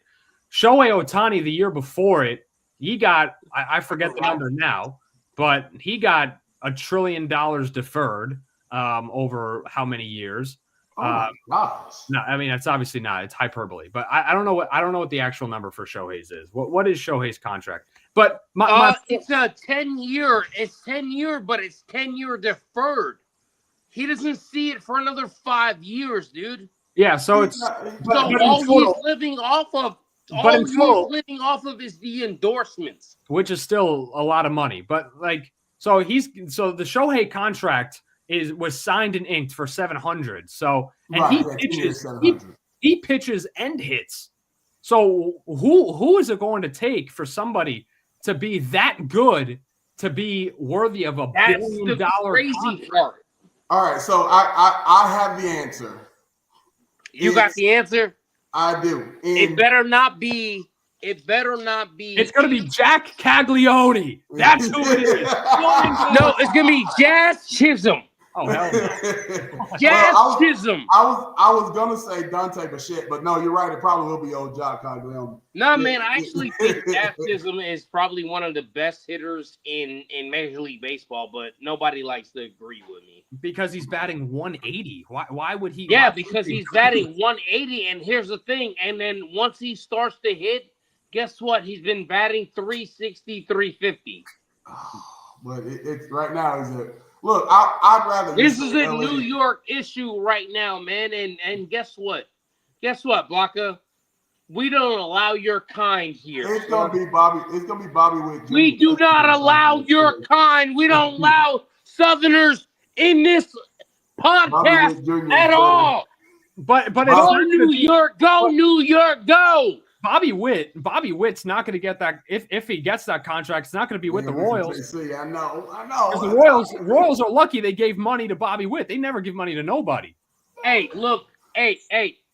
Shohei Ohtani the year before it, he got I forget the number now, but he got $1 trillion deferred over how many years? Oh my gosh. No, I mean it's obviously not. It's hyperbole, but I don't know what the actual number for Shohei's is. What is Shohei's contract? But it's a 10-year. It's 10-year, but it's 10-year deferred. He doesn't see it for another 5 years, dude. Yeah, so it's all he's living off of. Living off of is the endorsements, which is still a lot of money. But so the Shohei contract was signed and inked for $700. So he pitches and hits. So who is it going to take for somebody to be that good to be worthy of $1 billion crazy contract? Part. All right, so I have the answer. You got the answer? I do. It better not be. It's going to be Jack Caglione. That's who it is. No, it's going to be Jazz Chisholm. Oh, hell no. Jazz Chisholm. I was going to say Dante Bichette, but no, you're right. It probably will be old Jack Caglione. No, man, I actually think Jazz Chisholm is probably one of the best hitters in Major League Baseball, but nobody likes to agree with me. Because he's batting 180. Why would he? Yeah, because he's batting 180, and here's the thing. And then once he starts to hit, guess what? He's been batting 360, 350. But it's right now is a look. I'd rather. This is a New York issue right now, man. And guess what? Blanca? We don't allow your kind here. It's gonna be Bobby. It's gonna be Bobby Witt. We do not allow your kind. We don't allow Southerners in this podcast at all. But go New York, go New York, go. Bobby Witt's not going to get that. If he gets that contract, it's not going to be with the Royals. See, I know. Because the Royals are lucky they gave money to Bobby Witt. They never give money to nobody. Hey, look, hey.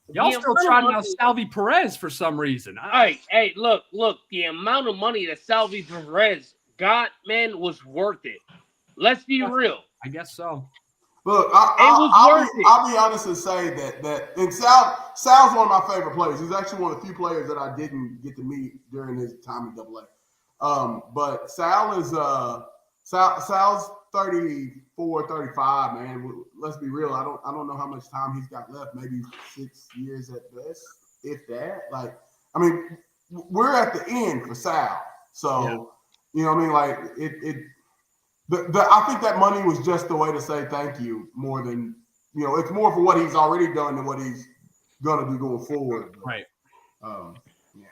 Y'all still trying out Salvi Perez for some reason. Hey, look. The amount of money that Salvi Perez got, man, was worth it. Let's be real. I guess so. Look, I'll be honest and say that and Sal's one of my favorite players. He's actually one of the few players that I didn't get to meet during his time in AA. But Sal is Sal's 34, 35, man. Let's be real. I don't know how much time he's got left. Maybe 6 years at best, if that. We're at the end for Sal. So, You know what I mean? I think that money was just the way to say thank you more than, it's more for what he's already done than what he's going to do going forward. Right.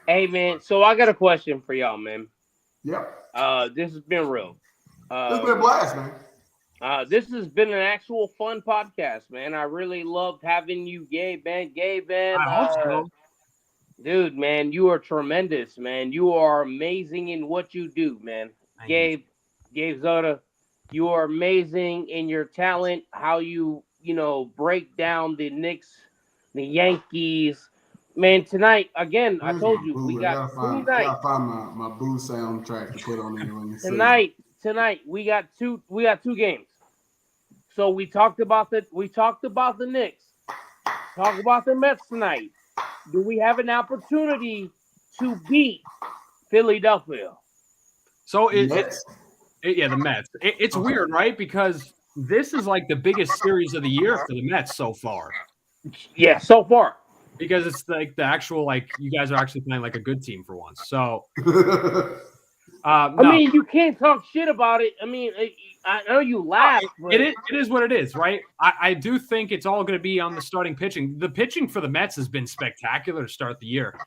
Hey, man, so I got a question for y'all, man. Yep. This has been real. It's been a blast, man. This has been an actual fun podcast, man. I really loved having you, Gabe, man. I hope so. Dude, man, you are tremendous, man. You are amazing in what you do, man. Gabe Zoda, you are amazing in your talent, how you break down the Knicks the Yankees. Man, tonight, again, I told you, we got two nights. Gotta find my boo soundtrack to put on there when you Tonight, we got two games. So we talked about the Knicks. Talk about the Mets tonight. Do we have an opportunity to beat Philadelphia? So the Mets. It's weird, right? Because this is like the biggest series of the year for the Mets so far. Yeah, so far. Because it's like the actual, like, you guys are actually playing like a good team for once. So, I mean, you can't talk shit about it. I mean, I know you laugh. It is what it is, right? I do think it's all going to be on the starting pitching. The pitching for the Mets has been spectacular to start the year.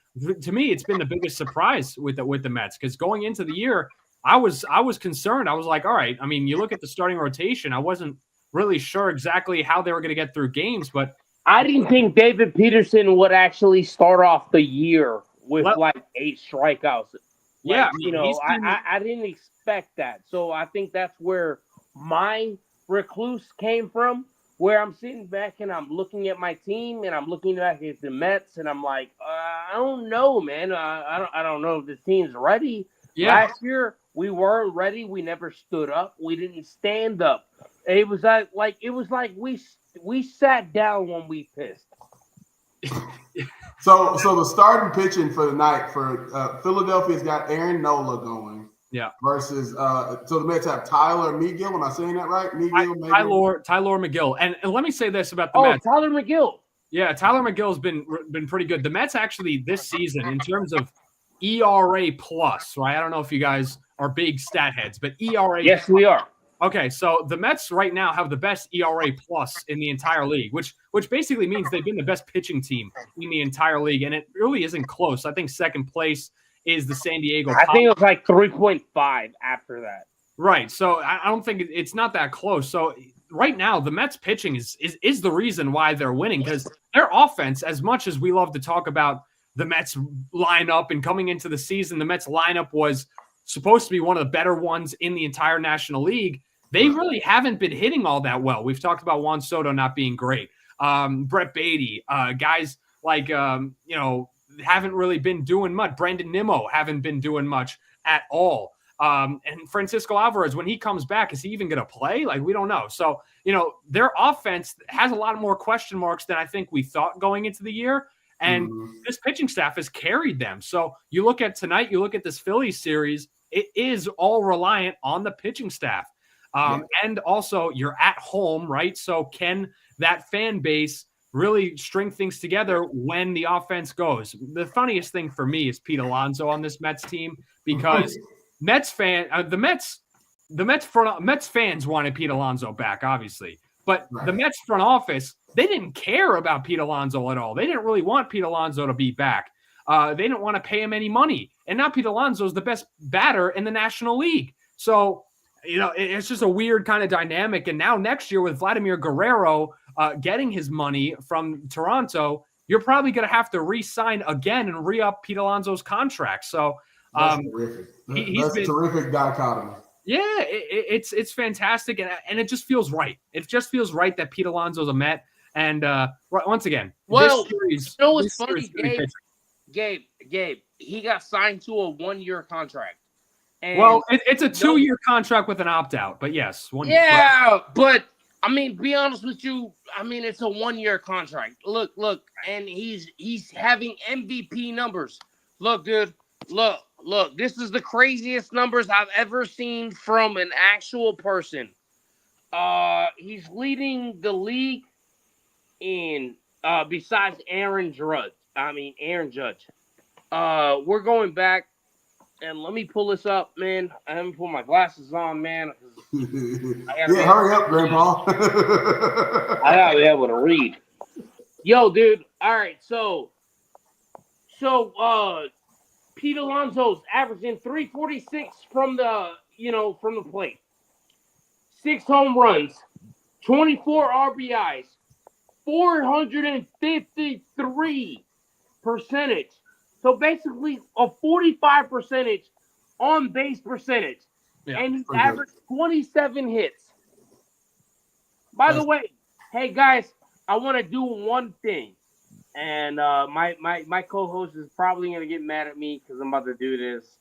To me, it's been the biggest surprise with the Mets, because going into the year, I was concerned. I was like, all right. I mean, you look at the starting rotation. I wasn't really sure exactly how they were going to get through games, but I didn't think David Peterson would actually start off the year with like 8 strikeouts. Yeah, I didn't expect that. So I think that's where my recluse came from, where I'm sitting back and I'm looking at my team and I'm looking back at the Mets and I'm like, I don't know, man. I don't know if this team's ready. Yeah. Last year we weren't ready. We never stood up. We didn't stand up. It was like we sat down when we pissed. So the starting pitching for the night for Philadelphia's got Aaron Nola going. Yeah. Versus so the Mets have Tyler McGill. Am I saying that right? Tyler McGill. And let me say this about the Mets. Tyler McGill. Yeah, Tyler McGill's been pretty good. The Mets actually this season, in terms of ERA plus, right? I don't know if you guys are big stat heads, but ERA. Yes, we are. Okay, so the Mets right now have the best ERA plus in the entire league, which basically means they've been the best pitching team in the entire league, and it really isn't close. I think second place is the San Diego. I think it was like 3.5 after that. Right, so I don't think it's not that close. So right now, the Mets pitching is the reason why they're winning, because their offense, as much as we love to talk about the Mets lineup and coming into the season, the Mets lineup was supposed to be one of the better ones in the entire National League. They really haven't been hitting all that well. We've talked about Juan Soto not being great. Brett Beatty, guys like, haven't really been doing much. Brandon Nimmo haven't been doing much at all. And Francisco Alvarez, when he comes back, is he even going to play? Like, we don't know. So, their offense has a lot more question marks than I think we thought going into the year. And this pitching staff has carried them. So you look at tonight, you look at this Phillies series, it is all reliant on the pitching staff. And also you're at home, right? So can that fan base really string things together when the offense goes? The funniest thing for me is Pete Alonso on this Mets team, because Mets fans wanted Pete Alonso back, obviously. But the Mets front office, they didn't care about Pete Alonso at all. They didn't really want Pete Alonso to be back. They didn't want to pay him any money. And now Pete Alonso is the best batter in the National League. So, it's just a weird kind of dynamic. And now next year with Vladimir Guerrero getting his money from Toronto, you're probably going to have to re-sign again and re-up Pete Alonso's contract. So that's terrific. That's a terrific dichotomy. Yeah, it's fantastic, and it just feels right. It just feels right that Pete Alonso's a Met. And once again, well, this series, what's funny, Gabe, he got signed to a 1-year contract. And it's a 2-year contract with an opt-out, but yes, 1 year. Yeah, but I mean, be honest with you. I mean, it's a 1-year contract. Look, and he's having MVP numbers. Look, dude, look. This is the craziest numbers I've ever seen from an actual person. He's leading the league in besides Aaron Judge. We're going back. And let me pull this up, man. I haven't put my glasses on, man. Hurry up, Grandpa. I gotta be able to read. Yo, dude. All right, so Pete Alonso's averaging 346 from the plate. 6 home runs, 24 RBIs, 453 percentage. So basically a 45% on base percentage. Yeah, and he's averaged 27 hits. By the way, hey guys, I want to do one thing. And my co-host is probably gonna get mad at me because I'm about to do this.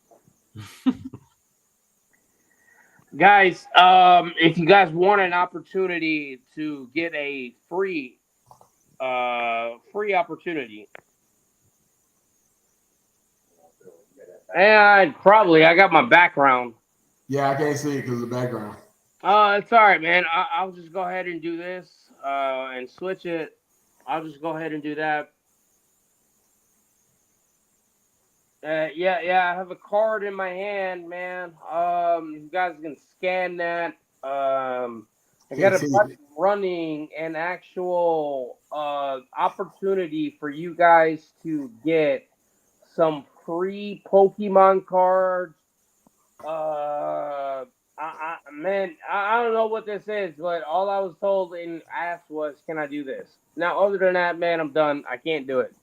Guys, if you guys want an opportunity to get a free opportunity, and probably I got my background. Yeah, I can't see it because of the background. It's all right, man. I'll just go ahead and do this and switch it. I'll just go ahead and do that. Yeah. I have a card in my hand, man. You guys can scan that. I got a button running an actual opportunity for you guys to get some free Pokemon cards. I don't know what this is, but all I was told and asked was, "Can I do this?" Now, other than that, man, I'm done. I can't do it.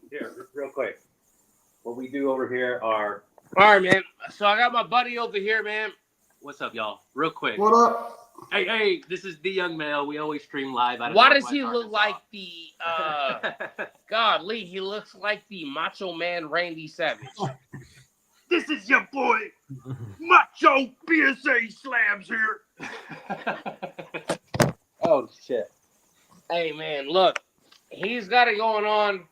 Here, real quick. What we do over here are... All right, man. So I got my buddy over here, man. What's up, y'all? Real quick. What up? Hey, this is the young male. We always stream live. Why does he look like the... Godly, he looks like the Macho Man Randy Savage. This is your boy, Macho BSA Slabs here. Oh, shit. Hey, man, look. He's got it going on.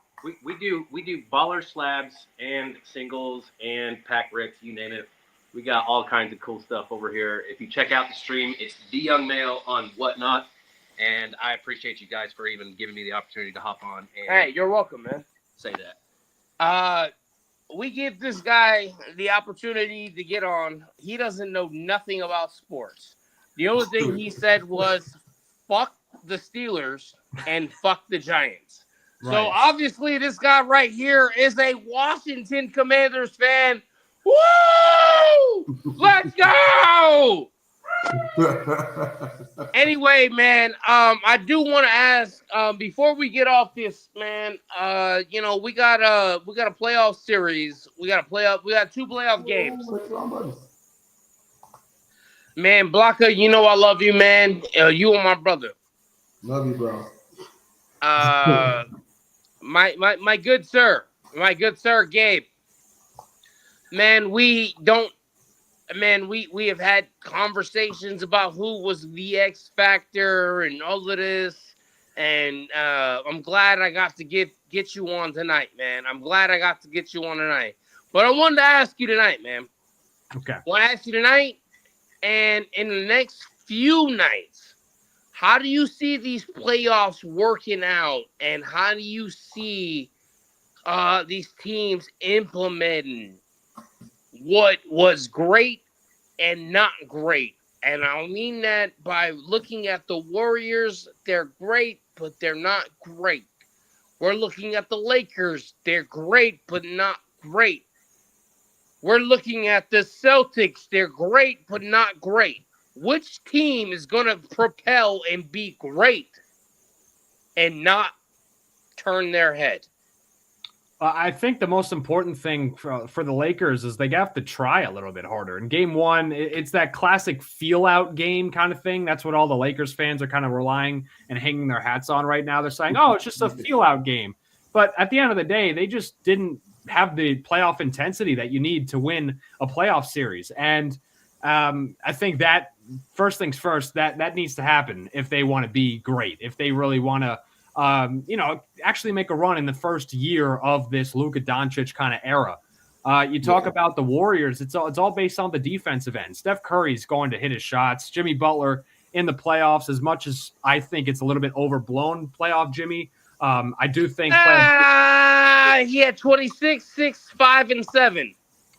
We do baller slabs and singles and pack ricks, you name it. We got all kinds of cool stuff over here. If you check out the stream, it's the young male on whatnot. And I appreciate you guys for even giving me the opportunity to hop on. And hey, you're welcome, man. Say that. We give this guy the opportunity to get on. He doesn't know nothing about sports. The only thing he said was, fuck the Steelers and fuck the Giants. Right. So obviously this guy right here is a Washington Commanders fan. Woo! Let's go! Anyway, man, I do want to ask before we get off this, man. We got a playoff series. We got two playoff games. Man, Blanca, you know I love you, man. You are my brother. Love you, bro. My good sir, Gabe. Man, we have had conversations about who was the X Factor and all of this, and I'm glad I got to get you on tonight, man. I'm glad I got to get you on tonight. But I wanted to ask you tonight, man. Okay. I want to ask you tonight, and in the next few nights, how do you see these playoffs working out, and how do you see these teams implementing what was great and not great? And I mean that by looking at the Warriors, they're great, but they're not great. We're looking at the Lakers, they're great, but not great. We're looking at the Celtics, they're great, but not great. Which team is going to propel and be great and not turn their head? I think the most important thing for the Lakers is they have to try a little bit harder. In game one, it's that classic feel-out game kind of thing. That's what all the Lakers fans are kind of relying and hanging their hats on right now. They're saying, oh, it's just a feel-out game. But at the end of the day, they just didn't have the playoff intensity that you need to win a playoff series. And I think that, first things first, that needs to happen if they want to be great, if they really want to actually make a run in the first year of this Luka Doncic kind of era. You talk about the Warriors. It's all based on the defensive end. Steph Curry's going to hit his shots. Jimmy Butler in the playoffs, as much as I think it's a little bit overblown playoff Jimmy, I do think he had 26, 6, 5, and 7.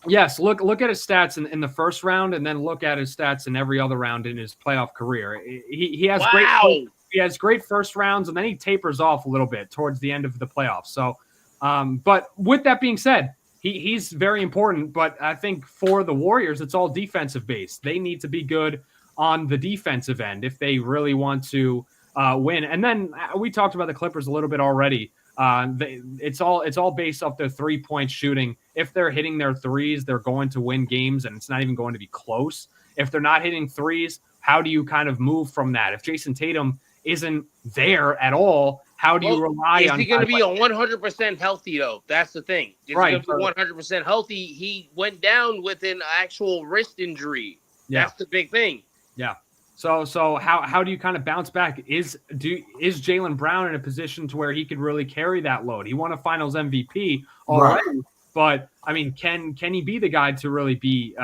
Yes, look at his stats in the first round, and then look at his stats in every other round in his playoff career. He has great first rounds, and then he tapers off a little bit towards the end of the playoffs. So, but with that being said, he's very important. But I think for the Warriors, it's all defensive based. They need to be good on the defensive end if they really want to win. And then we talked about the Clippers a little bit already. It's all based off their 3-point shooting. If they're hitting their threes, they're going to win games, and it's not even going to be close. If they're not hitting threes, how do you kind of move from that? If Jason Tatum isn't there at all, how do you rely on? Is he going to be 100% healthy though? That's the thing. Is right. he going to be 100% healthy? He went down with an actual wrist injury. Yeah. That's the big thing. Yeah. So how do you kind of bounce back? Is Jaylen Brown in a position to where he could really carry that load? He won a Finals MVP already, right. But I mean, can he be the guy to really be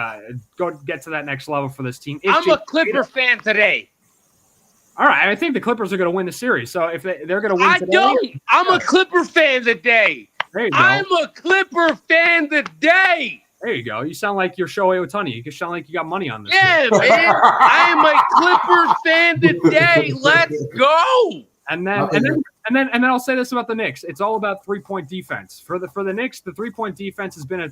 get to that next level for this team? I'm a Clipper fan today. All right, I think the Clippers are going to win the series. So if they're going to win today, I'm a Clipper fan today. There you go. I'm a Clipper fan today. There you go. You sound like you're Shohei Ohtani. You sound like you got money on this. Yeah, man. I am a Clippers fan today. Let's go. And then I'll say this about the Knicks. It's all about 3-point defense. For the Knicks, the 3-point defense has been a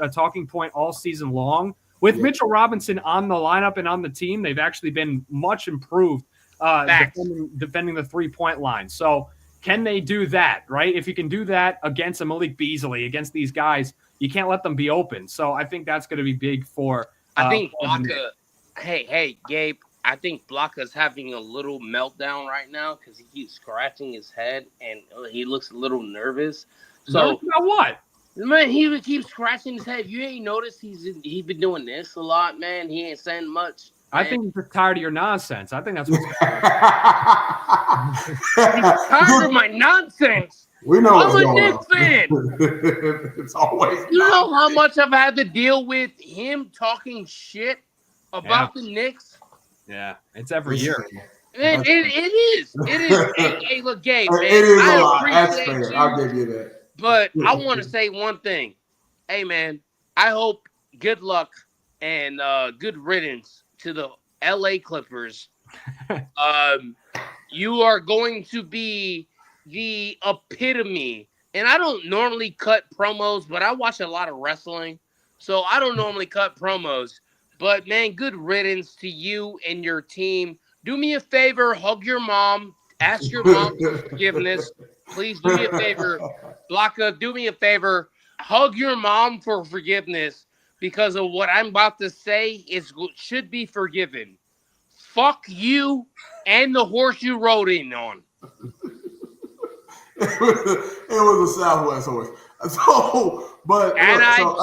talking point all season long. With Mitchell Robinson on the lineup and on the team, they've actually been much improved defending the 3-point line. So can they do that, right? If you can do that against a Malik Beasley, against these guys, you can't let them be open. So I think that's going to be big for I think Blocka – hey, Gabe, I think Blocka's having a little meltdown right now because he keeps scratching his head and he looks a little nervous. So about what? Man, he would keep scratching his head. You ain't noticed he's been doing this a lot, man. He ain't saying much. I think he's tired of your nonsense. I think that's what's going on. He's tired of my nonsense. We know I'm a Knicks fan. It's always. You know how much I've had to deal with him talking shit about the Knicks? Yeah, it's every year. Man, it is. It is. Hey, look, Gabe, man. It is a lot. That's fair. I'll give you that. But I want to say one thing. Hey, man, I hope good luck and good riddance to the LA Clippers. You are going to be the epitome. And I don't normally cut promos, but I watch a lot of wrestling. So I don't normally cut promos. But, man, good riddance to you and your team. Do me a favor, hug your mom. Ask your mom for forgiveness. Please do me a favor. Blocka, do me a favor. Hug your mom for forgiveness because of what I'm about to say should be forgiven. Fuck you and the horse you rode in on. It was a Southwest horse. I'm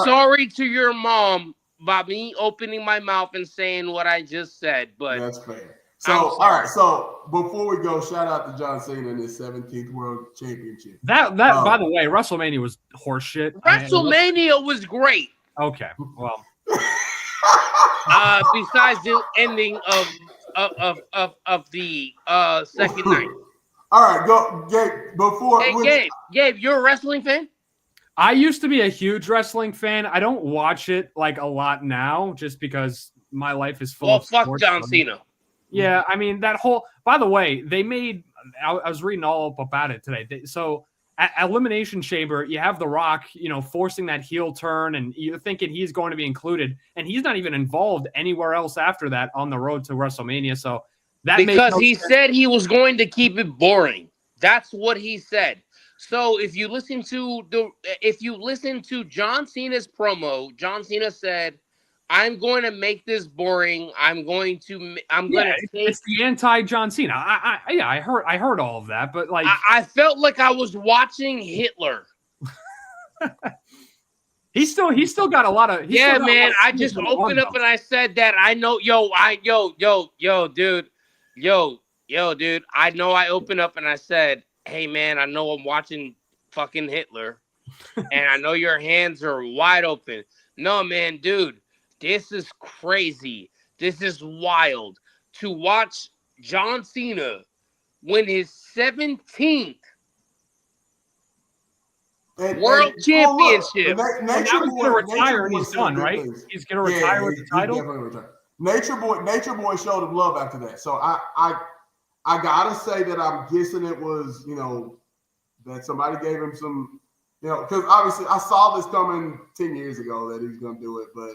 sorry to your mom by me opening my mouth and saying what I just said, but that's fair. So, all right. So, before we go, shout out to John Cena in his 17th World Championship. That by the way, WrestleMania was horseshit. WrestleMania was great. Okay, well, besides the ending of the second night. All right, go, Gabe. Gabe, you're a wrestling fan? I used to be a huge wrestling fan. I don't watch it like a lot now, just because my life is full of sports. Fuck John Cena. Yeah, I mean, that whole – by the way, they made – I was reading all up about it today. So at Elimination Chamber, you have The Rock, forcing that heel turn, and you're thinking he's going to be included, and he's not even involved anywhere else after that on the road to WrestleMania. So that because he said he was going to keep it boring. That's what he said. So if you listen to John Cena's promo, John Cena said, I'm going to make this boring. It's the anti-John Cena. I heard all of that, but like I felt like I was watching Hitler. He's still got a lot of man. I just opened up and I said that I know dude. I know I opened up and I said, hey man, I know I'm watching fucking Hitler, and I know your hands are wide open. No man, dude. This is crazy. This is wild to watch John Cena win his 17th World Championship. Now he's going to retire and he's done, right? He's going to retire with the title. Nature Boy showed him love after that. So I gotta say that I'm guessing it was, that somebody gave him some, because obviously I saw this coming 10 years ago that he was going to do it, but.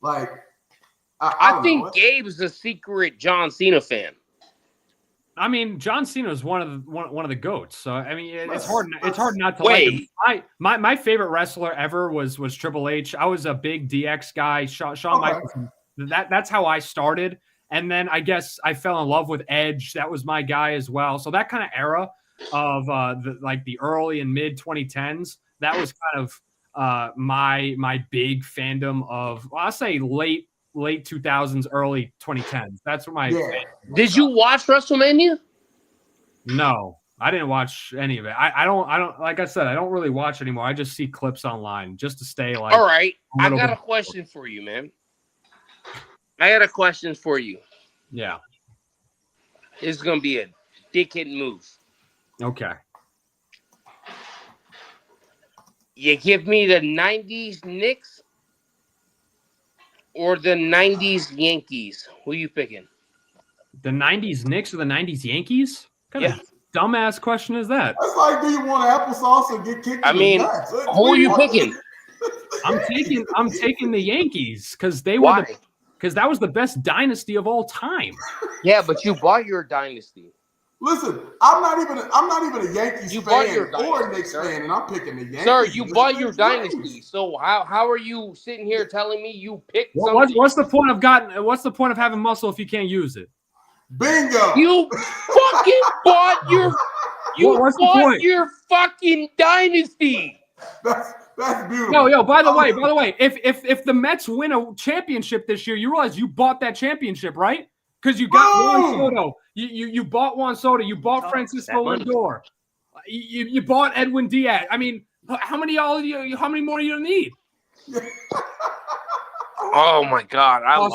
Like, I think Gabe's a secret John Cena fan. I mean, John Cena is one of the goats. So I mean, it's hard not to like him. My favorite wrestler ever was Triple H. I was a big DX guy. Shawn Michaels. That's how I started. And then I guess I fell in love with Edge. That was my guy as well. So that kind of era of the early and mid 2010s, that was kind of my big fandom of, well, I'll say late 2000s, early 2010s. That's what my Did you watch WrestleMania? No, I didn't watch any of it. I don't like I said, I don't really watch anymore. I just see clips online just to stay like. All right, I got a question for you, man. I got a question for you. Yeah. This is gonna be a dickhead move. Okay. You give me the 90s Knicks or the 90s Yankees? Who you picking? The 90s Knicks or the 90s Yankees? What kind of dumbass question is that? That's like, do you want applesauce or get kicked? I mean, who are you picking? I'm taking the Yankees because they were because that was the best dynasty of all time. Yeah, but you bought your dynasty. Listen, I'm not even a Yankees fan or a Knicks fan, and I'm picking the Yankees. Sir, you bought your dynasty. So how are you sitting here telling me you picked something? What's the point of having muscle if you can't use it? Bingo. You fucking bought your your fucking dynasty. That's beautiful. Yo, by the way, if the Mets win a championship this year, you realize you bought that championship, right? Because you got Juan Soto. You bought Juan Soto. You bought Francisco Lindor. You bought Edwin Diaz. I mean, how many more do you need? Oh my God! Now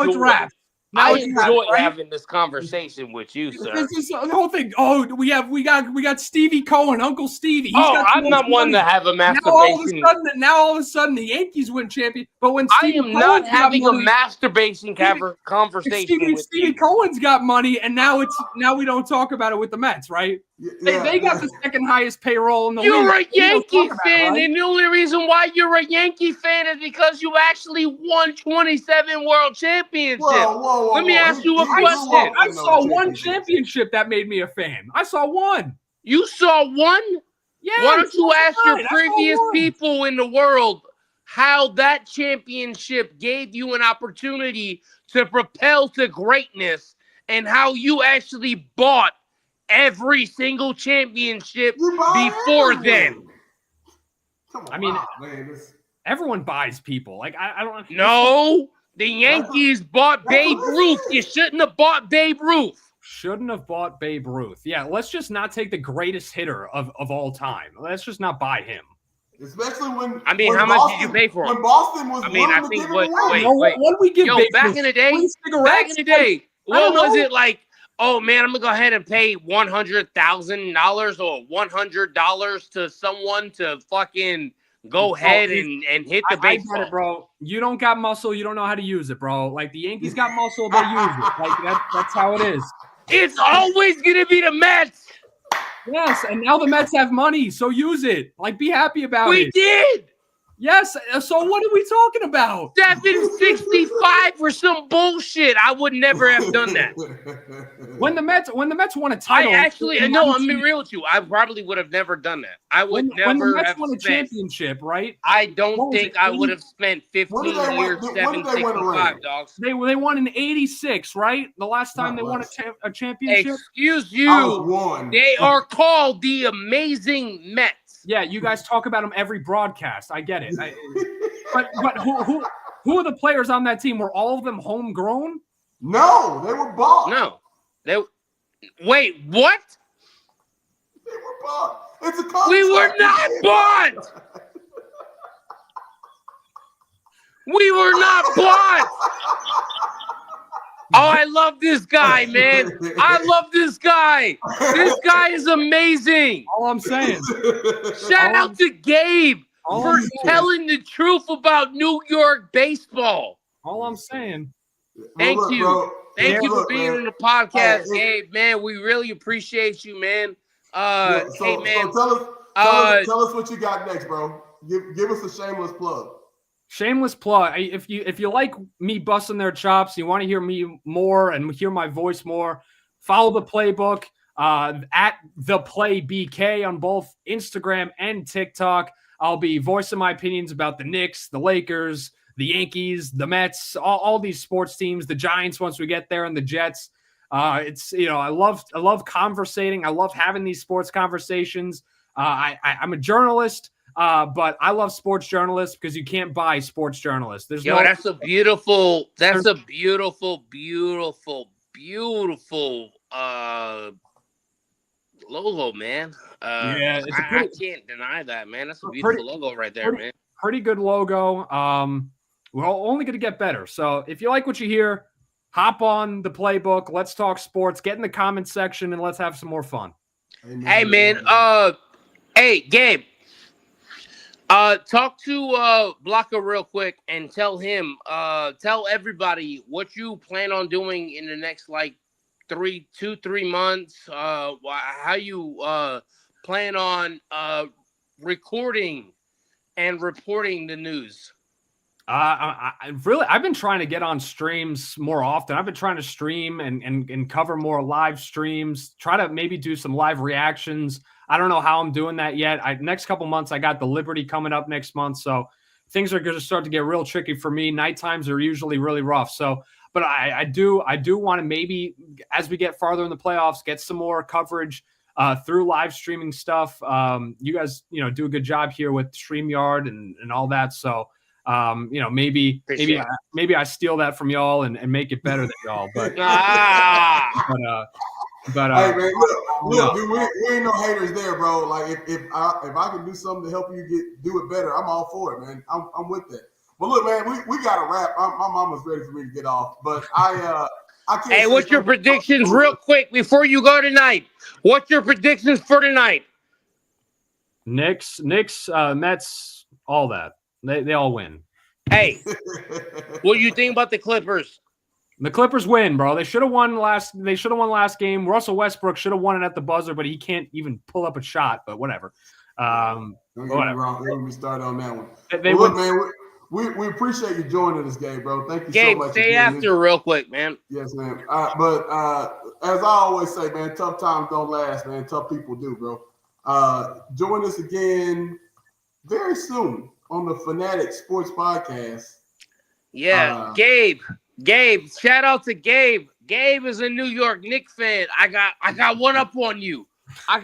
it's wrapped. I enjoy having this conversation with you, sir. This is the whole thing. Oh, we got Stevie Cohen, Uncle Stevie. I'm not one to have a masturbation. Now all of a sudden the Yankees win champion. But when I am not having a masturbation conversation. Stevie Cohen's got money, and now we don't talk about it with the Mets, right? They got the second highest payroll in the league. You're a Yankee fan, and the only reason why you're a Yankee fan is because you actually won 27 world championships. Let me ask you a question. I saw one championship that made me a fan. I saw one. You saw one? Yeah. Why don't you ask your previous people in the world how that championship gave you an opportunity to propel to greatness and how you actually bought every single championship before then? I mean, everyone buys people. Like I don't. No. The Yankees bought Babe Ruth. You shouldn't have bought Babe Ruth. Shouldn't have bought Babe Ruth. Yeah, let's just not take the greatest hitter of all time. Let's just not buy him. Especially when how much did you pay for him? When Boston was I think what did we give Babe back in the day? What was it like? Oh man, I'm gonna go ahead and pay $100,000 or $100 to someone to fucking go ahead and hit the baseball. I get it, bro. You don't got muscle. You don't know how to use it, bro. Like the Yankees got muscle, they use it. Like that's how it is. It's always gonna be the Mets. Yes, and now the Mets have money, so use it. Like, be happy about it. We did. Yes. So what are we talking about? 765 for some bullshit. I would never have done that. When the Mets won a title, I'm being real with you. I probably would have never done that. I would never when the Mets have won a championship, right? I don't think I would have spent 15 years 765, dogs. They won in '86, right? The last time they won a championship. Excuse you. They are called the Amazing Mets. Yeah, you guys talk about them every broadcast. I get it. But who are the players on that team? Were all of them homegrown? No, they were bought. No, wait, what? They were bought. It's a concept. We were not bought. We were not bought. Oh, I love this guy, man. I love this guy. This guy is amazing. All I'm saying. Shout out to Gabe for telling the truth about New York baseball. All I'm saying. Thank you. Thank you for being on the podcast, Gabe. Man, we really appreciate you, man. Hey, man. So tell us what you got next, bro. Give us a shameless plug. Shameless plug. If you like me busting their chops, you want to hear me more and hear my voice more, follow the Playbook at the Play BK on both Instagram and TikTok. I'll be voicing my opinions about the Knicks, the Lakers, the Yankees, the Mets, all these sports teams, the Giants once we get there, and the Jets. It's, I love conversating. I love having these sports conversations. I'm a journalist, but I love sports journalists because you can't buy sports journalists. That's a beautiful logo, man. I can't deny that, man. That's a beautiful logo right there, man. Pretty good logo. We're only going to get better. So if you like what you hear, hop on the Playbook. Let's talk sports. Get in the comment section and let's have some more fun. Hey, man. Hey, Gabe. Talk to Blocker real quick and tell everybody what you plan on doing in the next 3 months. How you plan on recording and reporting the news. I've been trying to get on streams more often. I've been trying to stream and cover more live streams, try to maybe do some live reactions. I don't know how I'm doing that yet. Next couple months, I got the Liberty coming up next month. So things are going to start to get real tricky for me. Night times are usually really rough. So, but I do want to maybe, as we get farther in the playoffs, get some more coverage through live streaming stuff. You guys, do a good job here with StreamYard and all that. So, maybe I steal that from y'all and make it better than y'all. But, hey man, look, dude, we ain't no haters there, bro. Like if I can do something to help you do it better, I'm all for it, man. I'm with that. But look, man, we got to wrap. My mama's ready for me to get off, but I can't. Hey, what's your predictions, real quick, before you go tonight? What's your predictions for tonight? Knicks, Mets, all that. They all win. Hey, what do you think about the Clippers? The Clippers win, bro. They should have won last game. Russell Westbrook should have won it at the buzzer, but he can't even pull up a shot. But whatever. Don't get me wrong. Let me start on that one. Look, man, we appreciate you joining us, Gabe, bro. Thank you so much. Stay after real quick, man. Yes, man. But as I always say, man, tough times don't last, man. Tough people do, bro. Join us again very soon on the Fanatic Sports Podcast. Yeah, Gabe, shout out to Gabe. Gabe is a New York Knicks fan. I got one up on you. I